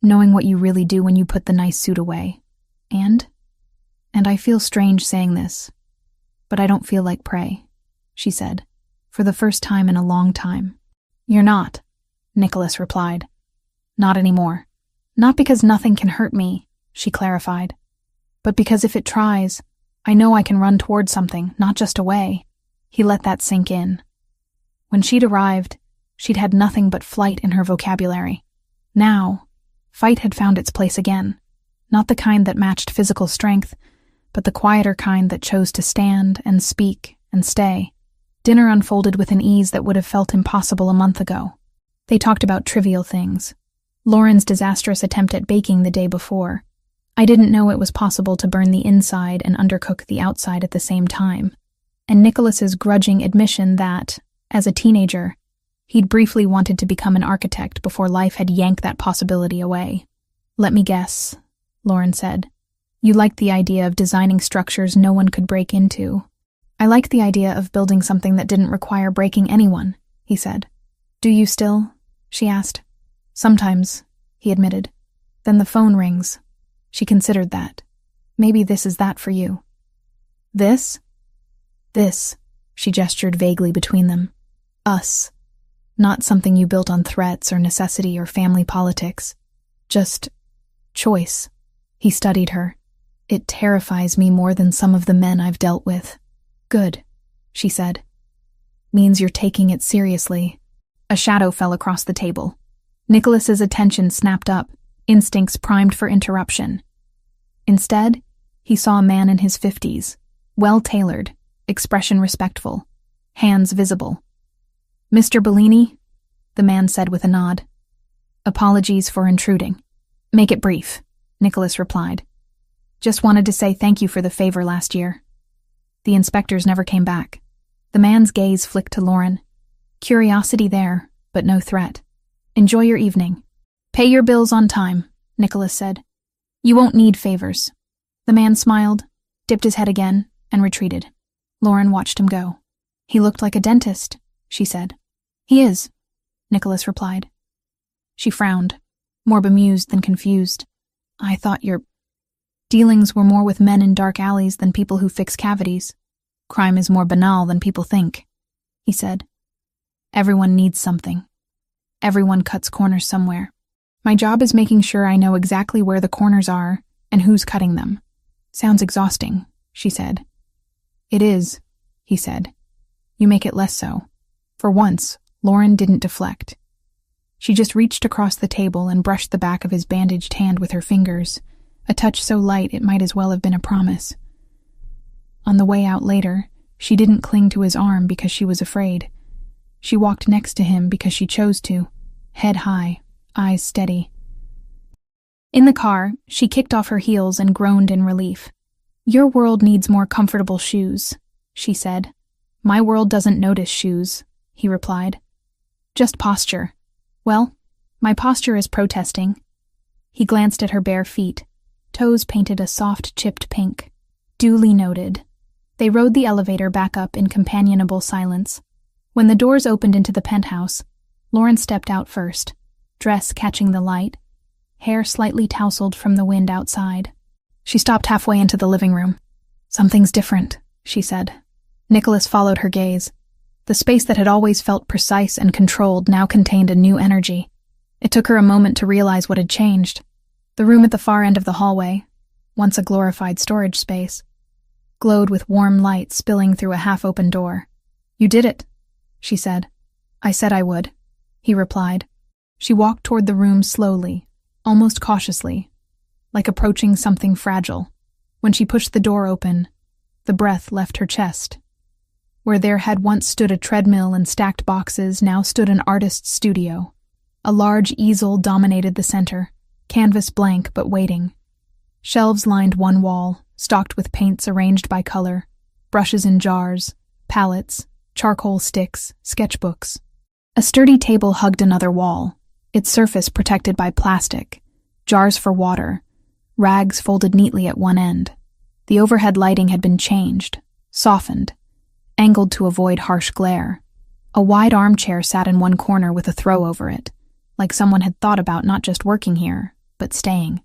Knowing what you really do when you put the nice suit away. And I feel strange saying this, but I don't feel like prey, she said, for the first time in a long time. You're not, Nicholas replied. Not anymore. Not because nothing can hurt me, she clarified, but because if it tries, I know I can run toward something, not just away. He let that sink in. When she'd arrived, she'd had nothing but flight in her vocabulary. Now, fight had found its place again, not the kind that matched physical strength, but the quieter kind that chose to stand and speak and stay. Dinner unfolded with an ease that would have felt impossible a month ago. They talked about trivial things. Lauren's disastrous attempt at baking the day before. I didn't know it was possible to burn the inside and undercook the outside at the same time. And Nicholas's grudging admission that, as a teenager, he'd briefly wanted to become an architect before life had yanked that possibility away. Let me guess, Lauren said. You liked the idea of designing structures no one could break into. I liked the idea of building something that didn't require breaking anyone, he said. Do you still? She asked. Sometimes, he admitted. Then the phone rings. She considered that. Maybe this is that for you. This? This, she gestured vaguely between them. Us. Not something you built on threats or necessity or family politics. Just choice. He studied her. It terrifies me more than some of the men I've dealt with. Good, she said. Means you're taking it seriously. A shadow fell across the table. Nicholas's attention snapped up, instincts primed for interruption. Instead, he saw a man in his 50s, well-tailored, expression respectful, hands visible. Mr. Bellini, the man said with a nod. Apologies for intruding. Make it brief, Nicholas replied. Just wanted to say thank you for the favor last year. The inspectors never came back. The man's gaze flicked to Lauren. Curiosity there, but no threat. Enjoy your evening. Pay your bills on time, Nicholas said. You won't need favors. The man smiled, dipped his head again, and retreated. Lauren watched him go. He looked like a dentist, she said. He is, Nicholas replied. She frowned, more bemused than confused. I thought your dealings were more with men in dark alleys than people who fix cavities. Crime is more banal than people think, he said. Everyone needs something. Everyone cuts corners somewhere. My job is making sure I know exactly where the corners are and who's cutting them. Sounds exhausting, she said. It is, he said. You make it less so. For once, Lauren didn't deflect. She just reached across the table and brushed the back of his bandaged hand with her fingers, a touch so light it might as well have been a promise. On the way out later, she didn't cling to his arm because she was afraid. She walked next to him because she chose to, head high, eyes steady. In the car, she kicked off her heels and groaned in relief. Your world needs more comfortable shoes, she said. My world doesn't notice shoes, he replied. Just posture. Well, my posture is protesting. He glanced at her bare feet, toes painted a soft chipped pink. Duly noted. They rode the elevator back up in companionable silence. When the doors opened into the penthouse, Lauren stepped out first, dress catching the light, hair slightly tousled from the wind outside. She stopped halfway into the living room. Something's different, she said. Nicholas followed her gaze. The space that had always felt precise and controlled now contained a new energy. It took her a moment to realize what had changed. The room at the far end of the hallway, once a glorified storage space, glowed with warm light spilling through a half-open door. "You did it," she said. "I said I would," he replied. She walked toward the room slowly, almost cautiously, like approaching something fragile. When she pushed the door open, the breath left her chest. Where there had once stood a treadmill and stacked boxes, now stood an artist's studio. A large easel dominated the center, canvas blank but waiting. Shelves lined one wall, stocked with paints arranged by color, brushes in jars, palettes, charcoal sticks, sketchbooks. A sturdy table hugged another wall, its surface protected by plastic, jars for water, rags folded neatly at one end. The overhead lighting had been changed, softened, angled to avoid harsh glare. A wide armchair sat in one corner with a throw over it, like someone had thought about not just working here, but staying.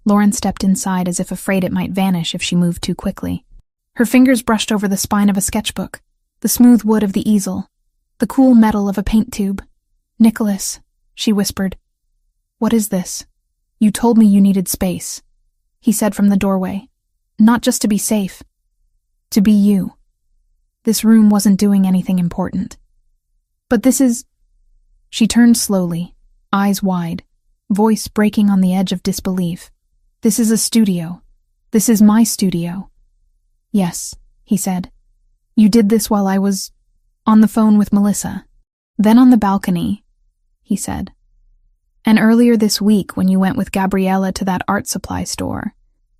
Lauren stepped inside as if afraid it might vanish if she moved too quickly. Her fingers brushed over the spine of a sketchbook, the smooth wood of the easel, the cool metal of a paint tube. "Nicholas," she whispered. "What is this? You told me you needed space," he said from the doorway. "Not just to be safe. To be you. This room wasn't doing anything important. But this is..." She turned slowly, eyes wide, voice breaking on the edge of disbelief. "This is a studio. This is my studio." "Yes," he said. "You did this while I was on the phone with Melissa. Then on the balcony," he said. "And earlier this week when you went with Gabriella to that art supply store.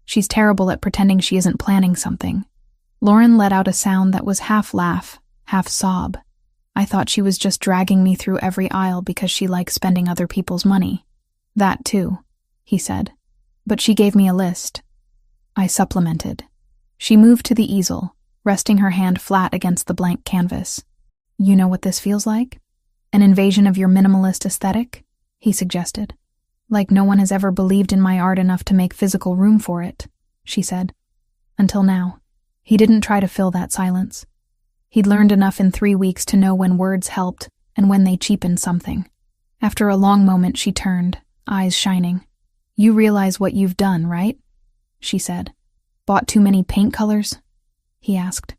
She's terrible at pretending she isn't planning something." Lauren let out a sound that was half laugh, half sob. "I thought she was just dragging me through every aisle because she likes spending other people's money." "That too," he said. "But she gave me a list." I supplemented. She moved to the easel, resting her hand flat against the blank canvas. "You know what this feels like? An invasion of your minimalist aesthetic?" he suggested. "Like no one has ever believed in my art enough to make physical room for it," she said. Until now. He didn't try to fill that silence. He'd learned enough in 3 weeks to know when words helped and when they cheapened something. After a long moment, she turned, eyes shining. "You realize what you've done, right?" she said. "Bought too many paint colors?" he asked.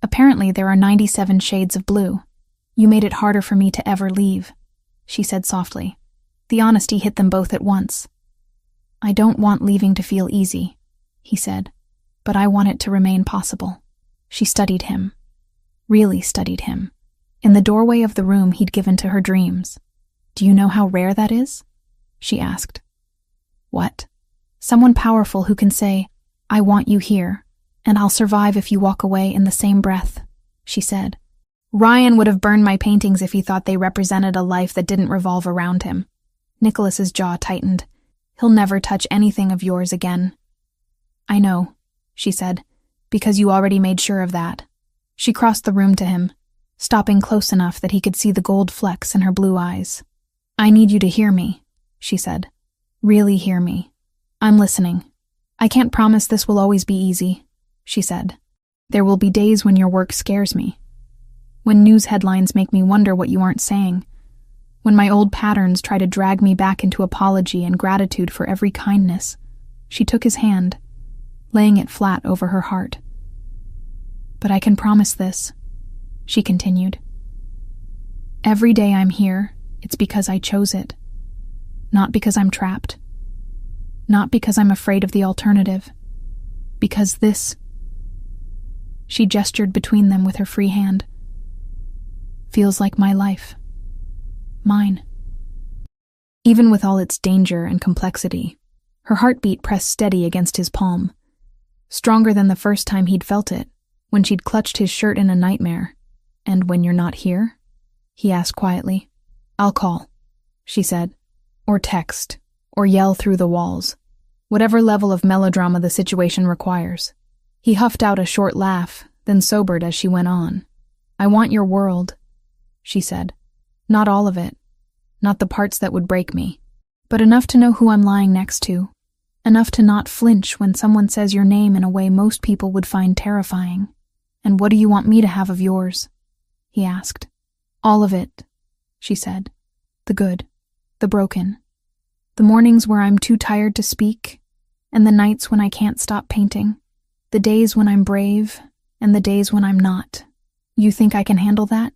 "Apparently there are 97 shades of blue. You made it harder for me to ever leave," she said softly. The honesty hit them both at once. "I don't want leaving to feel easy," he said, "but I want it to remain possible." She studied him. Really studied him. In the doorway of the room he'd given to her dreams. "Do you know how rare that is?" she asked. "What?" "Someone powerful who can say, 'I want you here, and I'll survive if you walk away,' in the same breath," she said. "Ryan would have burned my paintings if he thought they represented a life that didn't revolve around him." Nicholas's jaw tightened. "He'll never touch anything of yours again." "I know," she said, "because you already made sure of that." She crossed the room to him, stopping close enough that he could see the gold flecks in her blue eyes. "I need you to hear me," she said. "Really hear me. I'm listening. I can't promise this will always be easy," she said. "There will be days when your work scares me. When news headlines make me wonder what you aren't saying. When my old patterns try to drag me back into apology and gratitude for every kindness." She took his hand, laying it flat over her heart. "But I can promise this," she continued. "Every day I'm here, it's because I chose it. Not because I'm trapped. Not because I'm afraid of the alternative. Because this..." She gestured between them with her free hand. "Feels like my life. Mine." Even with all its danger and complexity, her heartbeat pressed steady against his palm, stronger than the first time he'd felt it, when she'd clutched his shirt in a nightmare. "And when you're not here?" he asked quietly. "I'll call," she said, "or text, or yell through the walls. Whatever level of melodrama the situation requires." He huffed out a short laugh, then sobered as she went on. "I want your world," she said. "Not all of it. Not the parts that would break me. But enough to know who I'm lying next to. Enough to not flinch when someone says your name in a way most people would find terrifying. And what do you want me to have of yours?" he asked. "All of it," she said. "The good, the broken. The mornings where I'm too tired to speak, and the nights when I can't stop painting. The days when I'm brave, and the days when I'm not. You think I can handle that?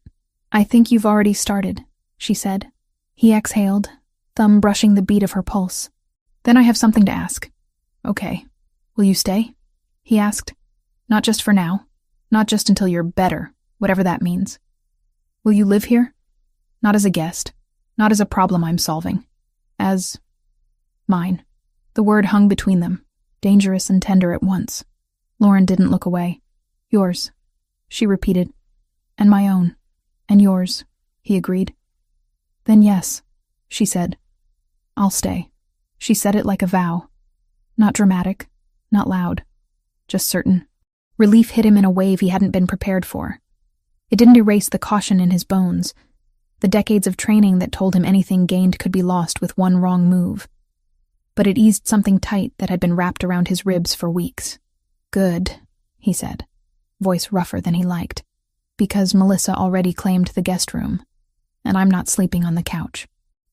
I think you've already started, she said. He exhaled, thumb brushing the beat of her pulse. Then I have something to ask. Okay. Will you stay? He asked. Not just for now. Not just until you're better, whatever that means. Will you live here? Not as a guest. Not as a problem I'm solving. As mine. The word hung between them, dangerous and tender at once. Lauren didn't look away. Yours, she repeated. And my own. And yours, he agreed. Then yes, she said. I'll stay. She said it like a vow. Not dramatic, not loud, just certain. Relief hit him in a wave he hadn't been prepared for. It didn't erase the caution in his bones, the decades of training that told him anything gained could be lost with one wrong move. But it eased something tight that had been wrapped around his ribs for weeks. Good, he said, voice rougher than he liked, because Melissa already claimed the guest room, and I'm not sleeping on the couch.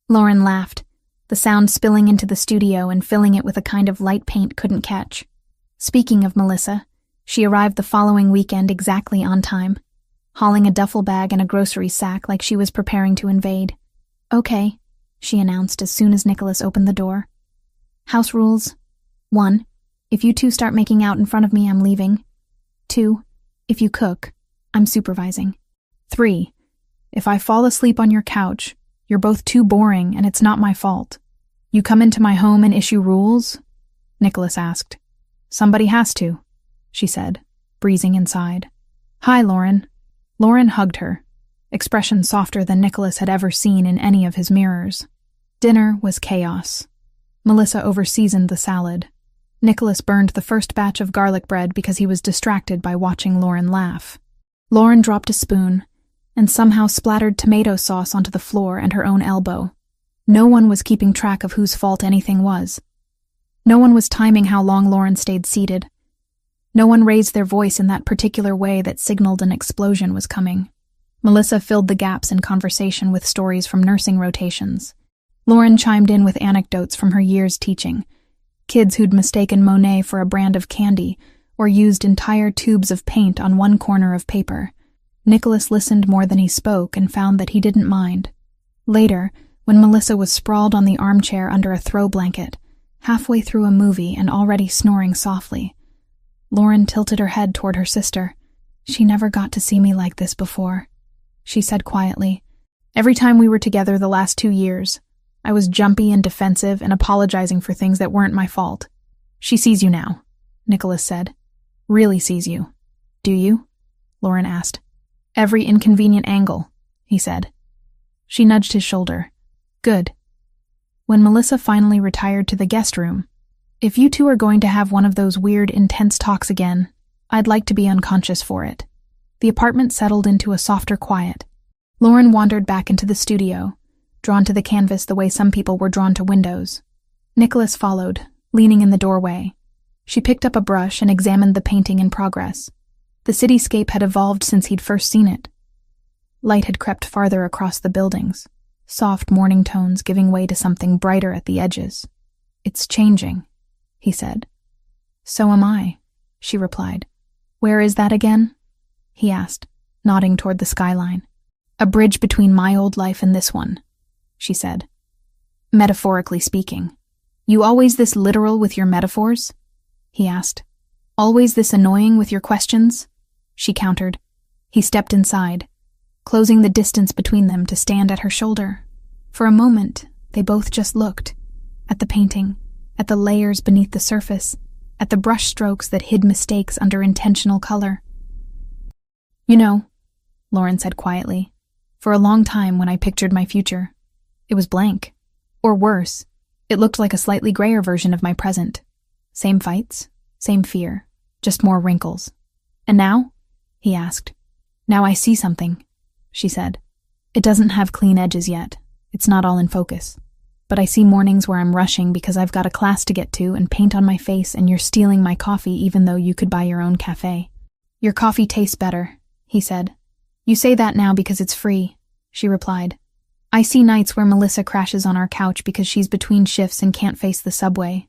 Lauren laughed, the sound spilling into the studio and filling it with a kind of light paint couldn't catch. Speaking of Melissa, she arrived the following weekend exactly on time, hauling a duffel bag and a grocery sack like she was preparing to invade. Okay, she announced as soon as Nicholas opened the door. House rules. 1. If you two start making out in front of me, I'm leaving. 2. If you cook, I'm supervising. 3. If I fall asleep on your couch, you're both too boring and it's not my fault. You come into my home and issue rules? Nicholas asked. Somebody has to, she said, breezing inside. Hi, Lauren. Lauren hugged her, expression softer than Nicholas had ever seen in any of his mirrors. Dinner was chaos. Melissa overseasoned the salad. Nicholas burned the first batch of garlic bread because he was distracted by watching Lauren laugh. Lauren dropped a spoon and somehow splattered tomato sauce onto the floor and her own elbow. No one was keeping track of whose fault anything was. No one was timing how long Lauren stayed seated. No one raised their voice in that particular way that signaled an explosion was coming. Melissa filled the gaps in conversation with stories from nursing rotations. Lauren chimed in with anecdotes from her years teaching. Kids who'd mistaken Monet for a brand of candy or used entire tubes of paint on one corner of paper. Nicholas listened more than he spoke and found that he didn't mind. Later, when Melissa was sprawled on the armchair under a throw blanket, halfway through a movie and already snoring softly, Lauren tilted her head toward her sister. She never got to see me like this before, she said quietly. Every time we were together the last 2 years, I was jumpy and defensive and apologizing for things that weren't my fault. She sees you now, Nicholas said. Really sees you. Do you? Lauren asked. Every inconvenient angle, he said. She nudged his shoulder. Good. When Melissa finally retired to the guest room, if you two are going to have one of those weird, intense talks again, I'd like to be unconscious for it. The apartment settled into a softer quiet. Lauren wandered back into the studio, drawn to the canvas the way some people were drawn to windows. Nicholas followed, leaning in the doorway. She picked up a brush and examined the painting in progress. The cityscape had evolved since he'd first seen it. Light had crept farther across the buildings, soft morning tones giving way to something brighter at the edges. It's changing, he said. So am I, she replied. Where is that again? He asked, nodding toward the skyline. A bridge between my old life and this one, she said. Metaphorically speaking. You always this literal with your metaphors? He asked. Always this annoying with your questions? She countered. He stepped inside, closing the distance between them to stand at her shoulder. For a moment, they both just looked. At the painting, at the layers beneath the surface, at the brush strokes that hid mistakes under intentional color. You know, Lauren said quietly, for a long time when I pictured my future, it was blank. Or worse, it looked like a slightly grayer version of my present. Same fights, same fear, just more wrinkles. And now? He asked. Now I see something, she said. It doesn't have clean edges yet. It's not all in focus. But I see mornings where I'm rushing because I've got a class to get to and paint on my face and you're stealing my coffee even though you could buy your own cafe. Your coffee tastes better, he said. You say that now because it's free, she replied. I see nights where Melissa crashes on our couch because she's between shifts and can't face the subway.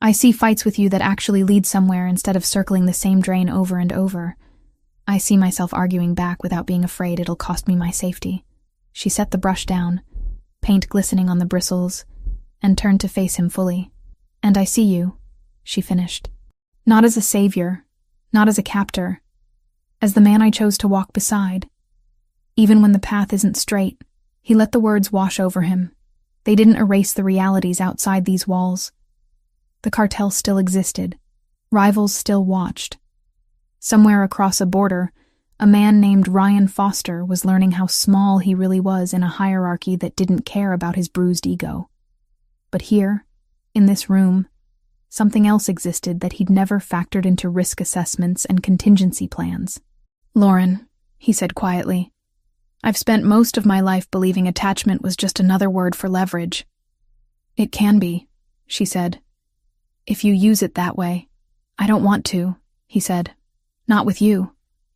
I see fights with you that actually lead somewhere instead of circling the same drain over and over. I see myself arguing back without being afraid it'll cost me my safety. She set the brush down, paint glistening on the bristles, and turned to face him fully. And I see you, she finished. Not as a savior, not as a captor, as the man I chose to walk beside. Even when the path isn't straight, he let the words wash over him. They didn't erase the realities outside these walls. The cartel still existed. Rivals still watched. Somewhere across a border, a man named Ryan Foster was learning how small he really was in a hierarchy that didn't care about his bruised ego. But here, in this room, something else existed that he'd never factored into risk assessments and contingency plans. Lauren, he said quietly, I've spent most of my life believing attachment was just another word for leverage. It can be, she said, if you use it that way. I don't want to, he said. Not with you.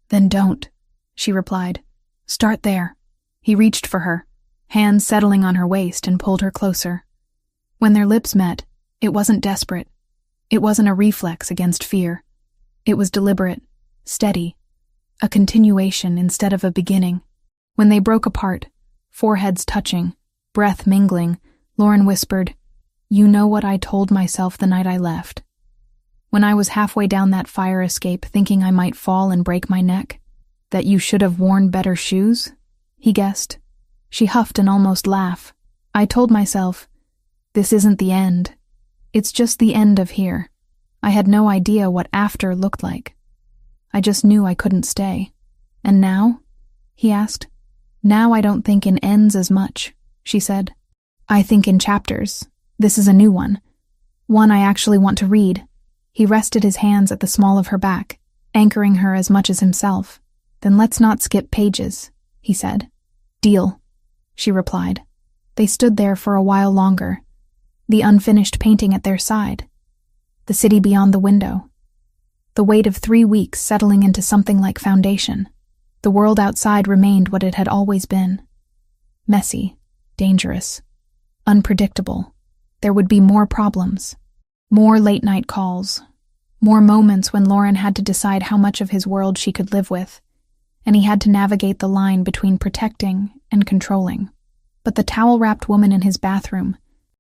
Then don't, she replied. Start there. He reached for her, hands settling on her waist, and pulled her closer. When their lips met, it wasn't desperate. It wasn't a reflex against fear. It was deliberate, steady, a continuation instead of a beginning. When they broke apart, foreheads touching, breath mingling, Lauren whispered, You know what I told myself the night I left? When I was halfway down that fire escape thinking I might fall and break my neck? That you should have worn better shoes? He guessed. She huffed an almost laugh. I told myself, this isn't the end. It's just the end of here. I had no idea what after looked like. I just knew I couldn't stay. And now? He asked. Now I don't think in ends as much, she said. I think in chapters. This is a new one. One I actually want to read. He rested his hands at the small of her back, anchoring her as much as himself. Then let's not skip pages, he said. Deal, she replied. They stood there for a while longer, the unfinished painting at their side, the city beyond the window, the weight of 3 weeks settling into something like foundation. The world outside remained what it had always been. Messy, dangerous, unpredictable. There would be more problems, more late-night calls, more moments when Lauren had to decide how much of his world she could live with, and he had to navigate the line between protecting and controlling. But the towel-wrapped woman in his bathroom,